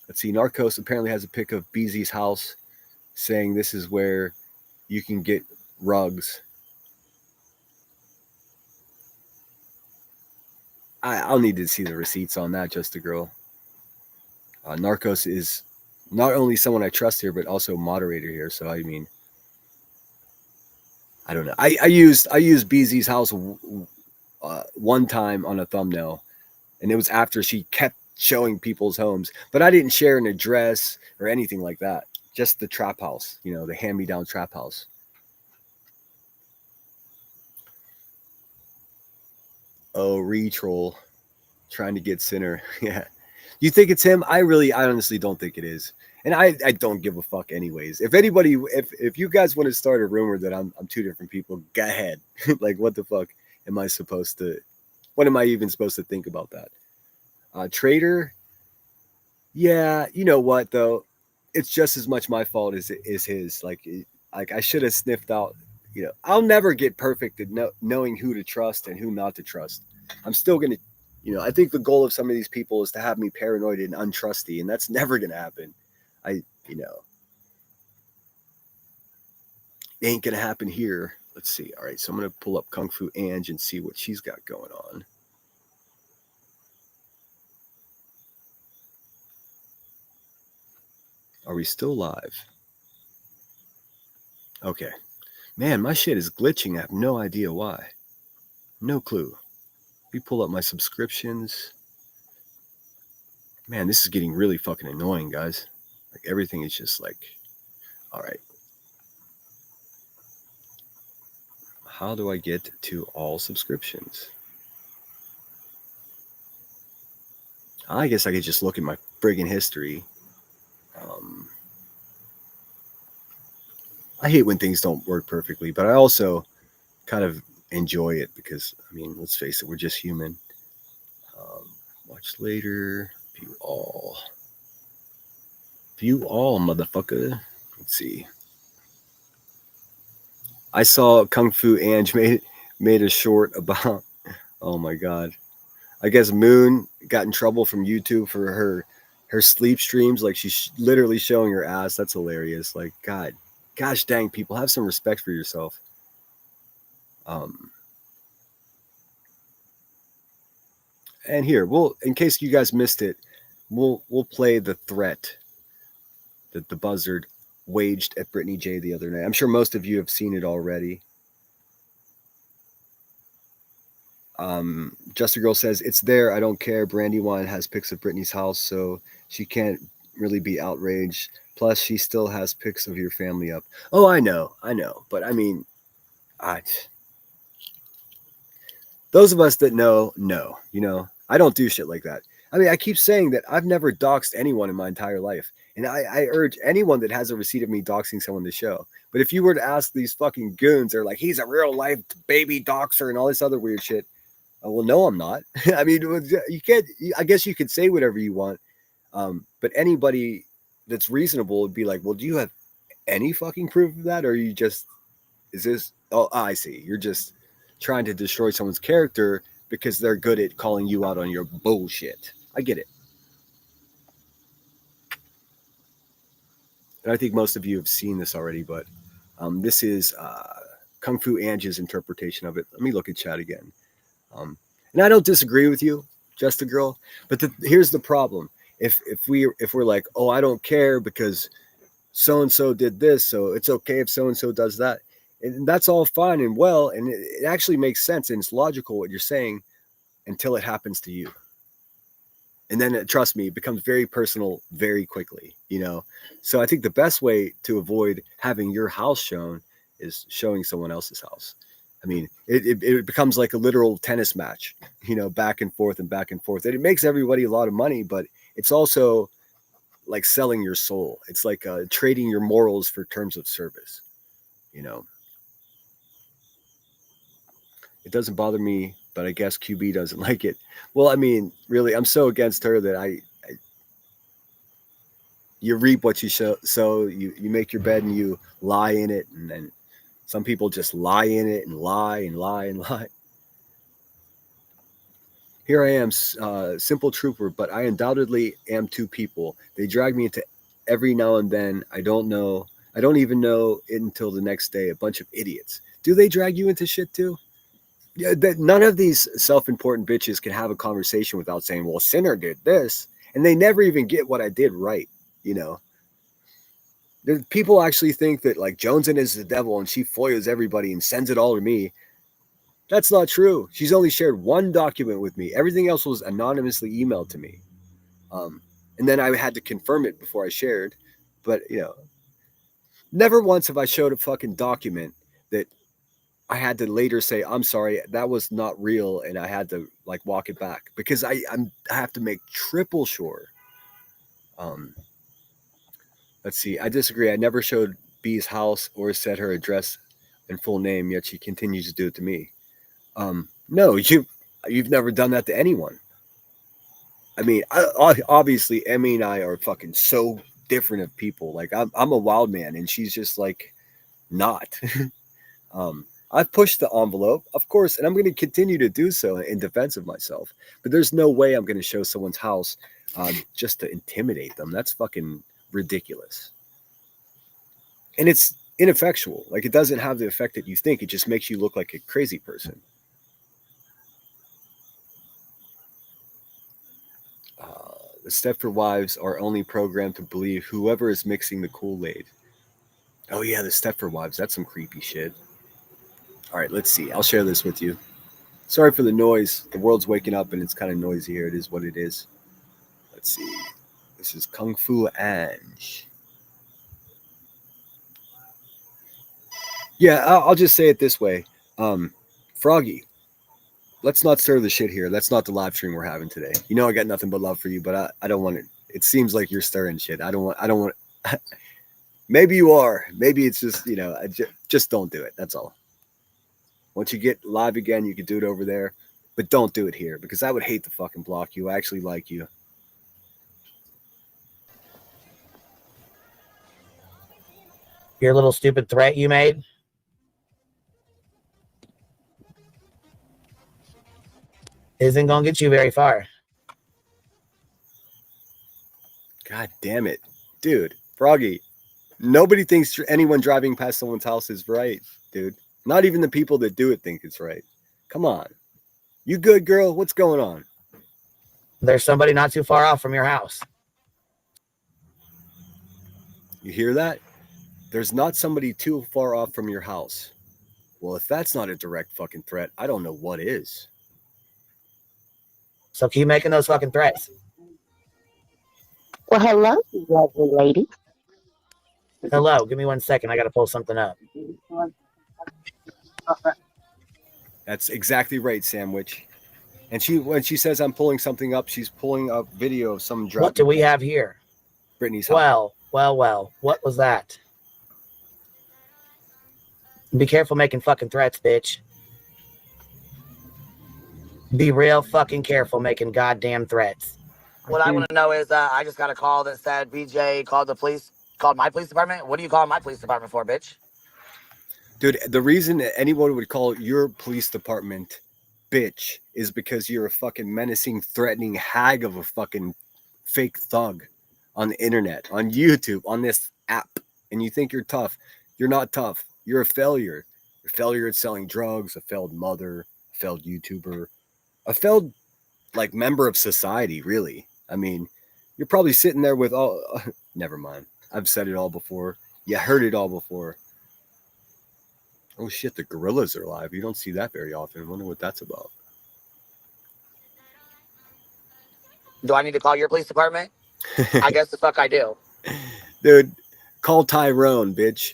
Let's see. Narcos apparently has a pic of Beezy's house saying this is where you can get rugs. I'll need to see the receipts on that, just a girl. Narcos is not only someone I trust here, but also moderator here. So, I mean, I don't know. I used BZ's house one time on a thumbnail, and it was after she kept showing people's homes, but I didn't share an address or anything like that. Just the trap house, you know, the hand-me-down trap house. Oh, re-troll, trying to get Sinner. Yeah, you think it's him? I honestly don't think it is. And I don't give a fuck anyways. If anybody, if you guys want to start a rumor that I'm two different people, go ahead. Like, what the fuck am I supposed to, what am I even supposed to think about that? Trader. Yeah. You know what though? It's just as much my fault as his. Like I should have sniffed out, you know, I'll never get perfect at knowing who to trust and who not to trust. I'm still going to, you know, I think the goal of some of these people is to have me paranoid and untrusty, and that's never going to happen. You know, it ain't going to happen here. Let's see. All right. So I'm going to pull up Kung Fu Ange and see what she's got going on. Are we still live? Okay. Man, my shit is glitching. I have no idea why. No clue. Let me pull up my subscriptions. Man, this is getting really fucking annoying, guys. Like, everything is just like, all right. How do I get to all subscriptions? I guess I could just look at my friggin' history. I hate when things don't work perfectly, but I also kind of enjoy it because, I mean, let's face it, we're just human. Watch later. View all. View all, motherfucker. Let's see. I saw Kung Fu Ange made a short about. Oh my god. I guess Moon got in trouble from YouTube for her sleep streams. Like she's literally showing her ass. That's hilarious. Like God, gosh dang, people have some respect for yourself. And here in case you guys missed it, we'll play the threat that the buzzard waged at Brittany J the other night. I'm sure most of you have seen it already. Just a Girl says, it's there. I don't care. Brandywine has pics of Brittany's house, so she can't really be outraged. Plus, she still has pics of your family up. Oh, I know. But I mean, those of us that know, I don't do shit like that. I mean, I keep saying that I've never doxed anyone in my entire life. And I urge anyone that has a receipt of me doxing someone to show. But if you were to ask these fucking goons, they're like, he's a real life baby doxer and all this other weird shit. Well, no, I'm not. I mean, you can't, I guess you could say whatever you want. But anybody that's reasonable would be like, well, do you have any fucking proof of that? Or are you just, is this, oh, I see. You're just trying to destroy someone's character because they're good at calling you out on your bullshit. I get it. And I think most of you have seen this already, but this is Kung Fu Ange's interpretation of it. Let me look at chat again. And I don't disagree with you, Just a Girl, but here's the problem. If we're like, oh, I don't care because so-and-so did this, so it's okay if so-and-so does that. And that's all fine and well, and it actually makes sense and it's logical what you're saying until it happens to you. And then, trust me, it becomes very personal very quickly, So I think the best way to avoid having your house shown is showing someone else's house. I mean, it becomes like a literal tennis match, back and forth and back and forth. And it makes everybody a lot of money, but it's also like selling your soul. It's like trading your morals for terms of service, It doesn't bother me, but I guess QB doesn't like it. Well, I mean, really, I'm so against her that you reap what you sow. You make your bed and you lie in it, and then some people just lie in it and lie and lie and lie. Here I am, simple trooper, but I undoubtedly am two people. They drag me into every now and then. I don't even know it until the next day. A bunch of idiots. Do they drag you into shit too? Yeah, none of these self-important bitches can have a conversation without saying, well, Sinner did this. And they never even get what I did right, People actually think that like Jonesin is the devil and she foils everybody and sends it all to me. That's not true. She's only shared one document with me. Everything else was anonymously emailed to me. And then I had to confirm it before I shared. But, never once have I showed a fucking document that I had to later say, I'm sorry, that was not real. And I had to like walk it back because I have to make triple sure. Let's see. I disagree. I never showed B's house or said her address and full name, yet she continues to do it to me. No, you've never done that to anyone. I mean, obviously, Emmy and I are fucking so different of people. Like I'm a wild man and she's just like not. I've pushed the envelope, of course, and I'm going to continue to do so in defense of myself. But there's no way I'm going to show someone's house just to intimidate them. That's fucking ridiculous. And it's ineffectual. Like, it doesn't have the effect that you think. It just makes you look like a crazy person. The Stepford wives are only programmed to believe whoever is mixing the Kool-Aid. Oh, yeah, the Stepford wives. That's some creepy shit. All right, let's see. I'll share this with you. Sorry for the noise. The world's waking up and it's kind of noisy here. It is what it is. Let's see. This is Kung Fu Ange. Yeah, I'll just say it this way. Froggy, let's not stir the shit here. That's not the live stream we're having today. I got nothing but love for you, but I don't want it. It seems like you're stirring shit. I don't want maybe you are. Maybe it's just, just don't do it. That's all. Once you get live again, you can do it over there. But don't do it here because I would hate to fucking block you. I actually like you. Your little stupid threat you made? Isn't gonna get you very far. God damn it. Dude, Froggy, nobody thinks anyone driving past someone's house is right, dude. Not even the people that do it think it's right. Come on. You good, girl? What's going on? There's somebody not too far off from your house. You hear that? There's not somebody too far off from your house. Well, if that's not a direct fucking threat, I don't know what is. So keep making those fucking threats. Well, hello, lovely lady. Hello, give me 1 second. I gotta pull something up. That's exactly right, Sandwich. And when she says I'm pulling something up, she's pulling up video of some drop. What do we have here? Brittany's house. Well. What was that? Be careful making fucking threats, bitch. Be real fucking careful making goddamn threats. What I want to know is, I just got a call that said BJ called the police, called my police department. What are you calling my police department for, bitch? Dude, the reason that anyone would call your police department bitch is because you're a fucking menacing, threatening hag of a fucking fake thug on the internet, on YouTube, on this app. And you think you're tough. You're not tough. You're a failure. You're a failure at selling drugs, a failed mother, a failed YouTuber, a failed like member of society, really. I mean, you're probably sitting there with all never mind. I've said it all before. You heard it all before. Oh shit, the gorillas are alive. You don't see that very often. I wonder what that's about. Do I need to call your police department? I guess the fuck I do. Dude, call Tyrone, bitch.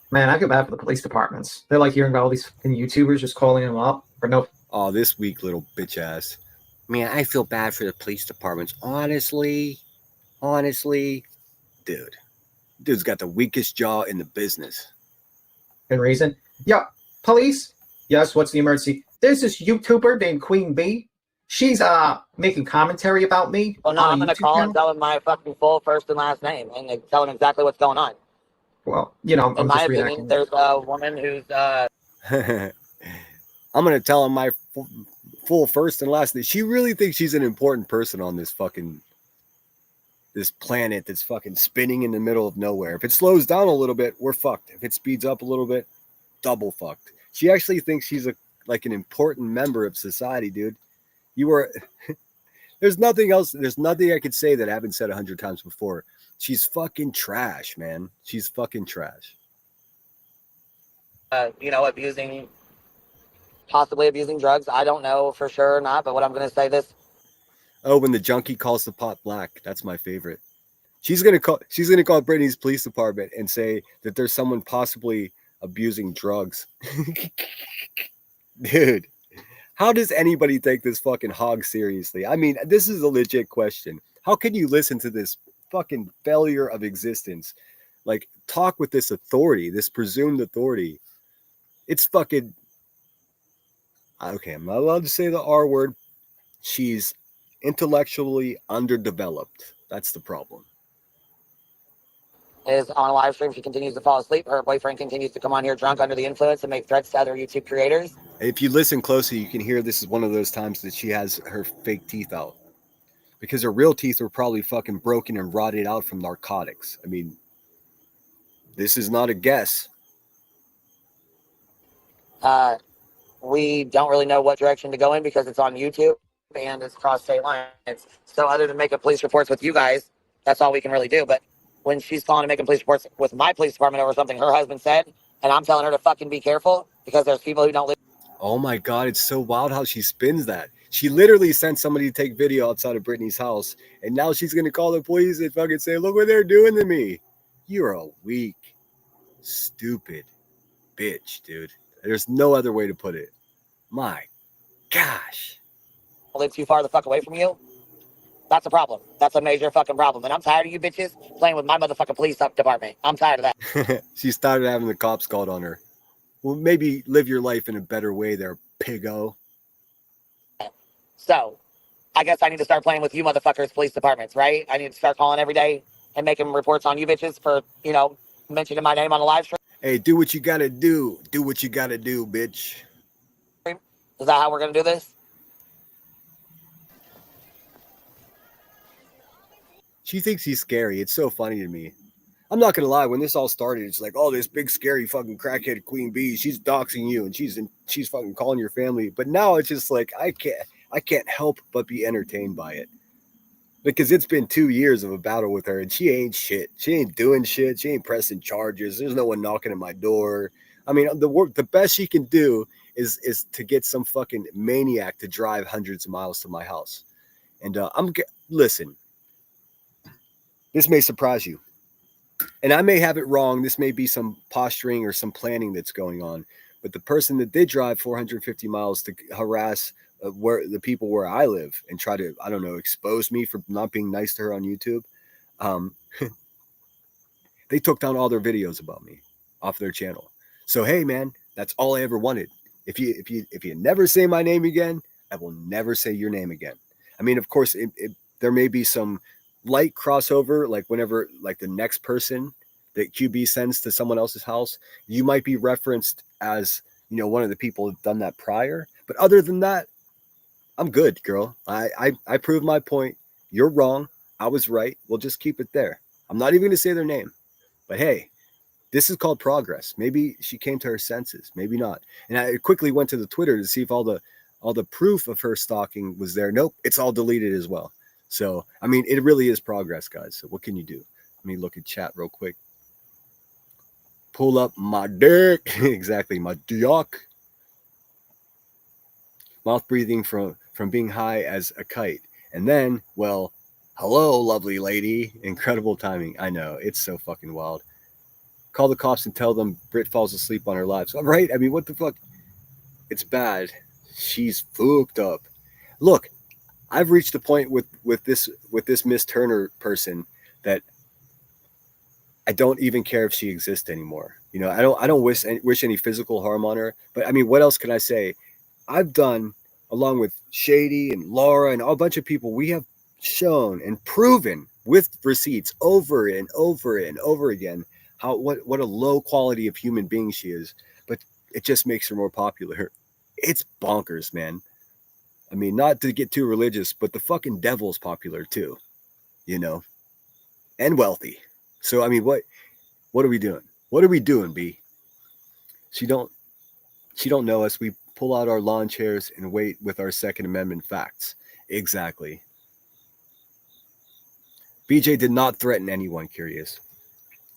Man, I get mad for the police departments. They're like hearing about all these fucking YouTubers just calling them up for no. Oh, this weak little bitch ass. Man, I feel bad for the police departments. Honestly, dude's got the weakest jaw in the business. And reason? Yeah, police. Yes, what's the emergency? There's this YouTuber named Queen Bee. She's making commentary about me. Well, no, I'm gonna call and tell him my fucking full first and last name and tell him exactly what's going on. Well, you know, In I'm my just opinion, reacting. there's a woman who's I'm gonna tell him my full first and last name. She really thinks she's an important person on this planet that's fucking spinning in the middle of nowhere. If it slows down a little bit, we're fucked. If it speeds up a little bit, double fucked. She actually thinks she's an important member of society, dude. There's nothing else. There's nothing I could say that I haven't said 100 times before. She's fucking trash, man. She's fucking trash. possibly abusing drugs. I don't know for sure or not, but what I'm going to say this. Oh, when the junkie calls the pot black, that's my favorite. She's gonna call Brittany's police department and say that there's someone possibly abusing drugs. Dude, how does anybody take this fucking hog seriously? I mean, this is a legit question. How can you listen to this fucking failure of existence? Like, talk with this authority, this presumed authority. It's fucking... Okay, I'm not allowed to say the R word. She's intellectually underdeveloped. That's the problem. Is on a live stream. She continues to fall asleep. Her boyfriend continues to come on here drunk under the influence and make threats to other YouTube creators. If you listen closely, you can hear this is one of those times that she has her fake teeth out. Because her real teeth were probably fucking broken and rotted out from narcotics. I mean, this is not a guess. We don't really know what direction to go in because it's on YouTube and it's cross state lines. So other than making police reports with you guys, that's all we can really do. But when she's calling and making police reports with my police department over something her husband said, and I'm telling her to fucking be careful because there's people who don't live. Oh my God, it's so wild how she spins that. She literally sent somebody to take video outside of Brittany's house, and now she's going to call the police and fucking say, look what they're doing to me. You're a weak, stupid bitch, dude. There's no other way to put it. My gosh. Live too far the fuck away from you. That's a problem. That's a major fucking problem. And I'm tired of you bitches playing with my motherfucking police department. I'm tired of that. She started having the cops called on her. Well, maybe live your life in a better way there, piggo. So I guess I need to start playing with you motherfuckers, police departments, right? I need to start calling every day and making reports on you bitches for, mentioning my name on the live stream. Hey, do what you gotta do. Do what you gotta do, bitch. Is that how we're going to do this? She thinks he's scary. It's so funny to me. I'm not gonna lie. When this all started, it's like, oh, this big scary fucking crackhead queen bee. She's doxing you, and she's fucking calling your family. But now it's just like I can't help but be entertained by it, because it's been 2 years of a battle with her, and she ain't shit. She ain't doing shit. She ain't pressing charges. There's no one knocking at my door. I mean, the best she can do is to get some fucking maniac to drive hundreds of miles to my house. And listen. This may surprise you. And I may have it wrong. This may be some posturing or some planning that's going on. But the person that did drive 450 miles to harass where the people where I live and try to, I don't know, expose me for not being nice to her on YouTube, they took down all their videos about me off their channel. So hey, man, that's all I ever wanted. If you never say my name again, I will never say your name again. I mean, of course, there may be some light crossover, like whenever, like the next person that QB sends to someone else's house, you might be referenced as, one of the people who've done that prior. But other than that, I'm good, girl. I proved my point. You're wrong. I was right. We'll just keep it there. I'm not even going to say their name. But hey, this is called progress. Maybe she came to her senses. Maybe not. And I quickly went to the Twitter to see if all the proof of her stalking was there. Nope, it's all deleted as well. So, I mean, it really is progress, guys. So what can you do? Let me look at chat real quick. Pull up my dick. Exactly, my dick. Mouth breathing from being high as a kite. And then, well, hello, lovely lady. Incredible timing. I know. It's so fucking wild. Call the cops and tell them Britt falls asleep on her live. So, right? I mean, what the fuck? It's bad. She's fucked up. Look, I've reached a point with this Miss Turner person that I don't even care if she exists anymore. I don't wish any physical harm on her. But I mean, what else can I say? I've done, along with Shady and Laura and a bunch of people, we have shown and proven with receipts over and over and over again what a low quality of human being she is. But it just makes her more popular. It's bonkers, man. I mean, not to get too religious, but the fucking devil's popular too, and wealthy. So, I mean, what are we doing? What are we doing, B? She don't know us. We pull out our lawn chairs and wait with our Second Amendment facts. Exactly. BJ did not threaten anyone, Curious.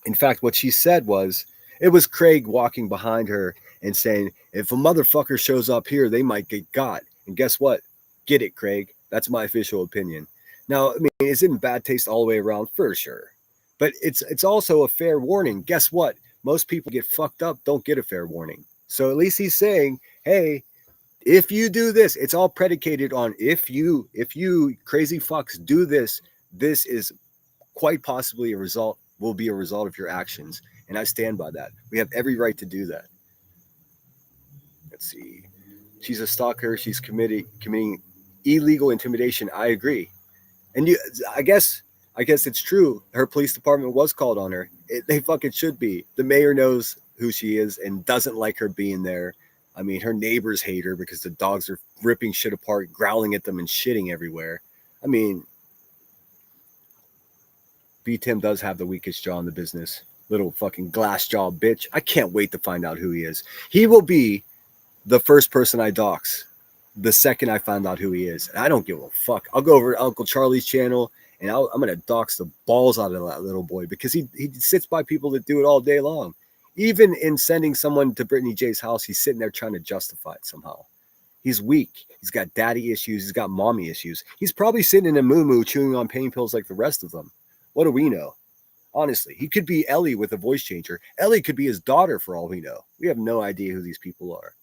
In fact, what she said was, it was Craig walking behind her and saying, if a motherfucker shows up here, they might get got. And guess what? Get it, Craig. That's my official opinion. Now, I mean, it's in bad taste all the way around for sure. But it's also a fair warning. Guess what? Most people get fucked up, don't get a fair warning. So at least he's saying, hey, if you do this, it's all predicated on if you crazy fucks do this, this is quite possibly will be a result of your actions. And I stand by that. We have every right to do that. Let's see. She's a stalker. She's committing illegal intimidation. I agree. And I guess it's true. Her police department was called on her. They fucking should be. The mayor knows who she is and doesn't like her being there. I mean, her neighbors hate her because the dogs are ripping shit apart, growling at them and shitting everywhere. I mean, B. Tim does have the weakest jaw in the business. Little fucking glass jaw bitch. I can't wait to find out who he is. He will be the first person I dox the second I find out who he is. And I don't give a fuck. I'll go over to Uncle Charlie's channel and I'm going to dox the balls out of that little boy because he sits by people that do it all day long. Even in sending someone to Brittany J's house, he's sitting there trying to justify it somehow. He's weak. He's got daddy issues. He's got mommy issues. He's probably sitting in a moo-moo chewing on pain pills like the rest of them. What do we know? Honestly, he could be Ellie with a voice changer. Ellie could be his daughter for all we know. We have no idea who these people are.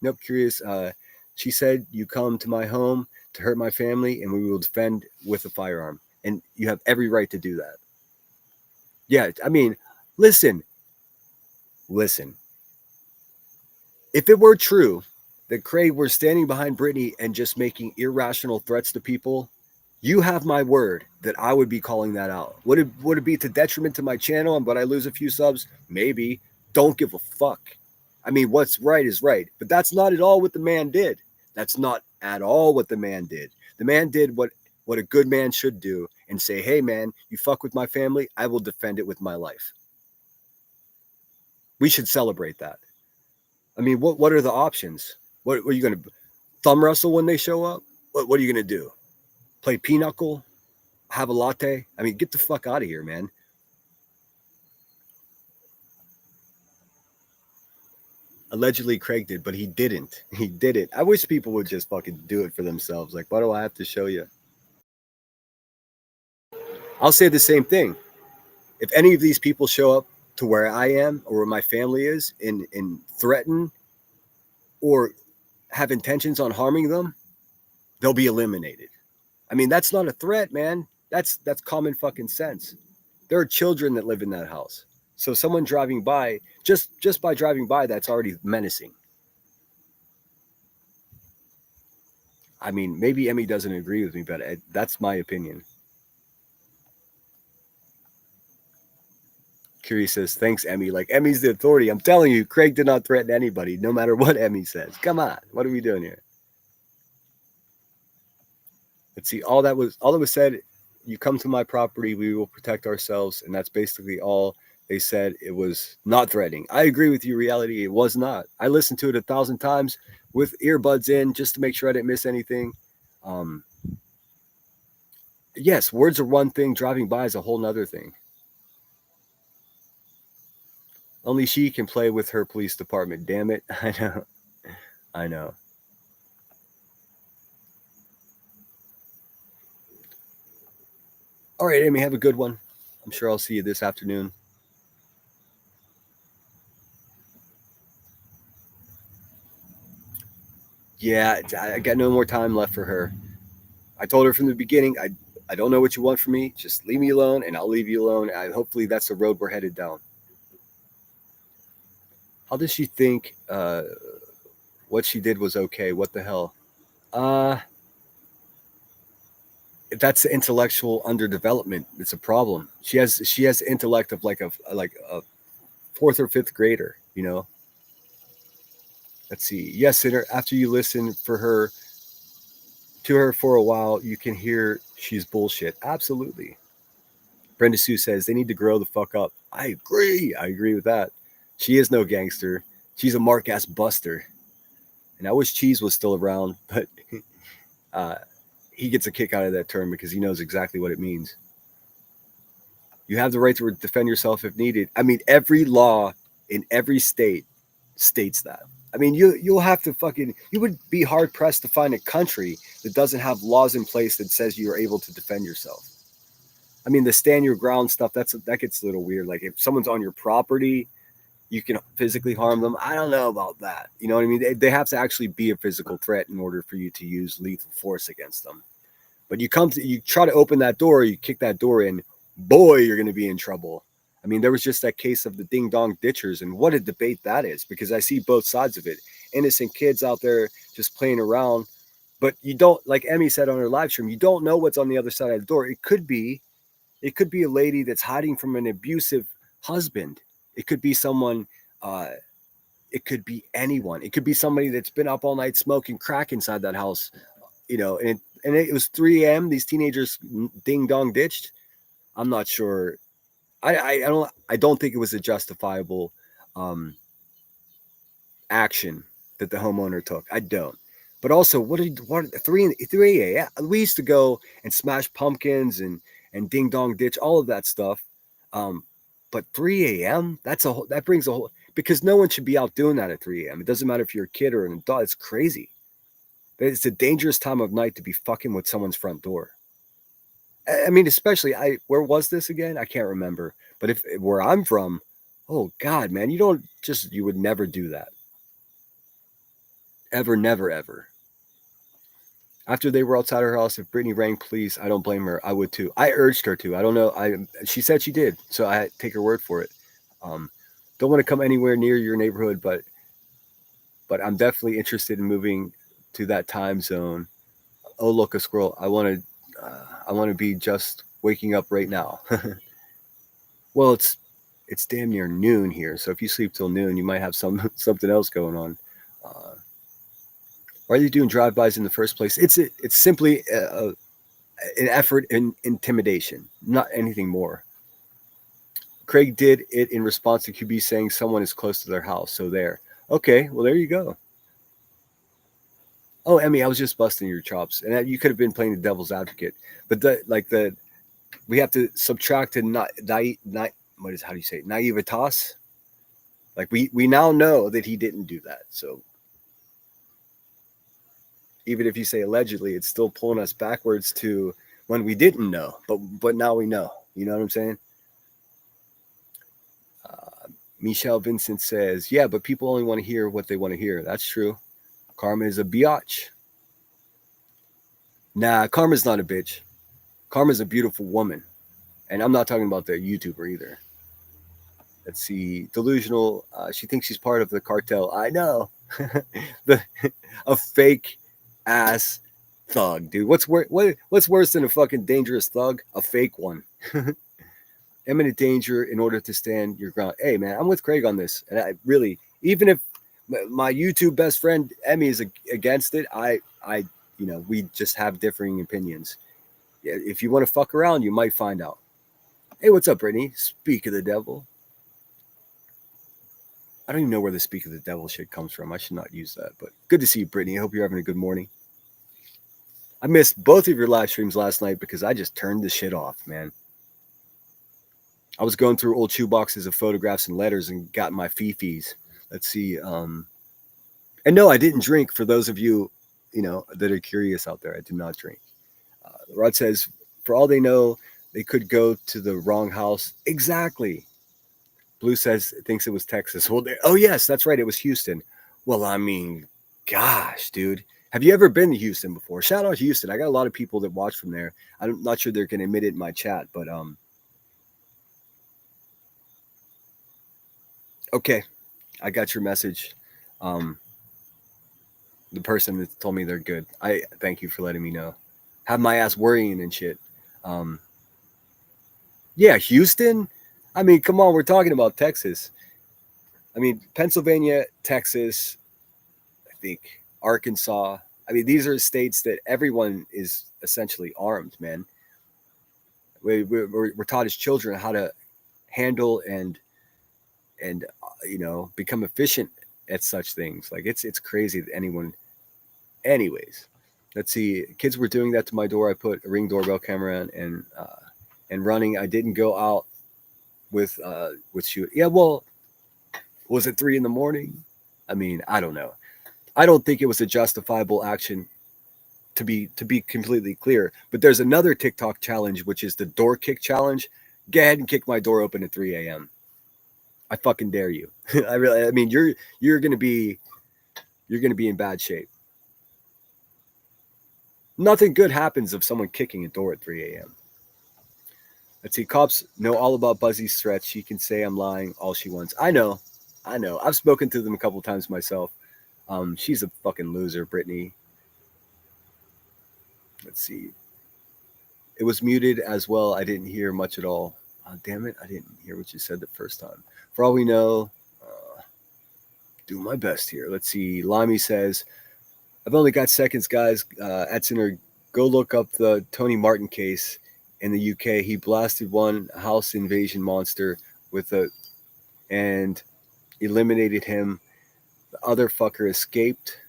Nope, Curious. She said, you come to my home to hurt my family and we will defend with a firearm. And you have every right to do that. Yeah, I mean, listen. If it were true that Craig were standing behind Brittany and just making irrational threats to people, you have my word that I would be calling that out. Would it be to detriment to my channel and would I lose a few subs? Maybe. Don't give a fuck. I mean, what's right is right. But that's not at all what the man did. That's not at all what the man did. The man did what a good man should do and say, hey, man, you fuck with my family, I will defend it with my life. We should celebrate that. I mean, what are the options? What are you going to thumb wrestle when they show up? What are you going to do? Play pinochle? Have a latte? I mean, get the fuck out of here, man. Allegedly, Craig did, but he didn't. He didn't. I wish people would just fucking do it for themselves. Like, why do I have to show you? I'll say the same thing. If any of these people show up to where I am or where my family is and threaten or have intentions on harming them, they'll be eliminated. I mean, that's not a threat, man. That's common fucking sense. There are children that live in that house. So someone driving by, just by driving by, that's already menacing. I mean, maybe Emmy doesn't agree with me, but that's my opinion. Curie says, thanks, Emmy. Like, Emmy's the authority. I'm telling you, Craig did not threaten anybody, no matter what Emmy says. Come on. What are we doing here? Let's see. All that was said, you come to my property, we will protect ourselves. And that's basically all they said. It was not threatening. I agree with you, reality. It was not. I listened to it 1,000 times with earbuds in just to make sure I didn't miss anything. Yes, words are one thing. Driving by is a whole nother thing. Only she can play with her police department. Damn it. I know. All right, Amy, have a good one. I'm sure I'll see you this afternoon. Yeah, I got no more time left for her. I told her from the beginning, I don't know what you want from me. Just leave me alone and I'll leave you alone. Hopefully that's the road we're headed down. How does she think what she did was okay? What the hell? That's intellectual underdevelopment. It's a problem. She has intellect of like a fourth or fifth grader, you know. Let's see. Yes, Sinner, after you listen to her for a while, you can hear she's bullshit. Absolutely. Brenda Sue says they need to grow the fuck up. I agree with that. She is no gangster. She's a mark-ass buster. And I wish Cheese was still around, but he gets a kick out of that term because he knows exactly what it means. You have the right to defend yourself if needed. I mean, every law in every state states that. I mean, you'll have to you would be hard pressed to find a country that doesn't have laws in place that says you are able to defend yourself. I mean, the stand your ground stuff, that gets a little weird. Like if someone's on your property, you can physically harm them. I don't know about that. You know what I mean? They have to actually be a physical threat in order for you to use lethal force against them. But you try to open that door, you kick that door in, boy, you're going to be in trouble. I mean, there was just that case of the ding dong ditchers, and what a debate that is, because I see both sides of it. Innocent kids out there just playing around, but you don't, like Emmy said on her live stream, you don't know what's on the other side of the door. It could be a lady that's hiding from an abusive husband. It could be someone, it could be anyone. It could be somebody that's been up all night smoking crack inside that house, you know, and it was 3 a.m. These teenagers ding dong ditched. I'm not sure. I don't think it was a justifiable action that the homeowner took. I don't. But also, what 3 a.m. We used to go and smash pumpkins and ding dong ditch, all of that stuff. But 3 a.m. that brings a whole, because no one should be out doing that at 3 a.m. It doesn't matter if you're a kid or an adult. It's crazy. It's a dangerous time of night to be fucking with someone's front door. I mean, especially where was this again? I can't remember. But where I'm from, oh God, man, you would never do that. Ever, never, ever. After they were outside her house, if Brittany rang police, I don't blame her. I would too. I urged her to. I don't know. She said she did, so I take her word for it. Don't want to come anywhere near your neighborhood, but but I'm definitely interested in moving to that time zone. Oh, look, a squirrel. I want to be just waking up right now. Well, it's damn near noon here, so if you sleep till noon, you might have something else going on. Uh, why are you doing drive-bys in the first place? It's simply an effort in intimidation, not anything more. Craig did it in response to QB saying someone is close to their house. So there. Okay, well there you go. Oh, Emmy, I was just busting your chops, and you could have been playing the devil's advocate, but we have to subtract to not what is how do you say it? Naivetas? Like we now know that he didn't do that. So even if you say allegedly, it's still pulling us backwards to when we didn't know, but now we know. You know what I'm saying? Michelle Vincent says, yeah, but people only want to hear what they want to hear. That's true. Karma is a biatch. Nah, Karma's not a bitch. Karma's a beautiful woman. And I'm not talking about the YouTuber either. Let's see. Delusional. She thinks she's part of the cartel. I know. A fake ass thug, dude. What's worse than a fucking dangerous thug? A fake one. Imminent danger in order to stand your ground. Hey, man, I'm with Craig on this. And I really, even if my YouTube best friend Emmy is against it, we just have differing opinions. Yeah, if you want to fuck around, you might find out. Hey, what's up, Brittany? Speak of the devil. I don't even know where the speak of the devil shit comes from. I should not use that, but good to see you, Brittany. I hope you're having a good morning. I missed both of your live streams last night because I just turned the shit off, man. I was going through old shoe boxes of photographs and letters and got my fifis. Let's see. And no, I didn't drink. For those of you, that are curious out there, I did not drink. Rod says, for all they know, they could go to the wrong house. Exactly. Blue says, thinks it was Texas. Well, oh, yes, that's right. It was Houston. Well, I mean, gosh, dude. Have you ever been to Houston before? Shout out to Houston. I got a lot of people that watch from there. I'm not sure they're going to admit it in my chat, but okay, I got your message. The person that told me they're good. I thank you for letting me know. Have my ass worrying and shit. Yeah, Houston. I mean, come on, we're talking about Texas. I mean, Pennsylvania, Texas, I think Arkansas. I mean, these are states that everyone is essentially armed, man. We're taught as children how to handle and become efficient at such things. Like it's crazy that anyone. Anyways, let's see. Kids were doing that to my door. I put a Ring doorbell camera on and running. I didn't go out with shoot. Yeah, well, was it 3 a.m? I mean, I don't know. I don't think it was a justifiable action. To be completely clear, but there's another TikTok challenge, which is the door kick challenge. Go ahead and kick my door open at 3 a.m. I fucking dare you. I mean, you're gonna be in bad shape. Nothing good happens of someone kicking a door at 3 a.m. Let's see. Cops know all about Buzzy's threats. She can say I'm lying all she wants. I know. I've spoken to them a couple times myself. She's a fucking loser, Brittany. Let's see. It was muted as well. I didn't hear much at all. Oh, damn it. I didn't hear what you said the first time. For all we know, do my best here. Let's see. Lamy says, I've only got seconds, guys. Etzinger, go look up the Tony Martin case in the UK. He blasted one house invasion monster and eliminated him. The other fucker escaped.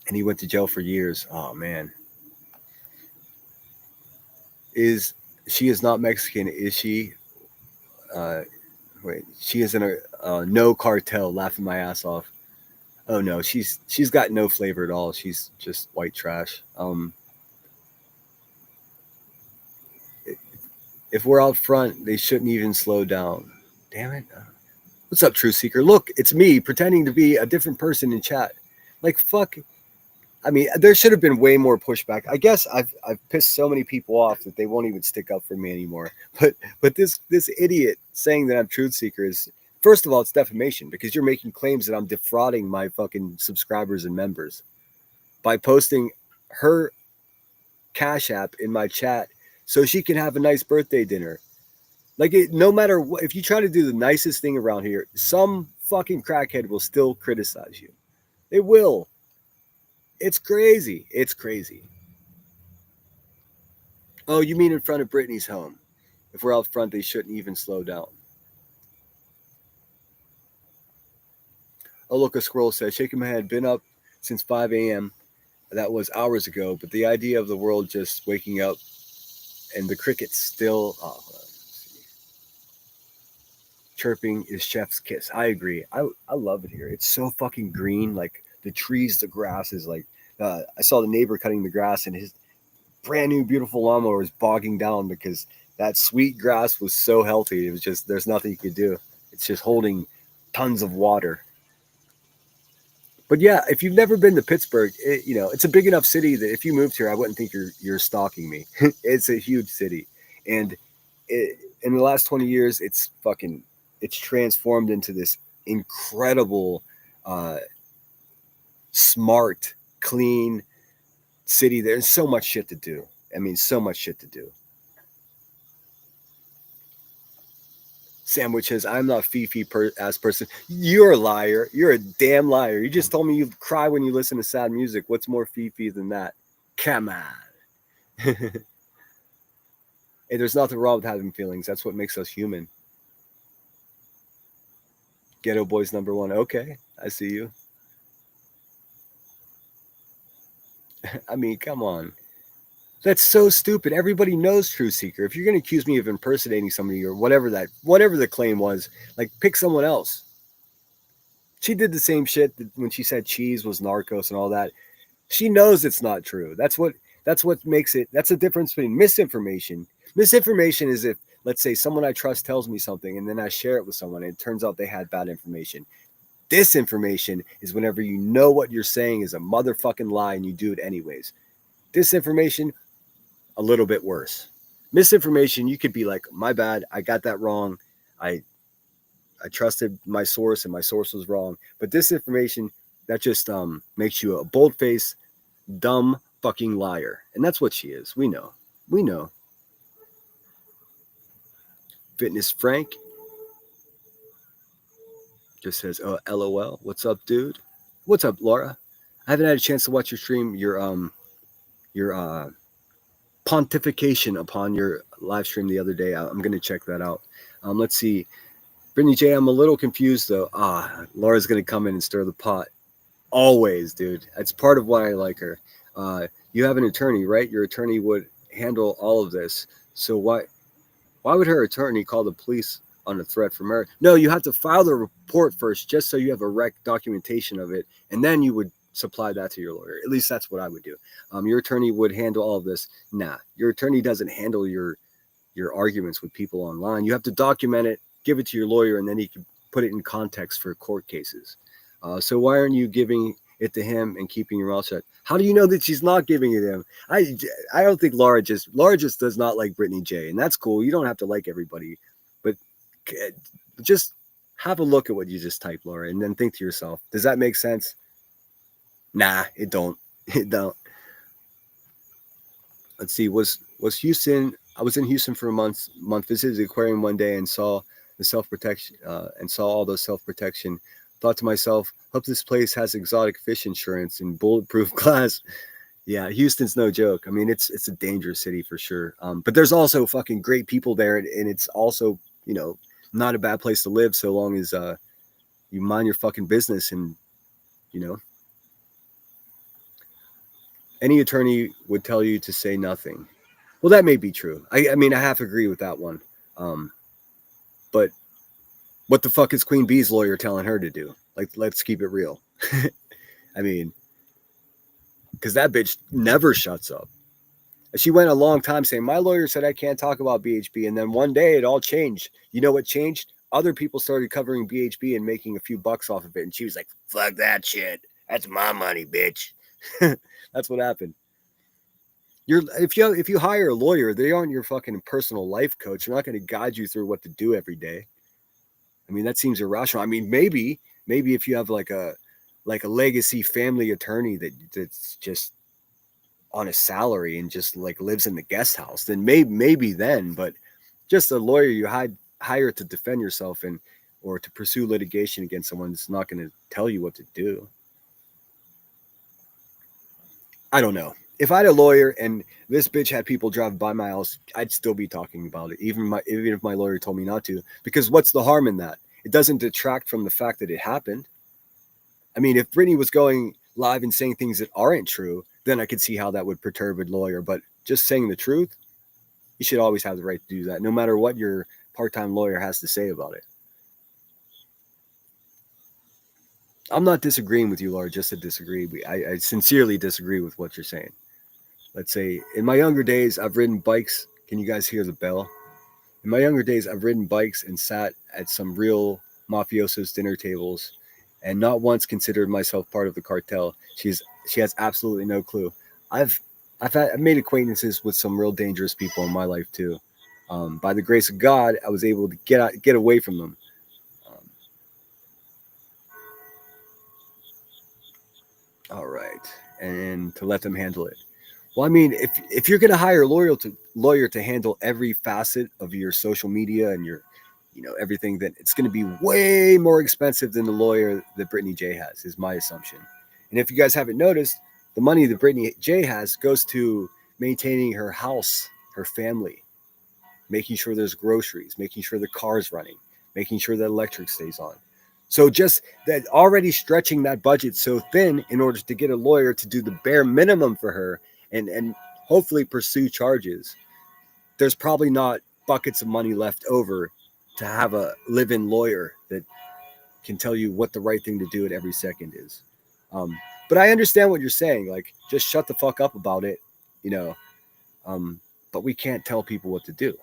And he went to jail for years. Oh, man. She is not Mexican, is she? Wait, she is in a no cartel, laughing my ass off. Oh, no, she's got no flavor at all. She's just white trash. If we're out front, they shouldn't even slow down. Damn it. What's up, Truth Seeker? Look, it's me pretending to be a different person in chat. Like, fuck. I mean, there should have been way more pushback. I guess I've pissed so many people off that they won't even stick up for me anymore. But this idiot saying that I'm Truth Seeker is First of all, it's defamation because you're making claims that I'm defrauding my fucking subscribers and members by posting her Cash App in my chat so she can have a nice birthday dinner. Like, no matter what, if you try to do the nicest thing around here, some fucking crackhead will still criticize you. They will. It's crazy. It's crazy. Oh, you mean in front of Brittany's home? If we're out front, they shouldn't even slow down. Oh, look, a squirrel says, shaking my head, been up since 5 a.m. That was hours ago, but the idea of the world just waking up and the crickets still chirping is chef's kiss. I agree. I love it here. It's so fucking green. Like the trees, the grass is like, I saw the neighbor cutting the grass and his brand new beautiful lawnmower was bogging down because that sweet grass was so healthy. It was just, there's nothing you could do. It's just holding tons of water. But yeah, if you've never been to Pittsburgh, it's a big enough city that if you moved here, I wouldn't think you're stalking me. It's a huge city. And in the last 20 years, it's transformed into this incredible, smart, clean city. There's so much shit to do. I mean, so much shit to do. Sandwiches. I'm not Fifi ass person. You're a liar. You're a damn liar. You just told me you cry when you listen to sad music. What's more Fifi than that? Come on. Hey, there's nothing wrong with having feelings. That's what makes us human. Ghetto Boys #1. Okay, I see you. I mean, come on. That's so stupid. Everybody knows True Seeker. If you're going to accuse me of impersonating somebody or whatever the claim was, like, pick someone else. She did the same shit when she said cheese was narcos and all that. She knows it's not true. That's what makes it. That's the difference between misinformation. Misinformation is if, let's say, someone I trust tells me something and then I share it with someone and it turns out they had bad information. Disinformation is whenever you know what you're saying is a motherfucking lie and you do it anyways. Disinformation, a little bit worse. Misinformation, you could be like, my bad, I got that wrong. I trusted my source and my source was wrong. But disinformation, that just makes you a bold-faced, dumb fucking liar. And that's what she is. We know. Fitness Frank just says, oh, LOL. What's up, dude? What's up, Laura? I haven't had a chance to watch your stream. Your pontification upon your live stream the other day. I'm going to check that out. Let's see. Brittany J, I'm a little confused, though. Laura's going to come in and stir the pot. Always, dude. That's part of why I like her. You have an attorney, right? Your attorney would handle all of this. So why would her attorney call the police on a threat for murder? No, you have to file the report first just so you have a rec documentation of it, and then you would supply that to your lawyer. At least that's what I would do. Your attorney would handle all of this. Nah, your attorney doesn't handle your arguments with people online. You have to document it, give it to your lawyer, and then he can put it in context for court cases. So why aren't you giving it to him and keeping your mouth shut? How do you know that she's not giving it to him? I don't think Laura just does not like Brittany J, and that's cool. You don't have to like everybody, but just have a look at what you just typed, Laura, and then think to yourself, does that make sense? Nah, it don't. It don't. Let's see. Was Houston? I was in Houston for a month. Visited the aquarium one day and saw the self-protection and saw all those self-protection. Thought to myself, hope this place has exotic fish insurance and bulletproof glass. Yeah, Houston's no joke. I mean, it's a dangerous city for sure. But there's also fucking great people there, and it's also, not a bad place to live so long as you mind your fucking business and, any attorney would tell you to say nothing. Well, that may be true. I mean, I half agree with that one. But what the fuck is Queen Bee's lawyer telling her to do? Like, let's keep it real. I mean, because that bitch never shuts up. She went a long time saying, my lawyer said I can't talk about BHB. And then one day it all changed. You know what changed? Other people started covering BHB and making a few bucks off of it. And she was like, fuck that shit. That's my money, bitch. That's what happened. If you hire a lawyer, they aren't your fucking personal life coach. They're not going to guide you through what to do every day. I mean, that seems irrational. I mean, maybe if you have like a legacy family attorney that's just on a salary and just like lives in the guest house, then maybe then, but just a lawyer you hire to defend yourself and or to pursue litigation against someone that's not going to tell you what to do. I don't know. If I had a lawyer and this bitch had people drive by my house, I'd still be talking about it, even if my lawyer told me not to. Because what's the harm in that? It doesn't detract from the fact that it happened. I mean, if Brittany was going live and saying things that aren't true, then I could see how that would perturb a lawyer. But just saying the truth, you should always have the right to do that, no matter what your part-time lawyer has to say about it. I'm not disagreeing with you, Laura, just to disagree. I sincerely disagree with what you're saying. Let's say, in my younger days, I've ridden bikes. Can you guys hear the bell? In my younger days, I've ridden bikes and sat at some real mafiosos' dinner tables and not once considered myself part of the cartel. She has absolutely no clue. I've made acquaintances with some real dangerous people in my life too. By the grace of God, I was able to get away from them. All right, and to let them handle it. Well, I mean, if you're going to hire a lawyer to handle every facet of your social media and your, everything, then it's going to be way more expensive than the lawyer that Brittany J has, is my assumption. And if you guys haven't noticed, the money that Brittany J has goes to maintaining her house, her family, making sure there's groceries, making sure the car's running, making sure the electric stays on. So just that, already stretching that budget so thin in order to get a lawyer to do the bare minimum for her and hopefully pursue charges, there's probably not buckets of money left over to have a live-in lawyer that can tell you what the right thing to do at every second is. But I understand what you're saying. Like, just shut the fuck up about it, but we can't tell people what to do.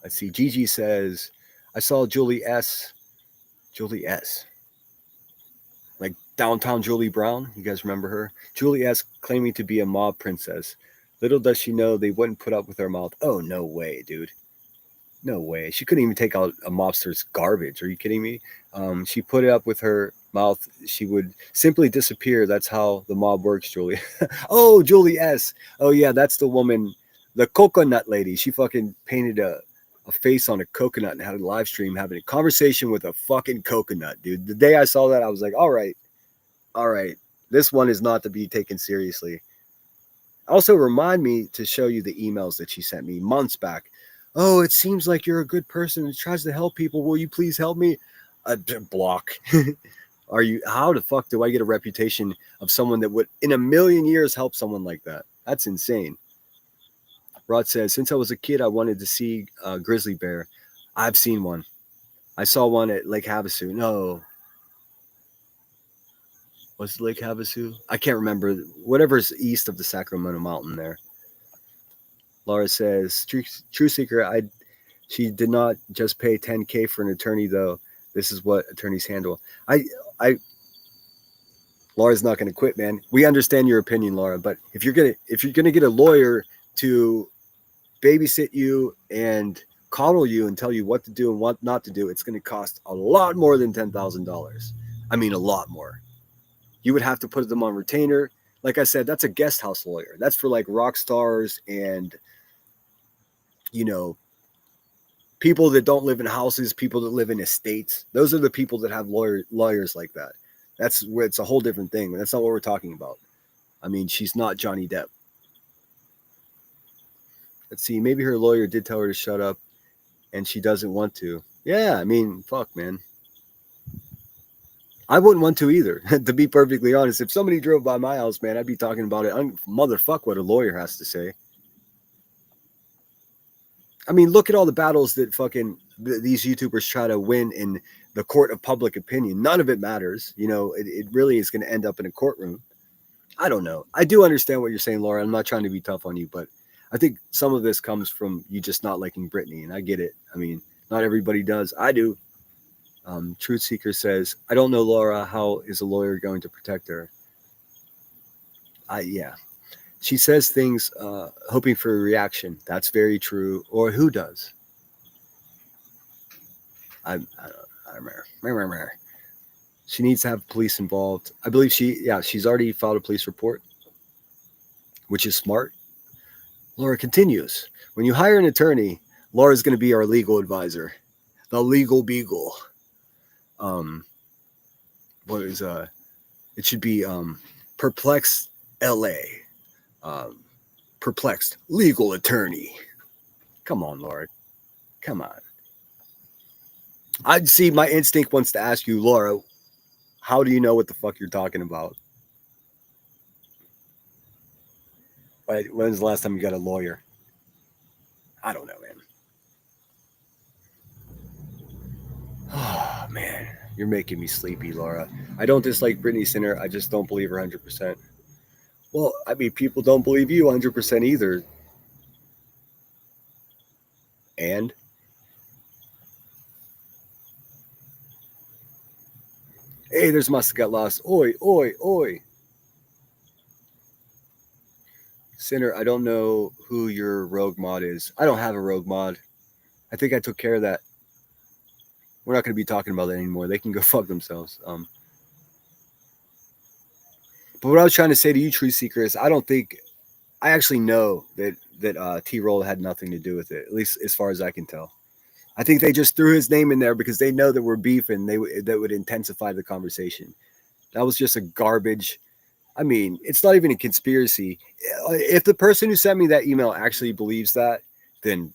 Let's see. Gigi says, I saw Julie S. Like downtown Julie Brown. You guys remember her? Julie S. claiming to be a mob princess. Little does she know they wouldn't put up with her mouth. Oh, no way, dude. No way. She couldn't even take out a mobster's garbage. Are you kidding me? She put it up with her mouth. She would simply disappear. That's how the mob works, Julie. Oh, Julie S. Oh, yeah, that's the woman, the coconut lady. She fucking painted a face on a coconut and had a live stream having a conversation with a fucking coconut, dude. The day I saw that, I was like, all right. This one is not to be taken seriously. Also, remind me to show you the emails that she sent me months back. Oh, it seems like you're a good person who tries to help people. Will you please help me? Block. How the fuck do I get a reputation of someone that would in a million years help someone like that? That's insane. Rod says, since I was a kid, I wanted to see a grizzly bear. I've seen one. I saw one at Lake Havasu. No. Was it Lake Havasu? I can't remember. Whatever's east of the Sacramento Mountain there. Laura says, True Seeker, she did not just pay $10K for an attorney, though. This is what attorneys handle. Laura's not going to quit, man. We understand your opinion, Laura, but if you're gonna get a lawyer to babysit you and coddle you and tell you what to do and what not to do, it's going to cost a lot more than $10,000. I mean, a lot more. You would have to put them on retainer. Like I said, that's a guest house lawyer. That's for like rock stars and, people that don't live in houses, people that live in estates. Those are the people that have lawyers like that. That's where it's a whole different thing. That's not what we're talking about. I mean, she's not Johnny Depp. Let's see. Maybe her lawyer did tell her to shut up and she doesn't want to. Yeah, I mean, fuck, man. I wouldn't want to either, to be perfectly honest. If somebody drove by my house, man, I'd be talking about it. Motherfuck what a lawyer has to say. I mean, look at all the battles that fucking these YouTubers try to win in the court of public opinion. None of it matters. It really is going to end up in a courtroom. I don't know. I do understand what you're saying, Laura. I'm not trying to be tough on you, but I think some of this comes from you just not liking Brittany, and I get it. I mean, not everybody does. I do. Truth Seeker says, I don't know, Laura. How is a lawyer going to protect her? Yeah. She says things hoping for a reaction. That's very true. Or who does? I don't remember. She needs to have police involved. I believe she's already filed a police report, which is smart. Laura continues. When you hire an attorney, Laura's going to be our legal advisor, the legal beagle. What is It should be Perplexed LA. Perplexed legal attorney. Come on, Laura. Come on. I'd see my instinct wants to ask you, Laura, how do you know what the fuck you're talking about? When's the last time you got a lawyer? I don't know, man. Oh, man. You're making me sleepy, Laura. I don't dislike Brittany Sinner. I just don't believe her 100%. Well, I mean, people don't believe you 100% either. And? Hey, there's Must Have Got Lost. Oi, oi, oi. Sinner, I don't know who your rogue mod is. I don't have a rogue mod. I think I took care of that. We're not going to be talking about it anymore. They can go fuck themselves. But what I was trying to say to you, Truth Seeker, is I actually know that T-Roll had nothing to do with it, at least as far as I can tell. I think they just threw his name in there because they know that we're beefing. That would intensify the conversation. That was just a garbage. I mean, it's not even a conspiracy. If the person who sent me that email actually believes that, then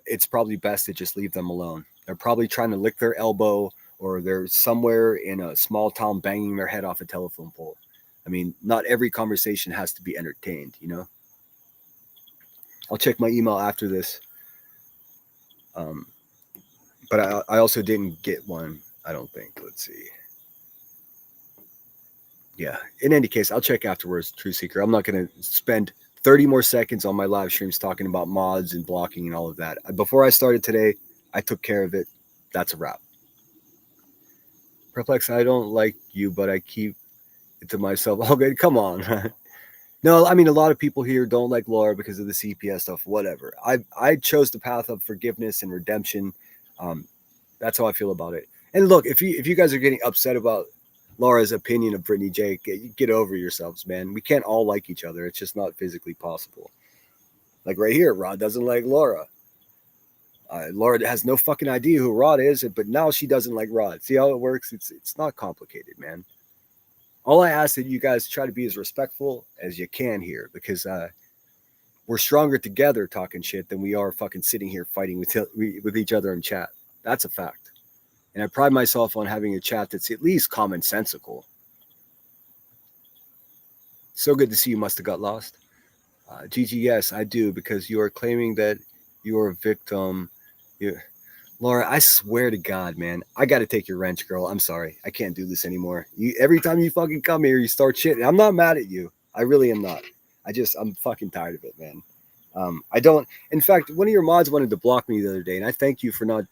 it's probably best to just leave them alone. They're probably trying to lick their elbow, or they're somewhere in a small town banging their head off a telephone pole. I mean, not every conversation has to be entertained, you know? I'll check my email after this. But I also didn't get one, I don't think. Let's see. Yeah, in any case, I'll check afterwards, True Seeker. I'm not going to spend 30 more seconds on my live streams talking about mods and blocking and all of that. Before I started today, I took care of it. That's a wrap. Perplex, I don't like you, but I keep it to myself. Oh, good. Come on. No, I mean, a lot of people here don't like Laura because of the CPS stuff, whatever. I chose the path of forgiveness and redemption. That's how I feel about it. And look, if you guys are getting upset about Laura's opinion of Brittany J, get over yourselves, man. We can't all like each other. It's just not physically possible. Like right here, Rod doesn't like Laura. Laura has no fucking idea who Rod is, but now she doesn't like Rod. See how it works? It's not complicated, man. All I ask that you guys try to be as respectful as you can here, because we're stronger together talking shit than we are fucking sitting here fighting with each other in chat. That's a fact. And I pride myself on having a chat that's at least commonsensical. So good to see you. Must Have Got Lost. Gigi, yes, I do, because you are claiming that you are a victim. Laura, I swear to God, man, I got to take your wrench, girl. I'm sorry. I can't do this anymore. Every time you fucking come here, you start shit. I'm not mad at you. I really am not. I'm fucking tired of it, man. I don't. In fact, one of your mods wanted to block me the other day, and I thank you for not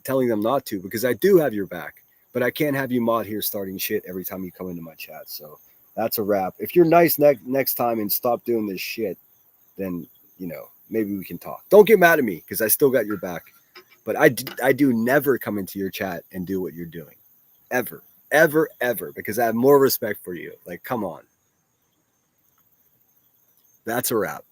telling them not to, because I do have your back. But I can't have you mod here starting shit every time you come into my chat. So that's a wrap. If you're nice next time and stop doing this shit, then, maybe we can talk. Don't get mad at me, because I still got your back. But I do never come into your chat and do what you're doing. Ever, ever, ever. Because I have more respect for you. Like, come on. That's a wrap.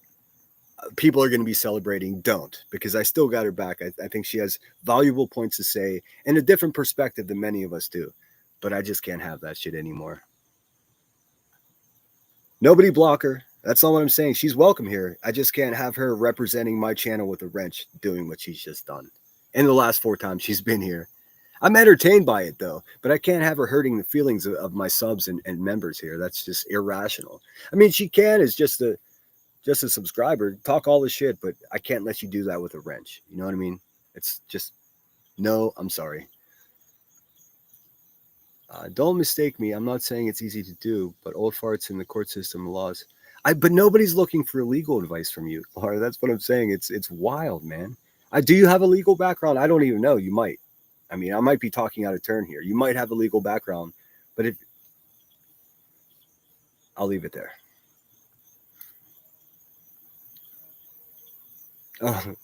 People are going to be celebrating. Don't. Because I still got her back. I think she has valuable points to say and a different perspective than many of us do. But I just can't have that shit anymore. Nobody block her. That's all what I'm saying. She's welcome here. I just can't have her representing my channel with a wrench doing what she's just done. In the last 4 times she's been here. I'm entertained by it, though, but I can't have her hurting the feelings of my subs and members here. That's just irrational. I mean, she can as just a subscriber, talk all the shit, but I can't let you do that with a wrench. You know what I mean? It's just, no, I'm sorry. Don't mistake me. I'm not saying it's easy to do, but old farts in the court system laws. But nobody's looking for legal advice from you, Laura. That's what I'm saying. It's wild, man. Do you have a legal background? I don't even know. You might. I mean, I might be talking out of turn here. You might have a legal background, but I'll leave it there. Oh,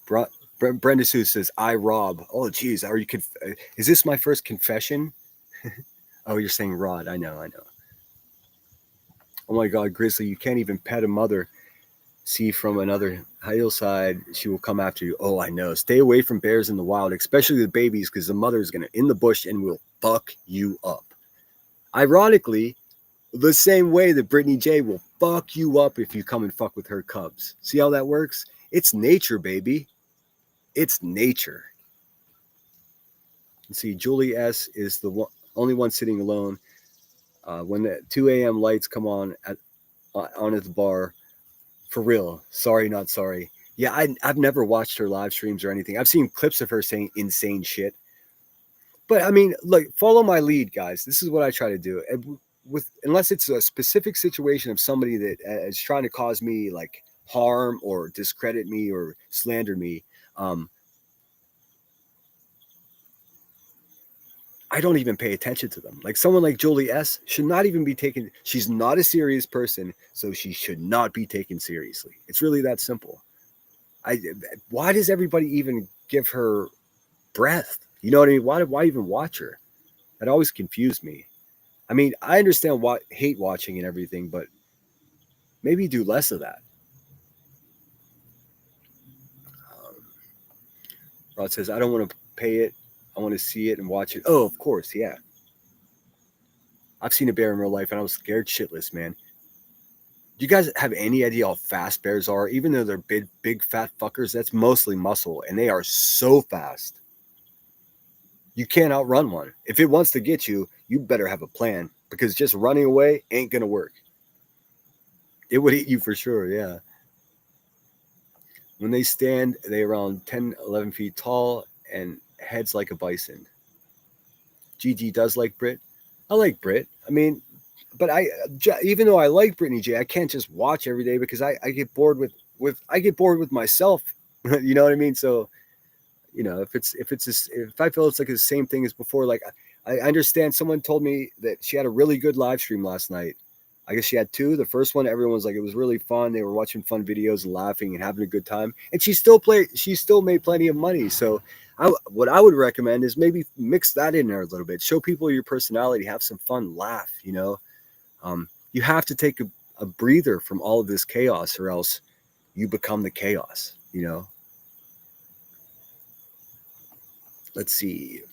Brenda Sue says, "I rob." Oh, geez, are you? Is this my first confession? Oh, you're saying Rod. I know. Oh my God, Grizzly, you can't even pet a mother. See from another hillside, she will come after you. Oh, I know. Stay away from bears in the wild, especially the babies, because the mother is gonna in the bush and will fuck you up. Ironically, the same way that Brittany J will fuck you up if you come and fuck with her cubs. See how that works? It's nature, baby. It's nature. Let's see, Julie S is the only one sitting alone. When the 2 a.m. lights come on at the bar, for real. Sorry, not sorry. Yeah, I've never watched her live streams or anything. I've seen clips of her saying insane shit. But I mean, look, follow my lead, guys. This is what I try to do. Unless it's a specific situation of somebody that is trying to cause me like harm or discredit me or slander me, I don't even pay attention to them. Like someone like Jolie S should not even be taken. She's not a serious person, so she should not be taken seriously. It's really that simple. Why does everybody even give her breath? You know what I mean? Why even watch her? That always confused me. I mean, I understand hate watching and everything, but maybe do less of that. Rod says, I don't want to pay it. I want to see it and watch it. Oh, of course, yeah. I've seen a bear in real life, and I was scared shitless, man. Do you guys have any idea how fast bears are? Even though they're big, fat fuckers, that's mostly muscle, and they are so fast. You can't outrun one. If it wants to get you, you better have a plan, because just running away ain't going to work. It would eat you for sure, yeah. When they stand, they're around 10, 11 feet tall and heads like a bison. GG does like Brit. I like Brit. I mean, but even though I like Brittany J, I can't just watch every day because I get bored with myself. You know what I mean? So, you know, if I feel it's like the same thing as before, like I understand someone told me that she had a really good live stream last night. I guess she had two. The first one, everyone was like, it was really fun. They were watching fun videos and laughing and having a good time. And she still made plenty of money. So what I would recommend is maybe mix that in there a little bit. Show people your personality, have some fun, laugh, you know. You have to take a breather from all of this chaos or else you become the chaos, you know. Let's see.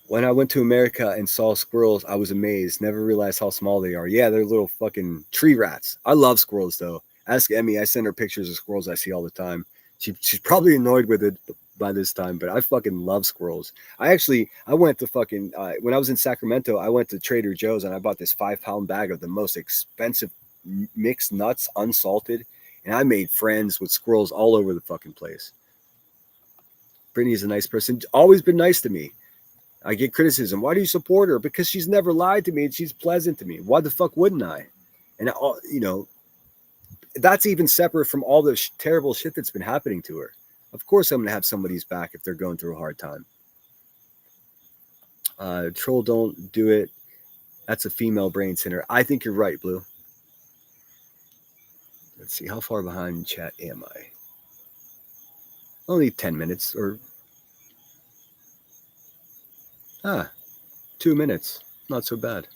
When I went to America and saw squirrels, I was amazed. Never realized how small they are. Yeah, they're little fucking tree rats. I love squirrels, though. Ask Emmy. I send her pictures of squirrels I see all the time. She's probably annoyed with it by this time, but I fucking love squirrels. I went to fucking, when I was in Sacramento, I went to Trader Joe's and I bought this 5-pound bag of the most expensive mixed nuts, unsalted, and I made friends with squirrels all over the fucking place. Brittany's a nice person. Always been nice to me. I get criticism. Why do you support her? Because she's never lied to me and she's pleasant to me. Why the fuck wouldn't I? And, you know, that's even separate from all the terrible shit that's been happening to her. Of course, I'm going to have somebody's back if they're going through a hard time. Troll don't do it. That's a female brain center. I think you're right, Blue. Let's see. How far behind chat am I? Only 10 minutes or... 2 minutes. Not so bad.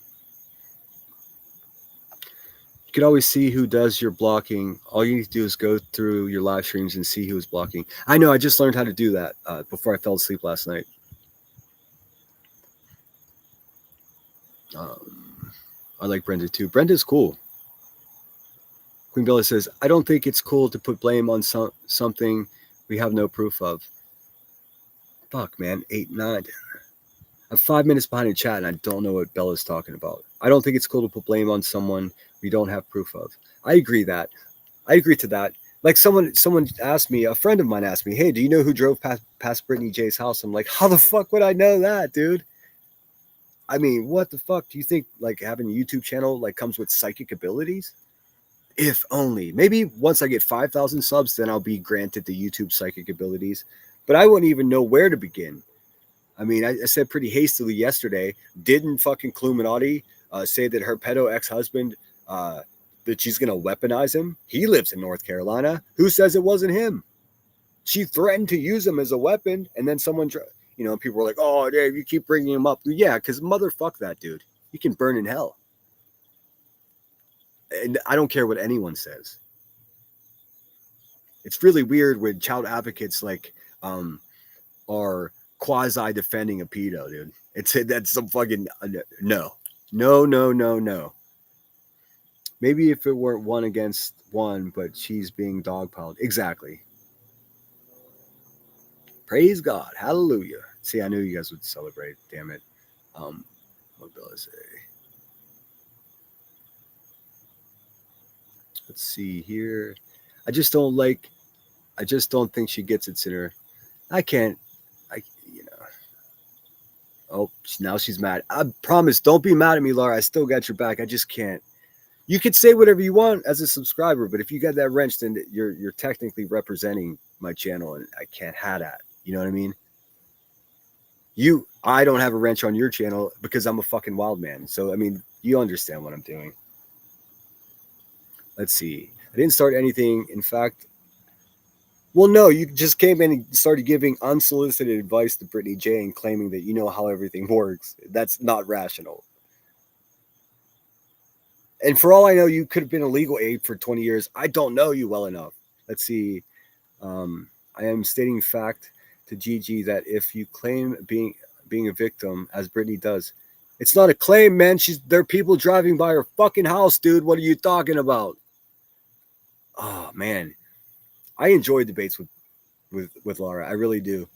You can always see who does your blocking. All you need to do is go through your live streams and see who is blocking. I know, I just learned how to do that before I fell asleep last night. I like Brenda too. Brenda's cool. Queen Bella says, I don't think it's cool to put blame on something we have no proof of. Fuck, man. 8, 9. I'm 5 minutes behind in chat and I don't know what Bella's talking about. I don't think it's cool to put blame on someone we don't have proof of. I agree to that. Like someone asked me, a friend of mine asked me, hey, do you know who drove past Brittany J's house? I'm like, how the fuck would I know that, dude? I mean, what the fuck? Do you think like having a YouTube channel like comes with psychic abilities? If only. Maybe once I get 5,000 subs, then I'll be granted the YouTube psychic abilities. But I wouldn't even know where to begin. I mean, I said pretty hastily yesterday, didn't fucking Cluminati say that her pedo ex-husband, that she's going to weaponize him? He lives in North Carolina. Who says it wasn't him? She threatened to use him as a weapon, and then someone, people were like, "Oh, Dave, you keep bringing him up." Yeah, because motherfuck that dude. He can burn in hell. And I don't care what anyone says. It's really weird when child advocates are quasi defending a pedo, dude. That's some fucking no. Maybe if it weren't one against one, but she's being dogpiled. Exactly. Praise God. Hallelujah. See, I knew you guys would celebrate. Damn it. What will I say? Let's see here. I just don't think she gets it, Sinner. I can't. Oh, now she's mad. I promise, don't be mad at me, Laura. I still got your back. I just can't. You could say whatever you want as a subscriber, but if you got that wrench, then you're technically representing my channel, and I can't have that. You know what I mean? I don't have a wrench on your channel because I'm a fucking wild man. So, I mean, you understand what I'm doing. Let's see. I didn't start anything. In fact, well, no, you just came in and started giving unsolicited advice to Brittany J and claiming that you know how everything works. That's not rational. And for all I know, you could have been a legal aid for 20 years. I don't know you well enough. Let's see. I am stating fact to Gigi that if you claim being a victim, as Brittany does, it's not a claim, man. There are people driving by her fucking house, dude. What are you talking about? Oh, man. I enjoy debates with Laura. I really do.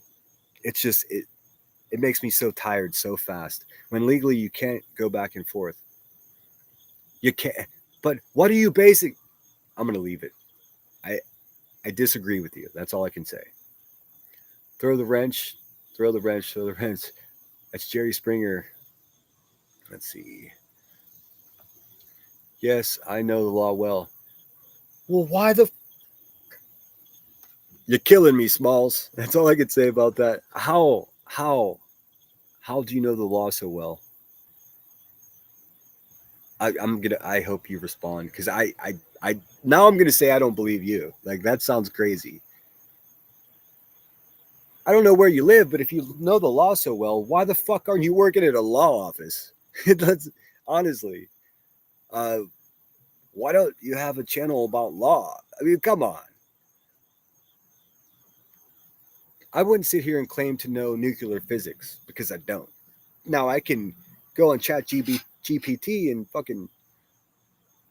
It's just, it makes me so tired so fast. When legally you can't go back and forth. You can't. But what are you basing? I'm going to leave it. I disagree with you. That's all I can say. Throw the wrench. That's Jerry Springer. Let's see. Yes, I know the law well. Well, why the... You're killing me, Smalls. That's all I can say about that. How do you know the law so well? I hope you respond, because now I'm gonna say I don't believe you. Like, that sounds crazy. I don't know where you live, but if you know the law so well, why the fuck aren't you working at a law office? That's honestly. Why don't you have a channel about law? I mean, come on. I wouldn't sit here and claim to know nuclear physics, because I don't. Now I can go on GPT and fucking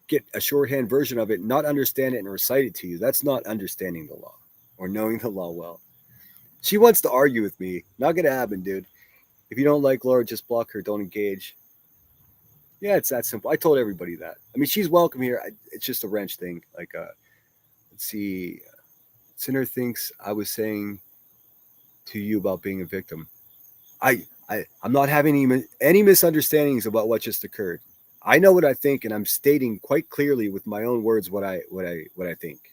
get a shorthand version of it, not understand it, and recite it to you. That's not understanding the law or knowing the law well. She wants to argue with me. Not gonna happen, dude. If you don't like Laura, just block her. Don't engage. Yeah, it's that simple. I told everybody that. I mean, she's welcome here. It's just a wrench thing. Like, let's see. Sinner thinks I was saying to you about being a victim. I'm not having any misunderstandings about what just occurred. I know what I think, and I'm stating quite clearly with my own words what I think.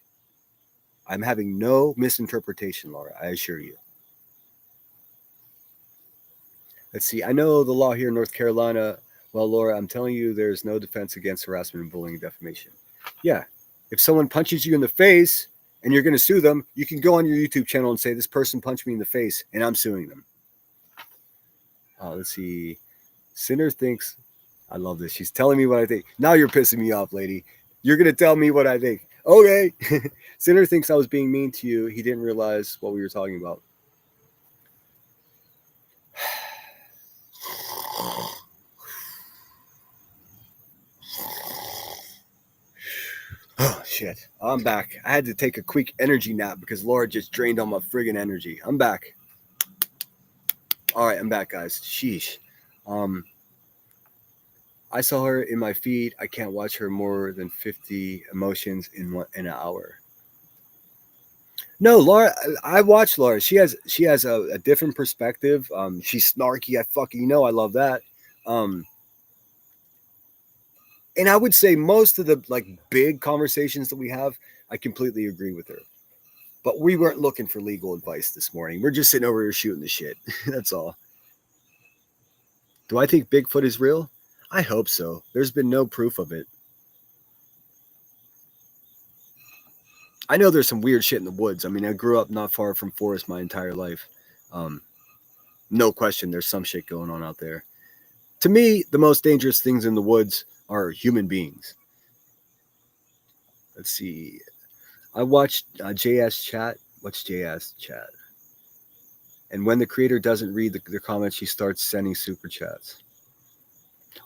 I'm having no misinterpretation, Laura. I assure you. Let's see. I know the law here in North Carolina. Well, Laura, I'm telling you, there's no defense against harassment and bullying and defamation. Yeah. If someone punches you in the face and you're going to sue them, you can go on your YouTube channel and say, this person punched me in the face and I'm suing them. Let's see. Sinner thinks, I love this. She's telling me what I think. Now you're pissing me off, lady. You're going to tell me what I think. Okay. Sinner thinks I was being mean to you. He didn't realize what we were talking about. Oh, shit. I'm back. I had to take a quick energy nap because Laura just drained all my friggin' energy. I'm back. All right, I'm back, guys. Sheesh. I saw her in my feed. I can't watch her more than 50 emotions in an hour. No, Laura, I watch Laura. She has a different perspective. She's snarky. I fucking I love that. And I would say most of the big conversations that we have, I completely agree with her. But we weren't looking for legal advice this morning. We're just sitting over here shooting the shit. That's all. Do I think Bigfoot is real? I hope so. There's been no proof of it. I know there's some weird shit in the woods. I mean, I grew up not far from forest my entire life. No question, there's some shit going on out there. To me, the most dangerous things in the woods are human beings. Let's see. I watched JS Chat. What's JS Chat? And when the creator doesn't read the comments, she starts sending super chats.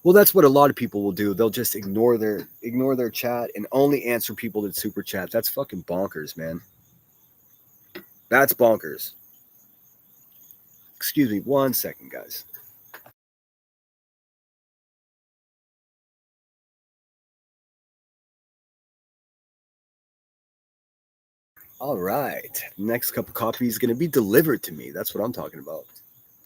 Well, that's what a lot of people will do. They'll just ignore their chat and only answer people that super chat. That's fucking bonkers, man. That's bonkers. Excuse me 1 second, guys. All right. Next cup of coffee is going to be delivered to me. That's what I'm talking about.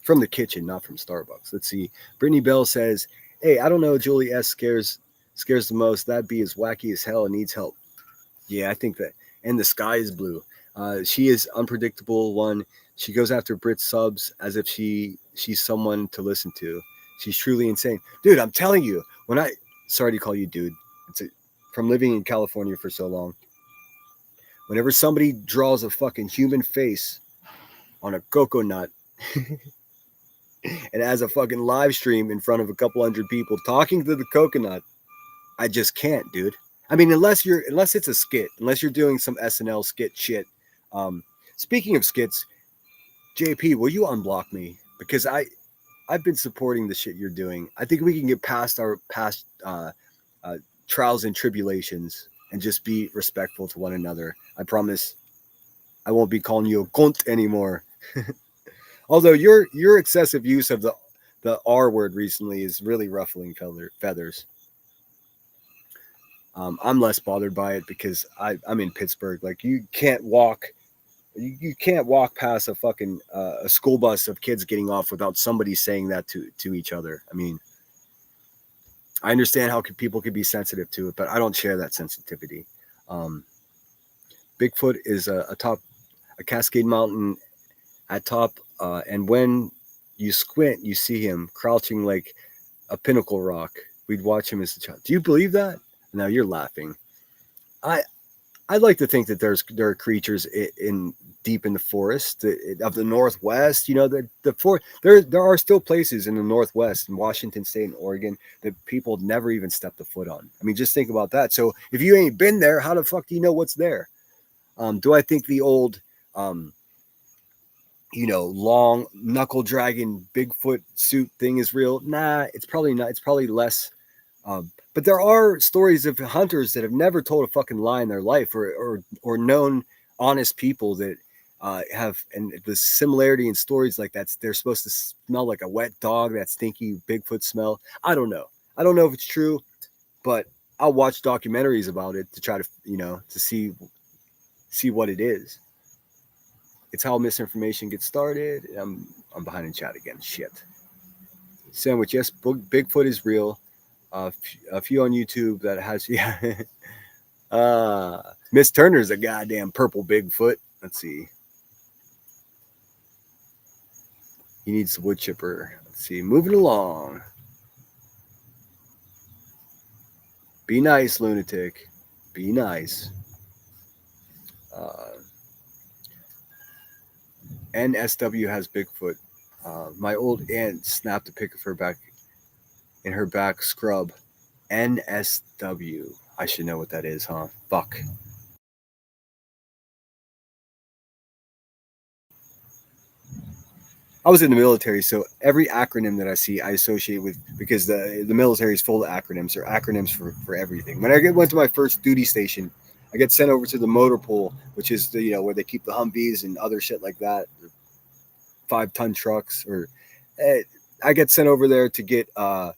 From the kitchen, not from Starbucks. Let's see. Brittany Bell says, "Hey, I don't know. Julie S scares the most. That bee is wacky as hell and needs help." Yeah, I think that. And the sky is blue. She is unpredictable. One, she goes after Brit subs as if she's someone to listen to. She's truly insane, dude. I'm telling you. Sorry to call you dude. From living in California for so long. Whenever somebody draws a fucking human face on a coconut and has a fucking live stream in front of a couple hundred people talking to the coconut, I just can't, dude. I mean, unless it's a skit, unless you're doing some SNL skit shit. Speaking of skits, JP, will you unblock me? Because I've been supporting the shit you're doing. I think we can get past our past trials and tribulations and just be respectful to one another. I promise I won't be calling you a cunt anymore. Although your excessive use of the R word recently is really ruffling feathers. I'm less bothered by it because I'm in Pittsburgh. Like you can't walk past a fucking a school bus of kids getting off without somebody saying that to each other. I mean, I understand how people could be sensitive to it, but I don't share that sensitivity. Bigfoot is atop a Cascade Mountain at top, and when you squint, you see him crouching like a pinnacle rock. We'd watch him as a child. Do you believe that? Now you're laughing. I'd like to think that there are creatures deep in the forest of the Northwest. You know, there are still places in the Northwest, in Washington State and Oregon, that people never even stepped a foot on. I mean, just think about that. So if you ain't been there, how the fuck do you know what's there? Do I think the old, long knuckle dragging Bigfoot suit thing is real? Nah, it's probably not. It's probably less. But there are stories of hunters that have never told a fucking lie in their life, or known honest people that have, and the similarity in stories like that, they're supposed to smell like a wet dog, that stinky Bigfoot smell. I don't know if it's true, but I'll watch documentaries about it to try to, to see what it is. It's how misinformation gets started. I'm behind in chat again. Shit. Sandwich, yes, Bigfoot is real. A few on YouTube that has, yeah. Miss Turner's a goddamn purple Bigfoot. Let's see. He needs the wood chipper. Let's see. Moving along. Be nice, lunatic. Be nice. NSW has Bigfoot. My old aunt snapped a pic of her back in her back scrub. NSW. I should know what that is, huh? Fuck. I was in the military, so every acronym that I see, I associate with, because the military is full of acronyms. There are acronyms for everything. When I went to my first duty station, I get sent over to the motor pool, which is where they keep the Humvees and other shit like that, 5-ton trucks. I get sent over there to get a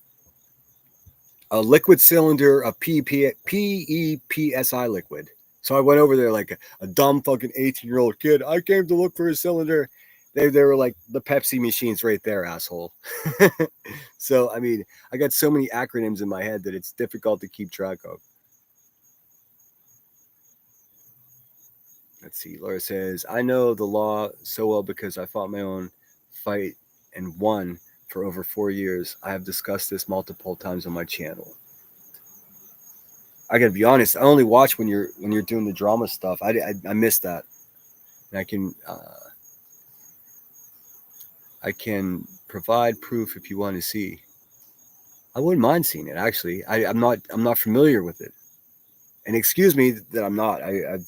liquid cylinder of PEPSI liquid. So I went over there like a dumb fucking 18-year-old kid. I came to look for a cylinder. They were like, the Pepsi machine's right there, asshole. So, I mean, I got so many acronyms in my head that it's difficult to keep track of. Let's see. Laura says, I know the law so well because I fought my own fight and won for over 4 years. I have discussed this multiple times on my channel. I gotta be honest. I only watch when you're doing the drama stuff. I miss that. And I can provide proof if you want to see. I wouldn't mind seeing it actually. I'm not familiar with it. And excuse me that I'm not.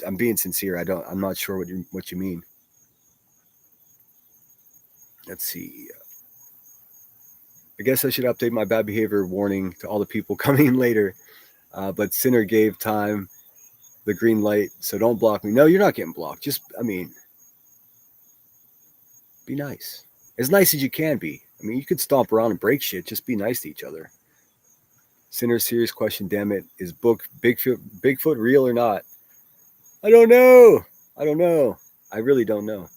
I'm being sincere. I'm not sure what you mean. Let's see. I guess I should update my bad behavior warning to all the people coming later. But Sinner gave time the green light, so don't block me. No, you're not getting blocked. Just, I mean, be nice. As nice as you can be. I mean, you could stomp around and break shit. Just be nice to each other. Sinner, serious question, damn it. Is Bigfoot real or not? I don't know. I really don't know.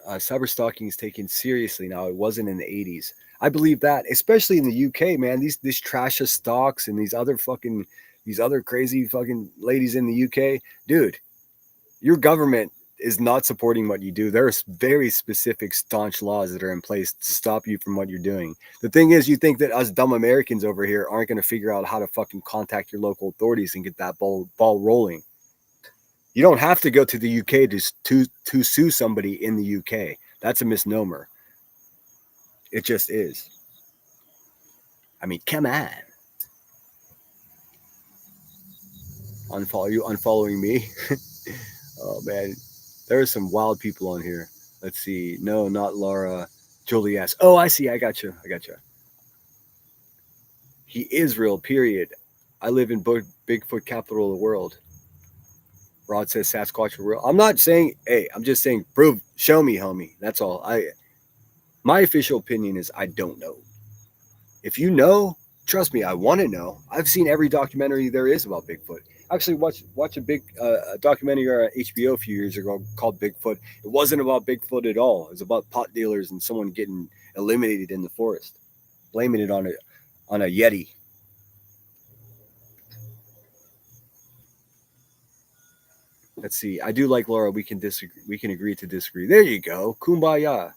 Cyber stalking is taken seriously now. It wasn't in the 80s. I believe that, especially in the UK, man. This trash of stocks and these other crazy fucking ladies in the UK, dude. Your government is not supporting what you do. There are very specific, staunch laws that are in place to stop you from what you're doing. The thing is, you think that us dumb Americans over here aren't going to figure out how to fucking contact your local authorities and get that ball rolling. You don't have to go to the UK to sue somebody in the UK. That's a misnomer. It just is. I mean, come on. Unfollow you, unfollowing me. Oh man, there are some wild people on here. Let's see. No, not Laura. Juliet. Oh, I see. I got you. He is real. Period. I live in Bigfoot capital of the world. Rod says Sasquatch are real. I'm not saying. Hey, I'm just saying. Prove. Show me, homie. That's all. My official opinion is I don't know. If you know, trust me, I want to know. I've seen every documentary there is about Bigfoot. Actually, watch a documentary on HBO a few years ago called Bigfoot. It wasn't about Bigfoot at all. It was about pot dealers and someone getting eliminated in the forest, blaming it on a Yeti. Let's see. I do like Laura. We can disagree. We can agree to disagree. There you go. Kumbaya.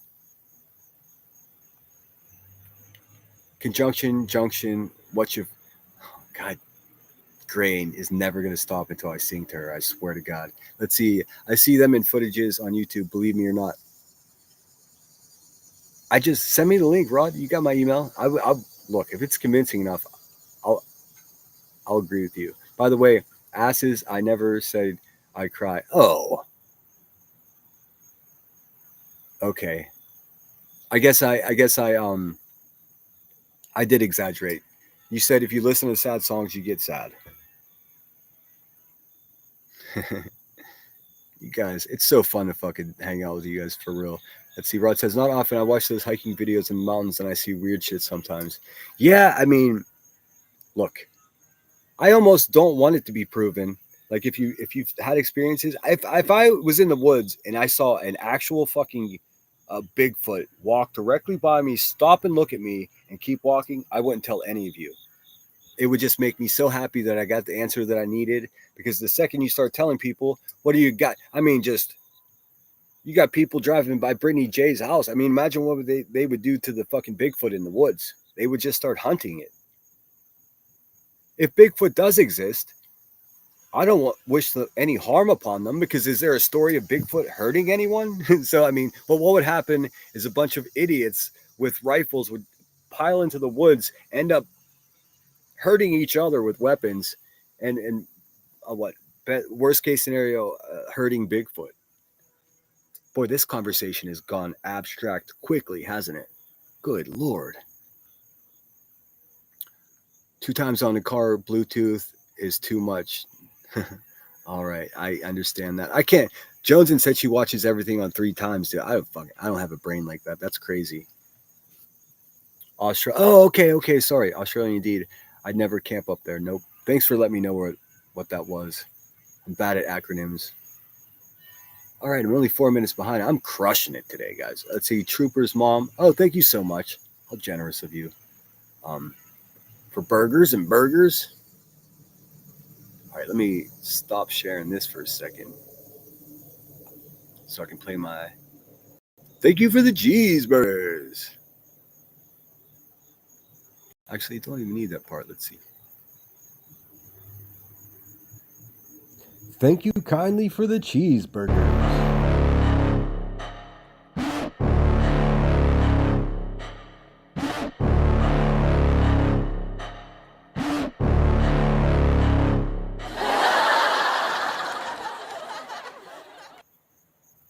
Conjunction, junction. What you? Oh, God. Grain is never going to stop until I sing to her. I swear to God. Let's see. I see them in footages on YouTube. Believe me or not. I just send me the link, Rod. You got my email. I'll look if it's convincing enough. I'll agree with you. By the way, asses. I never said I cry. Oh. Okay. I guess I did exaggerate. You said if you listen to sad songs, you get sad. You guys, it's so fun to fucking hang out with you guys for real. Let's see. Rod says, not often. I watch those hiking videos in the mountains and I see weird shit sometimes. Yeah, I mean, look, I almost don't want it to be proven. Like if you've had experiences, if I was in the woods and I saw an actual fucking Bigfoot walk directly by me, stop and look at me and keep walking, I wouldn't tell any of you. It would just make me so happy that I got the answer that I needed, because the second you start telling people, what do you got? I mean, just, you got people driving by Brittany J's house. I mean, imagine what they would do to the fucking Bigfoot in the woods. They would just start hunting it. If Bigfoot does exist, I don't wish any harm upon them, because is there a story of Bigfoot hurting anyone? So, I mean, but what would happen is a bunch of idiots with rifles would pile into the woods, end up hurting each other with weapons, and worst case scenario, hurting Bigfoot. Boy, this conversation has gone abstract quickly, hasn't it? Good Lord. 2 times on the car, Bluetooth is too much. All right, I understand that. I can't. Joneson said she watches everything on 3 times, dude. I don't have a brain like that. That's crazy. Australia. Oh, okay. Sorry, Australian indeed. I'd never camp up there. Nope. Thanks for letting me know what that was. I'm bad at acronyms. All right, I'm only 4 minutes behind. I'm crushing it today, guys. Let's see. Trooper's mom. Oh, thank you so much. How generous of you. For burgers and burgers. All right, let me stop sharing this for a second so I can play my thank you for the cheeseburgers. Actually, don't even need that part. Let's see. Thank you kindly for the cheeseburgers.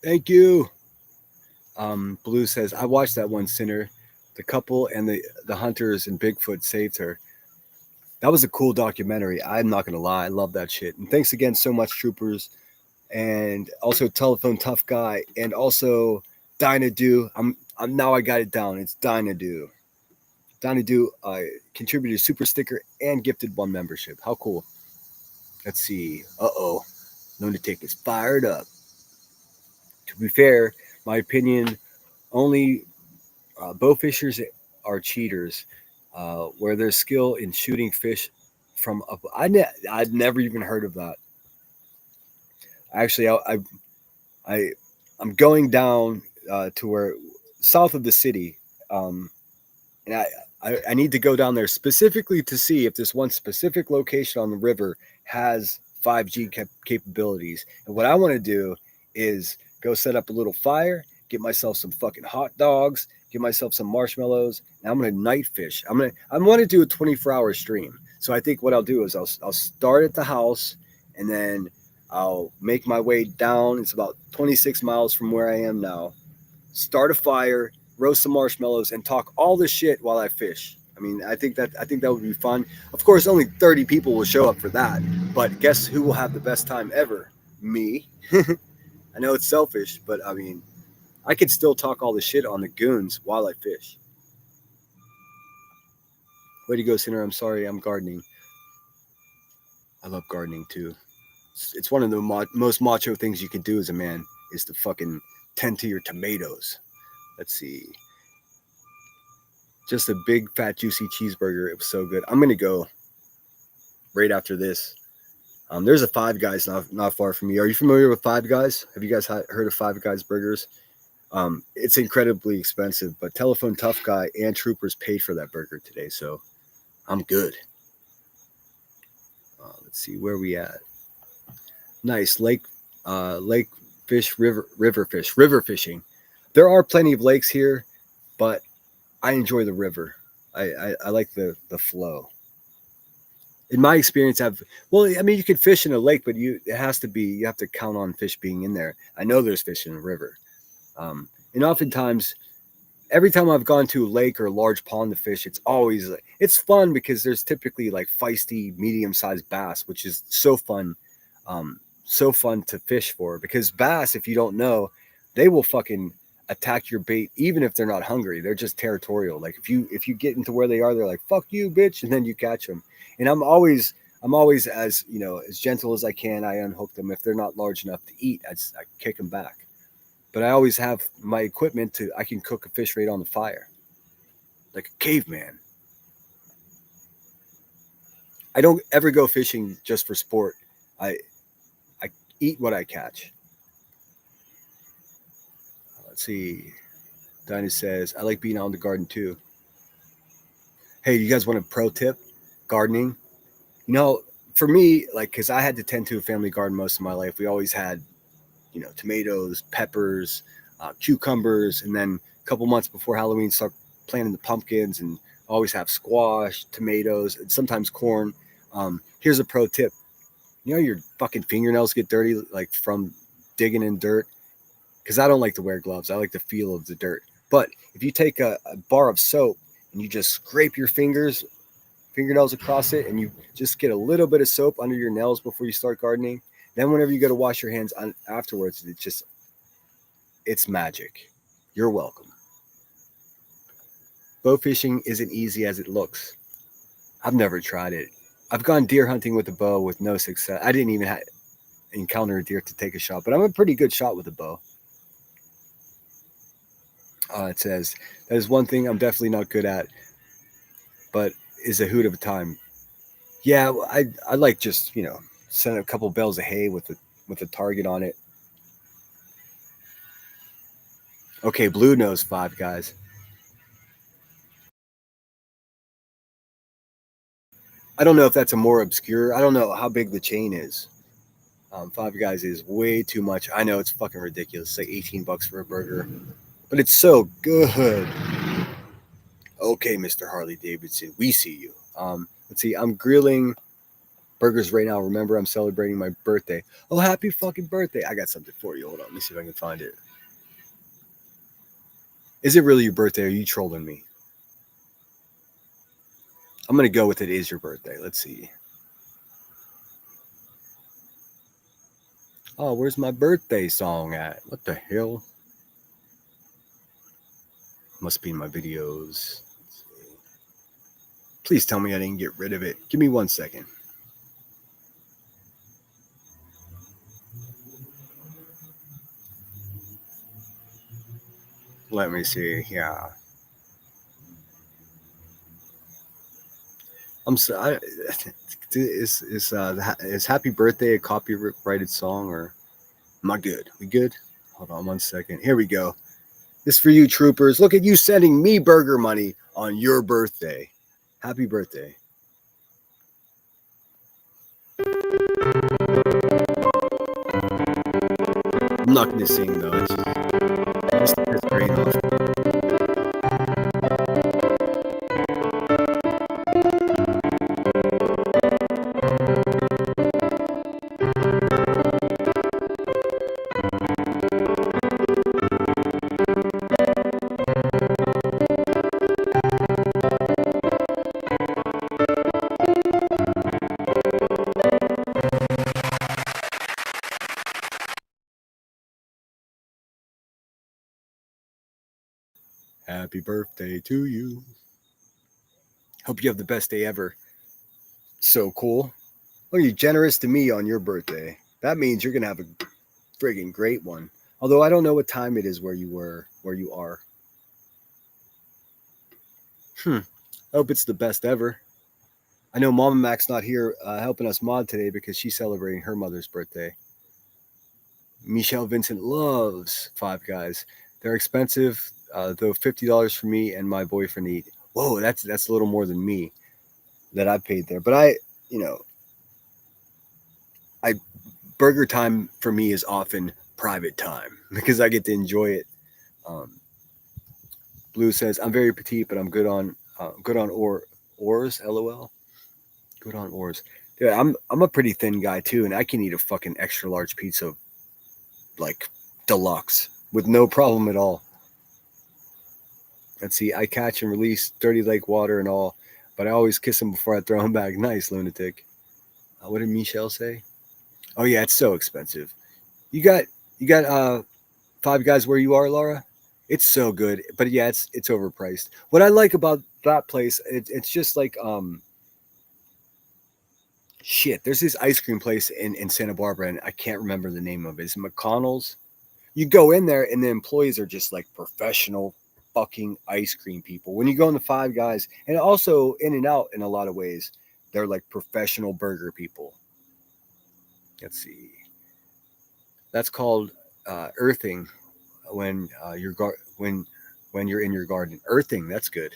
Thank you. Blue says, I watched that one, Sinner. The couple and the hunters and Bigfoot saved her. That was a cool documentary. I'm not gonna lie, I love that shit. And thanks again so much, troopers, and also Telephone Tough Guy, and also Dynadu. I'm now I got it down. It's Dynadu. Dynadu contributed a super sticker and gifted one membership. How cool! Let's see. Lunatic is fired up. To be fair, my opinion, only bowfishers are cheaters. Where there's skill in shooting fish from up. I'd never even heard of that. Actually, I I'm going down to where south of the city, um, and I need to go down there specifically to see if this one specific location on the river has 5G capabilities. And what I want to do is go set up a little fire, get myself some fucking hot dogs, get myself some marshmallows, and I'm gonna night fish. I want to do a 24-hour stream. So I think what I'll do is I'll start at the house, and then I'll make my way down. It's about 26 miles from where I am now. Start a fire, roast some marshmallows, and talk all this shit while I fish. I think that would be fun. Of course, only 30 people will show up for that, but guess who will have the best time ever? Me. I know it's selfish, but I could still talk all the shit on the goons while I fish. Way to go, Sinner. I'm sorry, I'm gardening. I love gardening too. It's one of the most macho things you can do as a man is to fucking tend to your tomatoes. Let's see. Just a big, fat, juicy cheeseburger. It was so good. I'm going to go right after this. There's a Five Guys not far from me. Are you familiar with Five Guys? Have you guys heard of Five Guys burgers? It's incredibly expensive, but Telephone Tough Guy and Troopers paid for that burger today, so I'm good. Let's see, where we at? Nice. Lake fish, river fishing. There are plenty of lakes here, but I enjoy the river. I like the flow. In my experience, you could fish in a lake, but you have to count on fish being in there. I know there's fish in a river, and oftentimes, every time I've gone to a lake or a large pond to fish, it's fun because there's typically like feisty, medium-sized bass, which is so fun, so fun to fish for. Because bass, if you don't know, they will fucking attack your bait even if they're not hungry. They're just territorial. Like if you get into where they are, they're like fuck you, bitch, and then you catch them. And I'm always as as gentle as I can. I unhook them. If they're not large enough to eat, I kick them back. But I always have my equipment I can cook a fish right on the fire, like a caveman. I don't ever go fishing just for sport. I eat what I catch. Let's see. Dinah says, I like being out in the garden too. Hey, you guys want a pro tip? Gardening? For me, because I had to tend to a family garden most of my life, we always had, tomatoes, peppers, cucumbers, and then a couple months before Halloween, start planting the pumpkins and always have squash, tomatoes, and sometimes corn. Here's a pro tip. Your fucking fingernails get dirty, like from digging in dirt. Because I don't like to wear gloves. I like the feel of the dirt. But if you take a bar of soap and you just scrape your fingernails across it, and you just get a little bit of soap under your nails before you start gardening, then whenever you go to wash your hands afterwards, it's magic. You're welcome. Bow fishing isn't easy as it looks. I've never tried it. I've gone deer hunting with a bow with no success. I didn't even encounter a deer to take a shot, but I'm a pretty good shot with a bow. It says, that is one thing I'm definitely not good at, but is a hoot of a time. Yeah, I like just, send a couple bales of hay with a target on it. Okay, Blue knows Five Guys. I don't know if that's a more obscure. I don't know how big the chain is. Five Guys is way too much. I know it's fucking ridiculous. It's like $18 for a burger, but it's so good. Okay, Mr. Harley Davidson, we see you. Let's see. I'm grilling burgers right now. Remember, I'm celebrating my birthday. Oh, happy fucking birthday! I got something for you. Hold on. Let me see if I can find it. Is it really your birthday? Or are you trolling me? I'm gonna go with it is your birthday. Let's see. Oh, where's my birthday song at? What the hell? Must be in my videos. Please tell me I didn't get rid of it. Give me 1 second. Let me see. Yeah. I'm so. Is Happy Birthday a copyrighted song or am I good? We good? Hold on 1 second. Here we go. This for you, troopers. Look at you sending me burger money on your birthday. Happy birthday. I'm not going to sing though. It's just piss brain off. Happy birthday to you. Hope you have the best day ever. So cool. Well, you're generous to me on your birthday. That means you're gonna have a friggin' great one. Although I don't know what time it is where you are. I hope it's the best ever. I know Mama Mac's not here helping us mod today because she's celebrating her mother's birthday. Michelle Vincent loves Five Guys. They're expensive, though $50 for me and my boyfriend eat. Whoa, that's a little more than me that I paid there. But I burger time for me is often private time because I get to enjoy it. Blue says I'm very petite, but I'm good on oars. LOL. Good on oars. Yeah, I'm a pretty thin guy too, and I can eat a fucking extra large pizza, like deluxe, with no problem at all. Let's see. I catch and release dirty lake water and all, but I always kiss him before I throw him back. Nice, lunatic. What did Michelle say? Oh yeah, it's so expensive. You got Five Guys where you are, Laura. It's so good, but yeah, it's overpriced. What I like about that place, it's just like shit. There's this ice cream place in Santa Barbara, and I can't remember the name of it. It's McConnell's. You go in there, and the employees are just like professional fucking ice cream people. When you go in the Five Guys, and also In and Out in a lot of ways, they're like professional burger people. Let's see. That's called earthing when when you're in your garden. Earthing, that's good.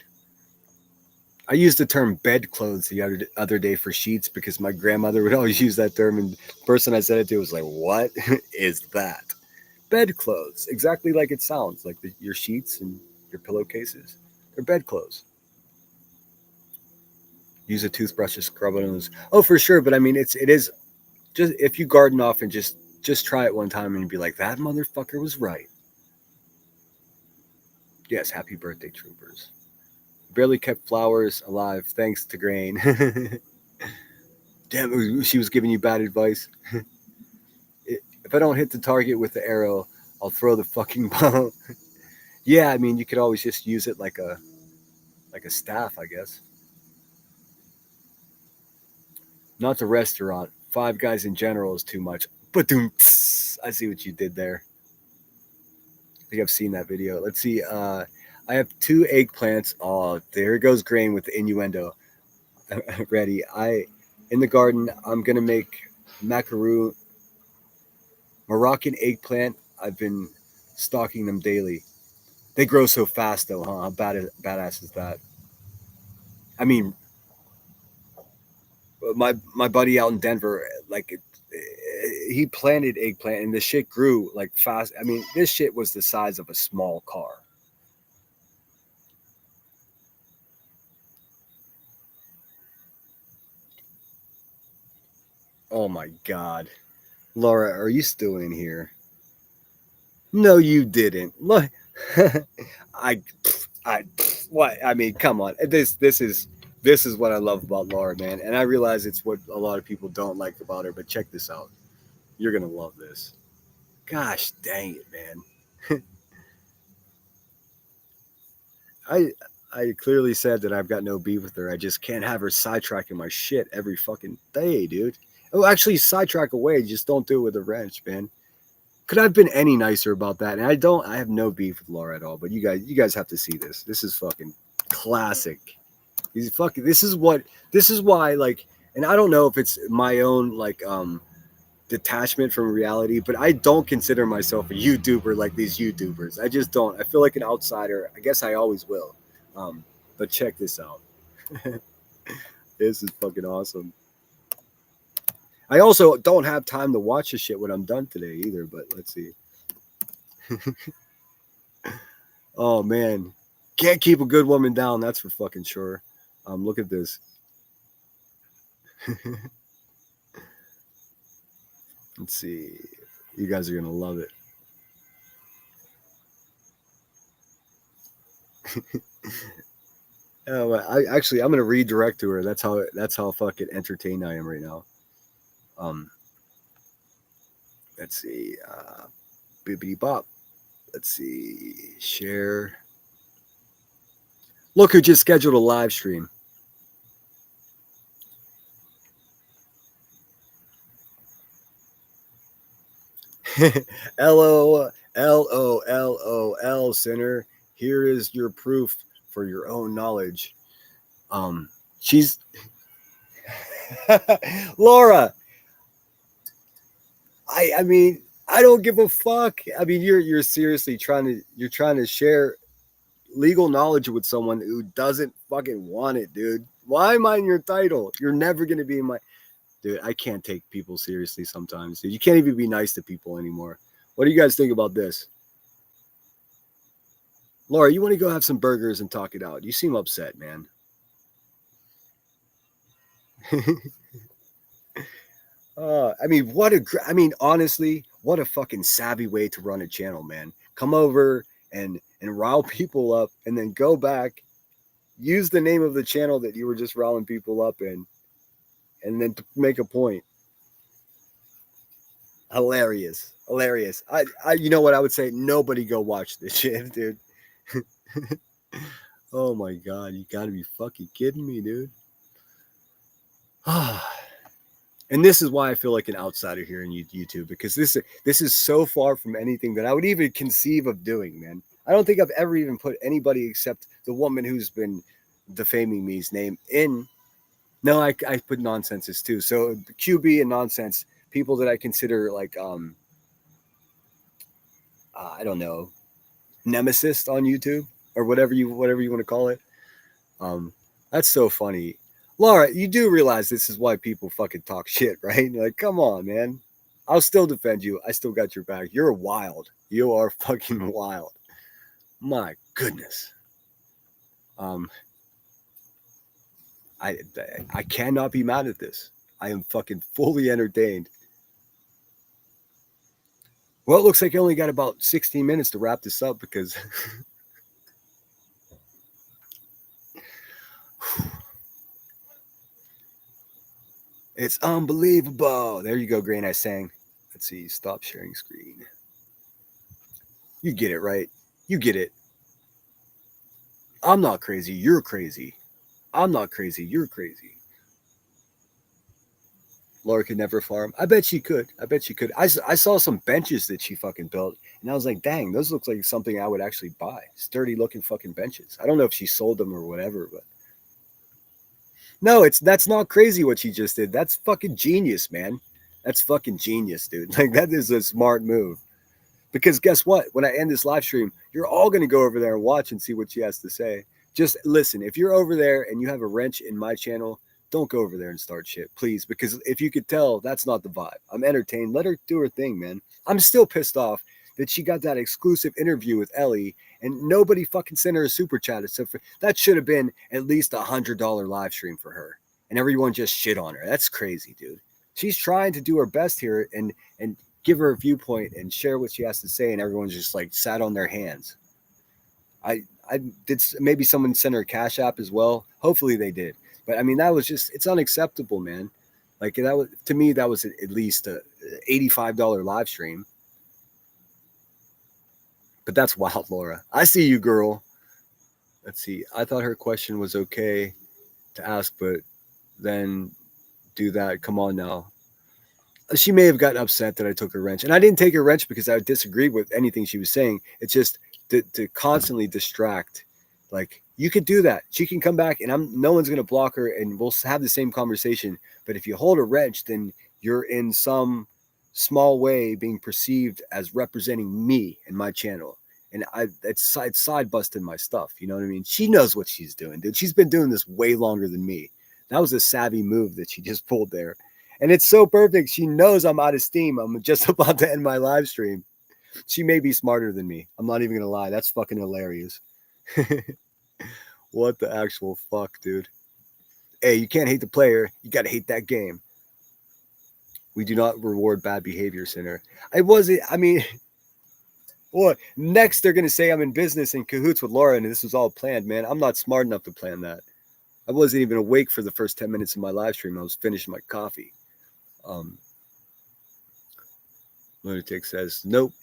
I used the term bedclothes the other day for sheets because my grandmother would always use that term, and the person I said it to was like, "What is that?" Bedclothes, exactly like it sounds, like your sheets and your pillowcases. They're bedclothes. Use a toothbrush to scrub it on those. Oh, for sure, but I mean, it is just if you garden off and just try it one time and be like, "That motherfucker was right." Yes, happy birthday, troopers. Barely kept flowers alive thanks to grain. Damn, she was giving you bad advice. If I don't hit the target with the arrow, I'll throw the fucking bomb. Yeah, I mean, you could always just use it like a staff, I guess. Not the restaurant. Five Guys in general is too much. But I see what you did there. I think I've seen that video. Let's see. I have 2 eggplants. Oh, there goes Grain with the innuendo. Ready. In the garden, I'm gonna make macaroon Moroccan eggplant. I've been stalking them daily. They grow so fast though, huh? How badass is that? I mean, my buddy out in Denver, like he planted eggplant and the shit grew like fast. I mean, this shit was the size of a small car. Oh my God. Laura, are you still in here? No, you didn't. Look, I, what? I mean, come on. This is what I love about Laura, man. And I realize it's what a lot of people don't like about her. But check this out. You're gonna love this. Gosh, dang it, man. I clearly said that I've got no beef with her. I just can't have her sidetracking my shit every fucking day, dude. Oh, actually, sidetrack away. Just don't do it with a wrench, man. Could I have been any nicer about that? And I have no beef with Laura at all. But you guys have to see this. This is fucking classic. This is why, like, and I don't know if it's my own like detachment from reality, but I don't consider myself a YouTuber like these YouTubers. I just don't. I feel like an outsider. I guess I always will. But check this out. This is fucking awesome. I also don't have time to watch this shit when I'm done today either, but let's see. Oh man. Can't keep a good woman down, that's for fucking sure. Look at this. Let's see. You guys are gonna love it. Oh, I'm gonna redirect to her. That's how fucking entertained I am right now. Let's see. Bibbidi bop. Let's see. Share. Look who just scheduled a live stream. LOL, sinner. Here is your proof for your own knowledge. She's Laura. I mean, I don't give a fuck. I mean, you're seriously trying to share legal knowledge with someone who doesn't fucking want it, dude. Why am I in your title? You're never gonna be in my dude. I can't take people seriously sometimes, dude. You can't even be nice to people anymore. What do you guys think about this? Laura, you want to go have some burgers and talk it out? You seem upset, man. I mean, honestly, what a fucking savvy way to run a channel, man. Come over and rile people up and then go back, use the name of the channel that you were just riling people up in, and then to make a point. Hilarious. You know what I would say? Nobody go watch this shit, dude. Oh my God, you gotta be fucking kidding me, dude. And this is why I feel like an outsider here in YouTube, because this is so far from anything that I would even conceive of doing, man. I don't think I've ever even put anybody except the woman who's been defaming me's name in. No, I put nonsenses too. So QB and nonsense, people that I consider like I don't know, nemesis on YouTube or whatever you want to call it. That's so funny. Laura, you do realize this is why people fucking talk shit, right? Like, come on, man. I'll still defend you. I still got your back. You're wild. You are fucking wild. My goodness. I cannot be mad at this. I am fucking fully entertained. Well, it looks like I only got about 16 minutes to wrap this up because it's unbelievable. There you go, Grain. I sang. Let's see. Stop sharing screen. You get it, right? You get it. I'm not crazy. You're crazy. I'm not crazy. You're crazy. Laura could never farm. I bet she could. I saw some benches that she fucking built, and I was like, dang, those look like something I would actually buy. Sturdy looking fucking benches. I don't know if she sold them or whatever, but no, that's not crazy what she just did. That's fucking genius, man. That's fucking genius, dude. Like, that is a smart move. Because guess what? When I end this live stream, you're all going to go over there and watch and see what she has to say. Just listen. If you're over there and you have a wrench in my channel, don't go over there and start shit, please. Because if you could tell, that's not the vibe. I'm entertained. Let her do her thing, man. I'm still pissed off that she got that exclusive interview with Ellie and nobody fucking sent her a super chat. Except for that should have been at least $100 live stream for her. And everyone just shit on her. That's crazy, dude. She's trying to do her best here and give her a viewpoint and share what she has to say. And everyone's just like sat on their hands. I did, maybe someone sent her a Cash App as well. Hopefully they did. But I mean, that was just, it's unacceptable, man. Like that was, to me, that was at least a $85 live stream. But that's wild, Laura. I see you, girl. Let's see. I thought her question was okay to ask, but then do that. Come on now. She may have gotten upset that I took her wrench. And I didn't take her wrench because I disagreed with anything she was saying. It's just to constantly distract. Like, you could do that. She can come back and no one's going to block her and we'll have the same conversation. But if you hold a wrench, then you're in some small way being perceived as representing me and my channel. And it's side busting my stuff. You know what I mean? She knows what she's doing, dude. She's been doing this way longer than me. That was a savvy move that she just pulled there. And it's so perfect. She knows I'm out of steam. I'm just about to end my live stream. She may be smarter than me. I'm not even going to lie. That's fucking hilarious. What the actual fuck, dude? Hey, you can't hate the player. You got to hate that game. We do not reward bad behavior, Sinner. I mean, what? Next, they're going to say I'm in business in cahoots with Laura and this was all planned, man. I'm not smart enough to plan that. I wasn't even awake for the first 10 minutes of my live stream. I was finishing my coffee. Lunatic says, nope.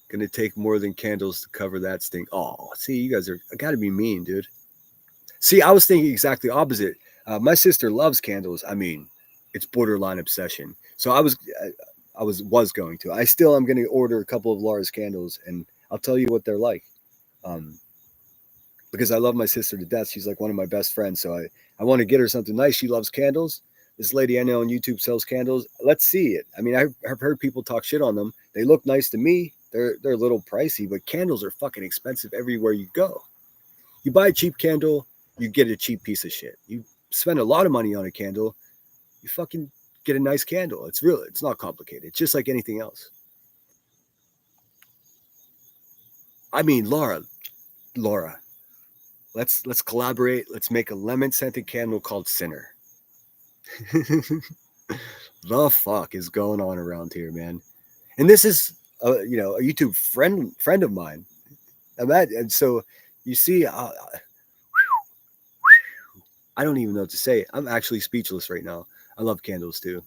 Gonna take more than candles to cover that stink. Oh, see, you guys are gotta be mean, dude. See, I was thinking exactly opposite. My sister loves candles. I mean, it's borderline obsession. So I was going to. I still am gonna order a couple of Laura's candles, and I'll tell you what they're like. Because I love my sister to death. She's like one of my best friends. So I want to get her something nice. She loves candles. This lady I know on YouTube sells candles. Let's see it. I mean, I've heard people talk shit on them. They look nice to me. They're a little pricey, but candles are fucking expensive everywhere you go. You buy a cheap candle, you get a cheap piece of shit. You spend a lot of money on a candle, you fucking get a nice candle. It's not complicated. It's just like anything else. I mean, Laura, let's collaborate. Let's make a lemon scented candle called Sinner. The fuck is going on around here, man? And this is a YouTube friend of mine. And so you see, I don't even know what to say. I'm actually speechless right now. I love candles too.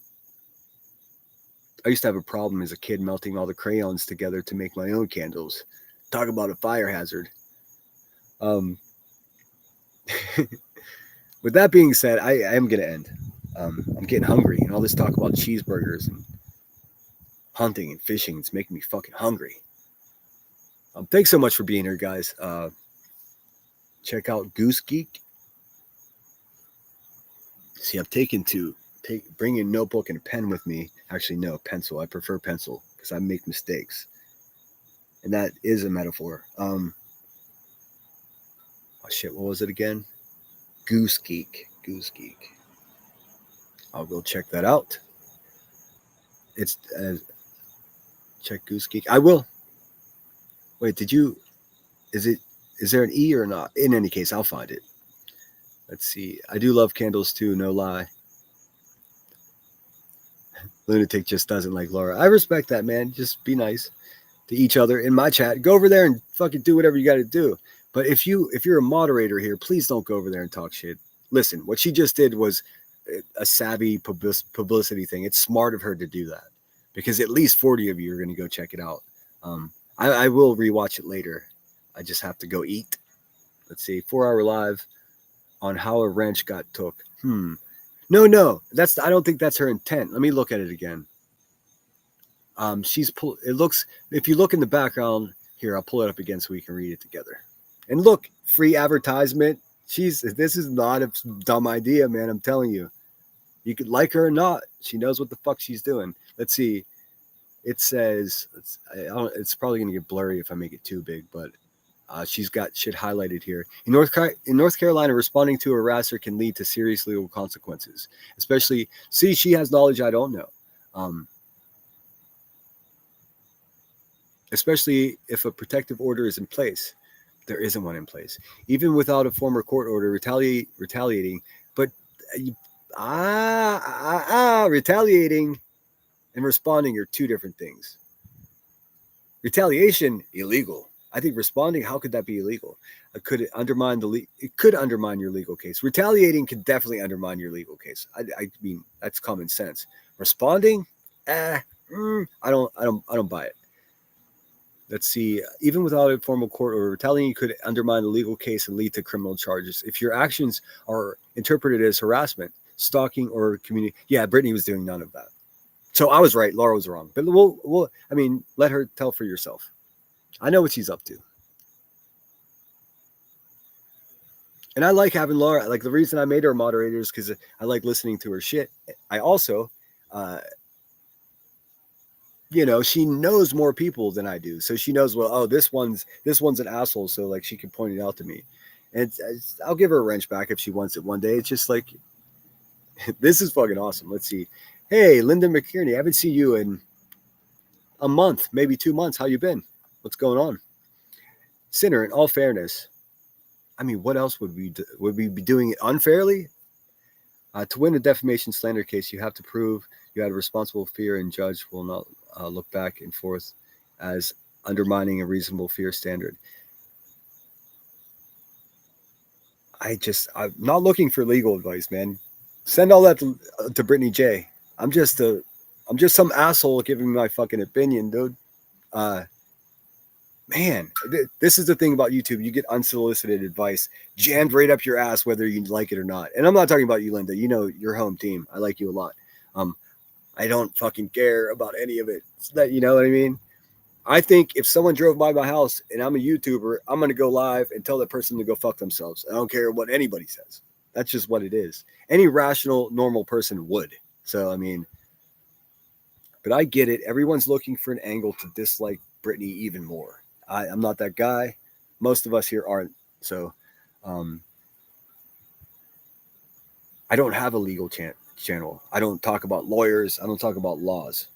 I used to have a problem as a kid melting all the crayons together to make my own candles. Talk about a fire hazard. With that being said, I am going to end. I'm getting hungry, and all this talk about cheeseburgers and hunting and fishing, it's making me fucking hungry. Thanks so much for being here, guys. Check out Goose Geek. See, I've taken to bring a notebook and a pen with me. Actually, no, pencil. I prefer pencil because I make mistakes. And that is a metaphor. Oh shit, what was it again? Goose Geek. I'll go check that out. It's check Goose Geek. I will. Wait, is there an E or not? In any case, I'll find it. Let's see. I do love candles too, no lie. Lunatic just doesn't like Laura. I respect that, man. Just be nice to each other in my chat. Go over there and fucking do whatever you got to do. But if you're a moderator here, please don't go over there and talk shit. Listen, what she just did was a savvy publicity thing. It's smart of her to do that because at least 40 of you are going to go check it out. I will rewatch it later. I just have to go eat. Let's see, 4-hour live on how a wrench got took. No. I don't think that's her intent. Let me look at it again. It looks, if you look in the background here, I'll pull it up again so we can read it together. And look, free advertisement. This is not a dumb idea, man. I'm telling you. You could like her or not. She knows what the fuck she's doing. Let's see. It says, it's probably going to get blurry if I make it too big, but She's got shit highlighted here. In North Carolina, responding to a harasser can lead to serious legal consequences. Especially, see, she has knowledge I don't know. Especially if a protective order is in place. There isn't one in place. Even without a former court order retaliating, but retaliating and responding are two different things. Retaliation, illegal. I think responding, how could that be illegal? Could it undermine it could undermine your legal case. Retaliating could definitely undermine your legal case. I mean, that's common sense. Responding, I don't buy it. Let's see. Even without a formal court order, retaliating could undermine the legal case and lead to criminal charges if your actions are interpreted as harassment, stalking, or community. Yeah, Brittany was doing none of that. So I was right. Laura was wrong. But I mean, let her tell for yourself. I know what she's up to. And I like having Laura. Like, the reason I made her a moderator is because I like listening to her shit. I also, she knows more people than I do. So she knows, well, oh, this one's an asshole. So like, she can point it out to me. And I'll give her a wrench back if she wants it one day. It's just like, this is fucking awesome. Let's see. Hey, Linda McKierney, I haven't seen you in a month, maybe 2 months. How you been? What's going on? Sinner, in all fairness, I mean, what else would we be doing it unfairly? To win a defamation slander case, you have to prove you had a responsible fear, and judge will not look back and forth as undermining a reasonable fear standard. I'm not looking for legal advice, man. Send all that to Brittany J. I'm just some asshole giving my fucking opinion, dude. Man, this is the thing about YouTube. You get unsolicited advice jammed right up your ass, whether you like it or not. And I'm not talking about you, Linda. You know, your home team. I like you a lot. I don't fucking care about any of it. You know what I mean? I think if someone drove by my house and I'm a YouTuber, I'm going to go live and tell that person to go fuck themselves. I don't care what anybody says. That's just what it is. Any rational, normal person would. So, I mean, but I get it. Everyone's looking for an angle to dislike Brittany even more. I'm not that guy. Most of us here aren't. So, I don't have a legal channel. I don't talk about lawyers. I don't talk about laws.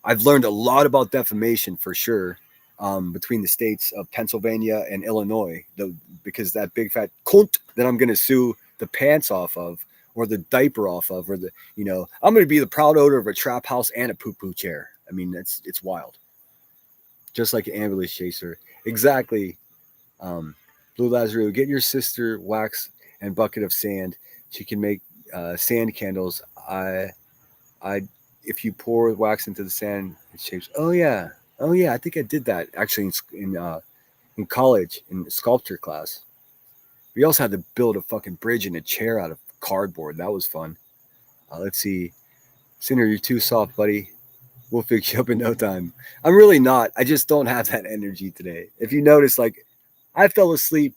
I've learned a lot about defamation for sure, between the states of Pennsylvania and Illinois, because that big fat cunt that I'm going to sue the pants off of, or the diaper off of, or I'm going to be the proud owner of a trap house and a poo-poo chair. I mean, it's wild. Just like an ambulance chaser. Exactly. Blue Lazarus, get your sister wax and bucket of sand. She can make sand candles. If you pour wax into the sand, it shapes. Oh yeah. I think I did that actually in college in sculpture class. We also had to build a fucking bridge and a chair out of cardboard. That was fun. Let's see. Sinner, you're too soft, buddy. We'll fix you up in no time. I'm really not. I just don't have that energy today. If you notice, like, I fell asleep,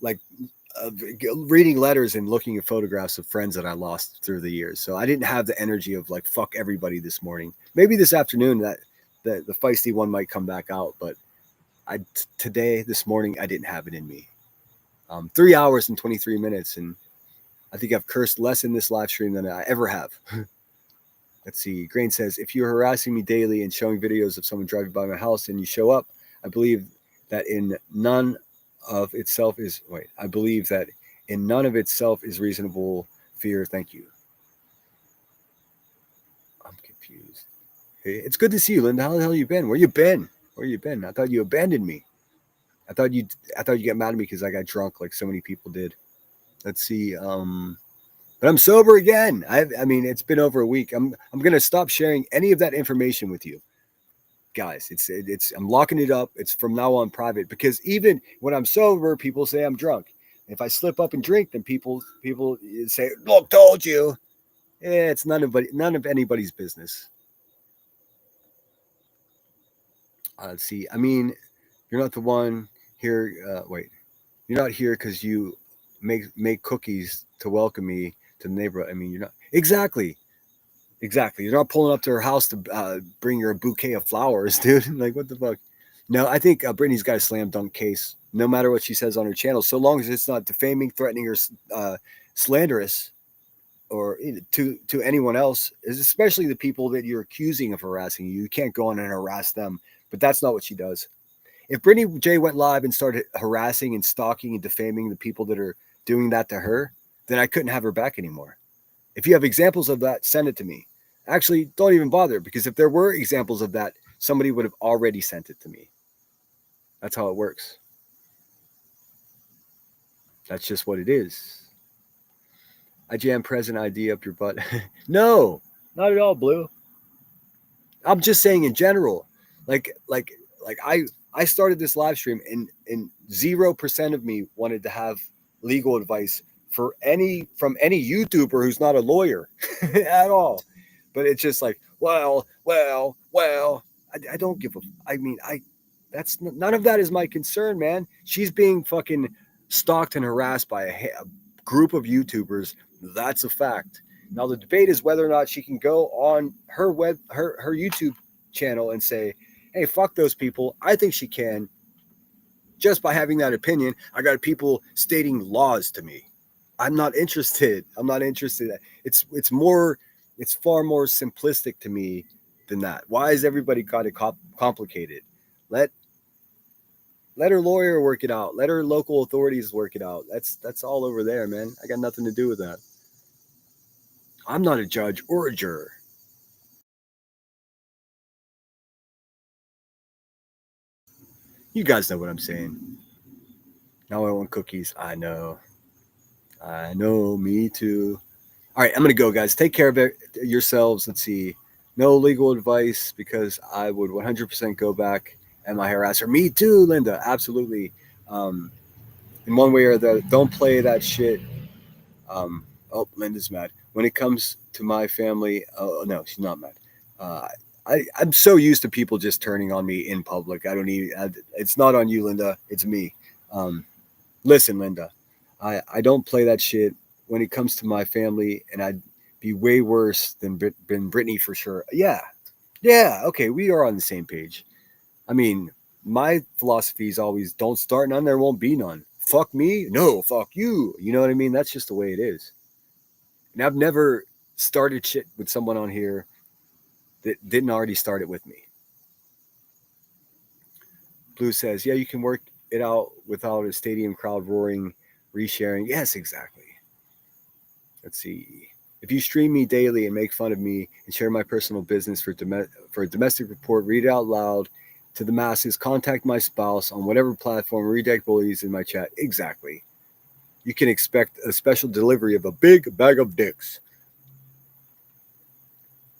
like, reading letters and looking at photographs of friends that I lost through the years. So I didn't have the energy of like, fuck everybody this morning. Maybe this afternoon that the feisty one might come back out, but this morning, I didn't have it in me. 3 hours and 23 minutes. And I think I've cursed less in this live stream than I ever have. Let's see. Grain says, if you're harassing me daily and showing videos of someone driving by my house and you show up, I believe that in none of itself is reasonable fear. Thank you. I'm confused. Hey, it's good to see you, Linda. How the hell you been? Where you been? I thought you abandoned me. I thought you get mad at me because I got drunk like so many people did. Let's see. But I'm sober again. I mean, it's been over a week. I'm gonna stop sharing any of that information with you, guys. I'm locking it up. It's from now on private, because even when I'm sober, people say I'm drunk. If I slip up and drink, then people say, "Look, told you." Yeah, it's none of anybody's business. Let's see. I mean, you're not the one here. You're not here because you make cookies to welcome me to the neighborhood. I mean, you're not exactly. You're not pulling up to her house to bring her a bouquet of flowers, dude. Like, what the fuck? No, I think Brittany's got a slam dunk case. No matter what she says on her channel, so long as it's not defaming, threatening, or slanderous, or to anyone else, is especially the people that you're accusing of harassing you. You can't go on and harass them. But that's not what she does. If Brittany J went live and started harassing and stalking and defaming the people that are doing that to her, then I couldn't have her back anymore. If you have examples of that, send it to me. Actually, don't even bother, because if there were examples of that, somebody would have already sent it to me. That's how it works. That's just what it is. I jam present ID up your butt. No, not at all, Blue. I'm just saying in general. Like I started this live stream and 0% of me wanted to have legal advice from any YouTuber who's not a lawyer at all. But it's just like, well, I don't give a, I mean, that's none of that is my concern, man. She's being fucking stalked and harassed by a group of YouTubers. That's a fact. Now the debate is whether or not she can go on her YouTube channel and say, hey, fuck those people. I think she can. Just by having that opinion, I got people stating laws to me. I'm not interested. It's far more simplistic to me than that. Why is everybody got it complicated? Let her lawyer work it out. Let her local authorities work it out. That's all over there, man. I got nothing to do with that. I'm not a judge or a juror. You guys know what I'm saying. Now I want cookies. I know, me too. All right, I'm going to go, guys. Take care of yourselves. Let's see. No legal advice, because I would 100% go back and my harasser. Me too, Linda. Absolutely. In one way or the other, don't play that shit. Oh, Linda's mad. When it comes to my family, oh, no, she's not mad. I'm so used to people just turning on me in public. It's not on you, Linda. It's me. Listen, Linda, I don't play that shit when it comes to my family, and I'd be way worse than Brittany for sure. Yeah. Okay, we are on the same page. I mean, my philosophy is always don't start none, there won't be none. Fuck me? No, fuck you. You know what I mean? That's just the way it is. And I've never started shit with someone on here that didn't already start it with me. Blue says, yeah, you can work it out without a stadium crowd roaring, resharing. Yes, exactly. Let's see. If you stream me daily and make fun of me and share my personal business for a domestic report, read it out loud to the masses, contact my spouse on whatever platform, redact bullies in my chat. Exactly. You can expect a special delivery of a big bag of dicks.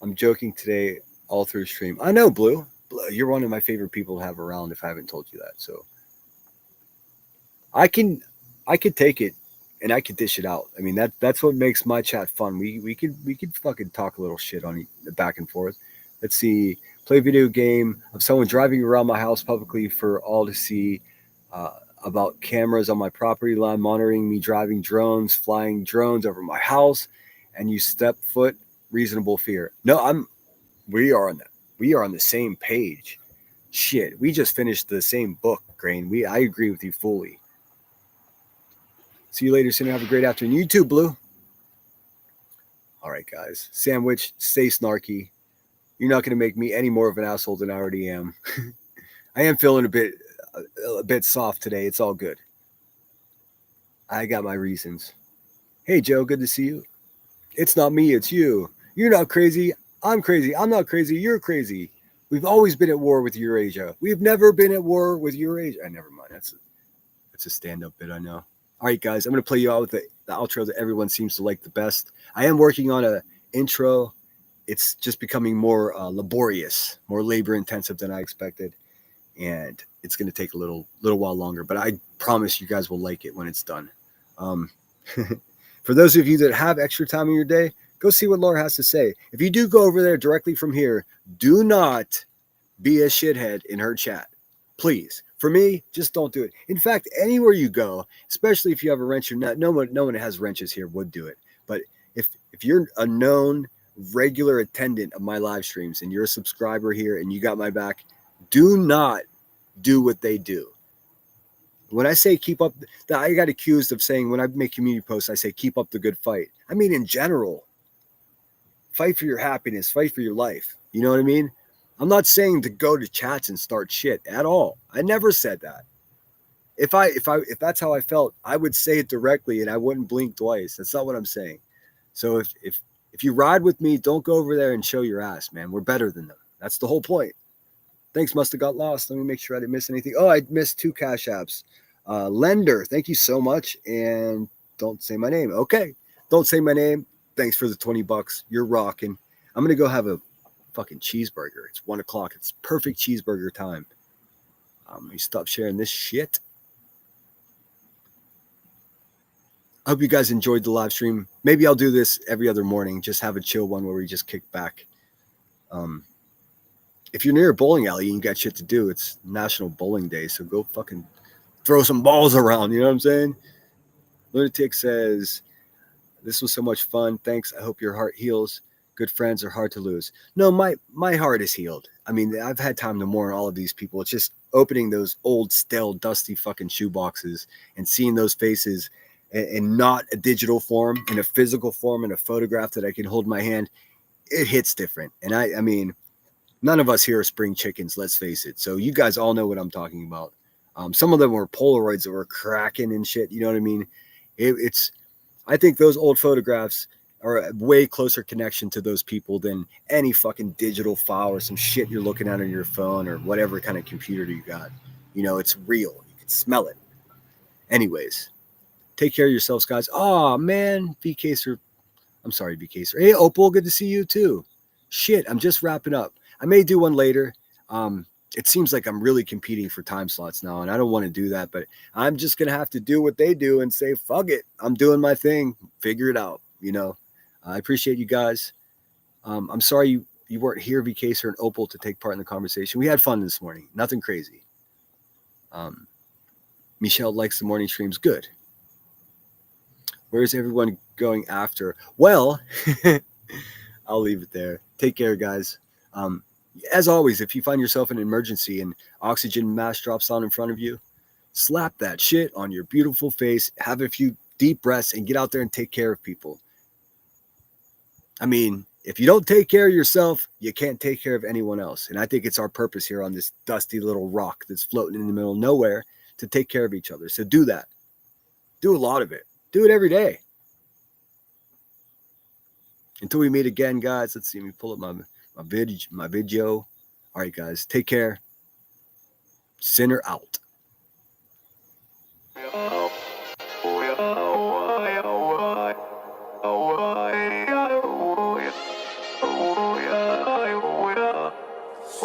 I'm joking today all through stream. I know, Blue. You're one of my favorite people to have around if I haven't told you that. So I could take it and I could dish it out. I mean, that's what makes my chat fun. We could fucking talk a little shit on back and forth. Let's see. Play a video game of someone driving around my house publicly for all to see, about cameras on my property line monitoring me driving drones, flying drones over my house, and you step foot reasonable fear. No, we are on the same page. Shit, we just finished the same book, Grain. I agree with you fully. See you later, Cindy. Have a great afternoon. You too, Blue. All right, guys. Sandwich, stay snarky. You're not going to make me any more of an asshole than I already am. I am feeling a bit soft today. It's all good. I got my reasons. Hey, Joe, good to see you. It's not me, it's you. You're not crazy. I'm crazy. I'm not crazy. You're crazy. We've always been at war with Eurasia. We've never been at war with Eurasia. Never mind. That's a stand-up bit, I know. All right, guys, I'm going to play you out with the outro that everyone seems to like the best. I am working on an intro. It's just becoming more laborious, more labor-intensive than I expected. And it's going to take a little while longer. But I promise you guys will like it when it's done. For those of you that have extra time in your day, go see what Laura has to say. If you do go over there directly from here, do not be a shithead in her chat. Please. For me, just don't do it. In fact, anywhere you go, especially if you have a wrench or not, no one that has wrenches here would do it. But if you're a known regular attendant of my live streams and you're a subscriber here and you got my back, do not do what they do. When I say keep up, I got accused of saying when I make community posts, I say keep up the good fight. I mean, in general, fight for your happiness, fight for your life. You know what I mean? I'm not saying to go to chats and start shit at all. I never said that. If that's how I felt, I would say it directly and I wouldn't blink twice. That's not what I'm saying. So if you ride with me, don't go over there and show your ass, man. We're better than them. That's the whole point. Thanks, must have got lost. Let me make sure I didn't miss anything. Oh, I missed 2 Cash Apps. Lender, thank you so much. And don't say my name. Okay. Don't say my name. Thanks for the $20. You're rocking. I'm going to go have a fucking cheeseburger. It's 1 o'clock. It's perfect cheeseburger time. Let me stop sharing this shit. I hope you guys enjoyed the live stream. Maybe I'll do this every other morning. Just have a chill one where we just kick back. If you're near a bowling alley and you got shit to do, it's National Bowling Day. So go fucking throw some balls around. You know what I'm saying? Lunatic says, this was so much fun. Thanks. I hope your heart heals. Good friends are hard to lose. No, my heart is healed. I mean, I've had time to mourn all of these people. It's just opening those old, stale, dusty fucking shoe boxes and seeing those faces and not a digital form, in a physical form, in a photograph that I can hold in my hand. It hits different. And I mean, none of us here are spring chickens, let's face it. So you guys all know what I'm talking about. Some of them were Polaroids that were cracking and shit. You know what I mean? I think those old photographs are a way closer connection to those people than any fucking digital file or some shit you're looking at on your phone or whatever kind of computer you got. You know, it's real. You can smell it. Anyways, take care of yourselves, guys. Oh, man. VCaser. I'm sorry, VCaser. Hey, Opal, good to see you too. Shit, I'm just wrapping up. I may do one later. It seems like I'm really competing for time slots now, and I don't want to do that, but I'm just going to have to do what they do and say, fuck it. I'm doing my thing. Figure it out, you know. I appreciate you guys. I'm sorry you weren't here, VCaser and Opal, to take part in the conversation. We had fun this morning. Nothing crazy. Michelle likes the morning streams. Good. Where's everyone going after? Well, I'll leave it there. Take care, guys. As always, if you find yourself in an emergency and oxygen mask drops on in front of you, slap that shit on your beautiful face, have a few deep breaths, and get out there and take care of people. I mean, if you don't take care of yourself, you can't take care of anyone else. And I think it's our purpose here on this dusty little rock that's floating in the middle of nowhere to take care of each other. So do that. Do a lot of it. Do it every day. Until we meet again, guys. Let's see. Let me pull up my video. All right, guys. Take care. Sinner out.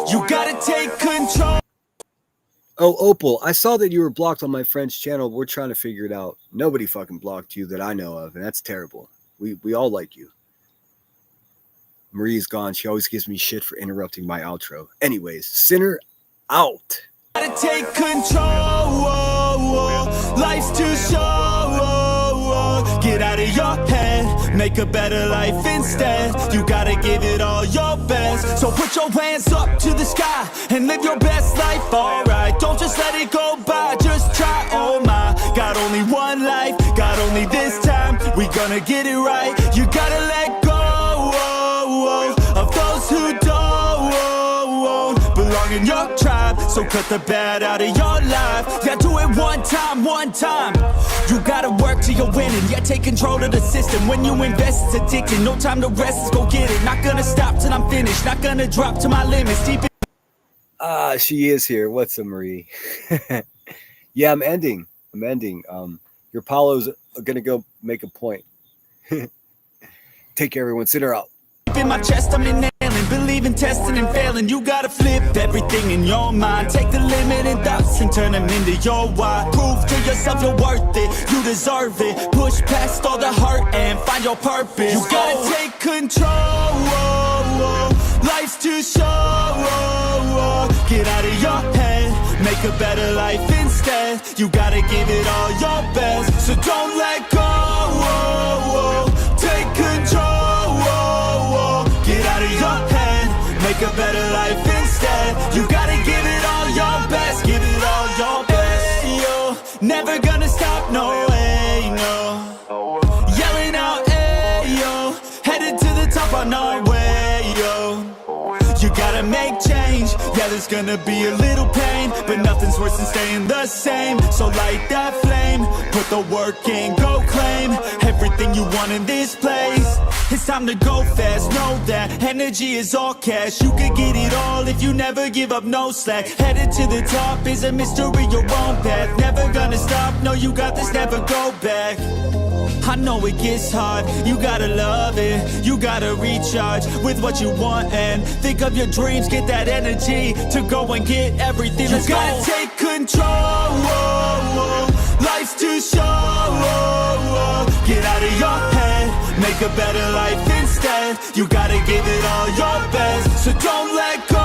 You gotta take control. Oh, Opal, I saw that you were blocked on my friend's channel. We're trying to figure it out. Nobody fucking blocked you that I know of, and that's terrible. We all like you. Marie's gone. She always gives me shit for interrupting my outro. Anyways, sinner out. Gotta take control. Life's too short. Get out of your head. Make a better life instead. You gotta give it all your best. So put your hands up to the sky and live your best life, alright. Don't just let it go by, just try, oh my. Got only one life, got only this time. We gonna get it right. You gotta let go of those who don't belong in your tribe. So cut the bad out of your life. Yeah, do it one time. You gotta work till you're winning. Yeah, take control of the system. When you invest, it's addicting. No time to rest, let's go get it. Not gonna stop till I'm finished. Not gonna drop to my limits. Deep in She is here. What's up, Marie? Yeah, I'm ending. Your Paulo's gonna go make a point. Take care, everyone. Sit her out. in my chest, I'm inhaling. Believe in testing and failing. You gotta flip everything in your mind. Take the limiting thoughts and turn them into your why. Prove to yourself you're worth it. You deserve it. Push past all the hurt and find your purpose. You gotta take control. Life's too short. Get out of your head. Make a better life instead. You gotta give it all your best. So don't let go. Take control. Get out of your head. Make a better life instead. You gotta give it all your best. Give it Never gonna stop, no way, no. Yelling out, ayo, headed to the top on our way, yo. You gotta make change, yeah there's gonna be a little pain, but nothing's worse than staying the same. So light that flame, put the work in, go claim everything you want in this place. It's time to go fast, know that energy is all cash. You could get it all if you never give up, no slack. Headed to the top is a mystery, your own path. Never gonna stop, no you got this, never go back. I know it gets hard, you gotta love it. You gotta recharge with what you want and think of your dreams. Get that energy to go and get everything. Let's go. You gotta take control. Life's too short. Get out of your head, make a better life instead. You gotta give it all your best, so don't let go.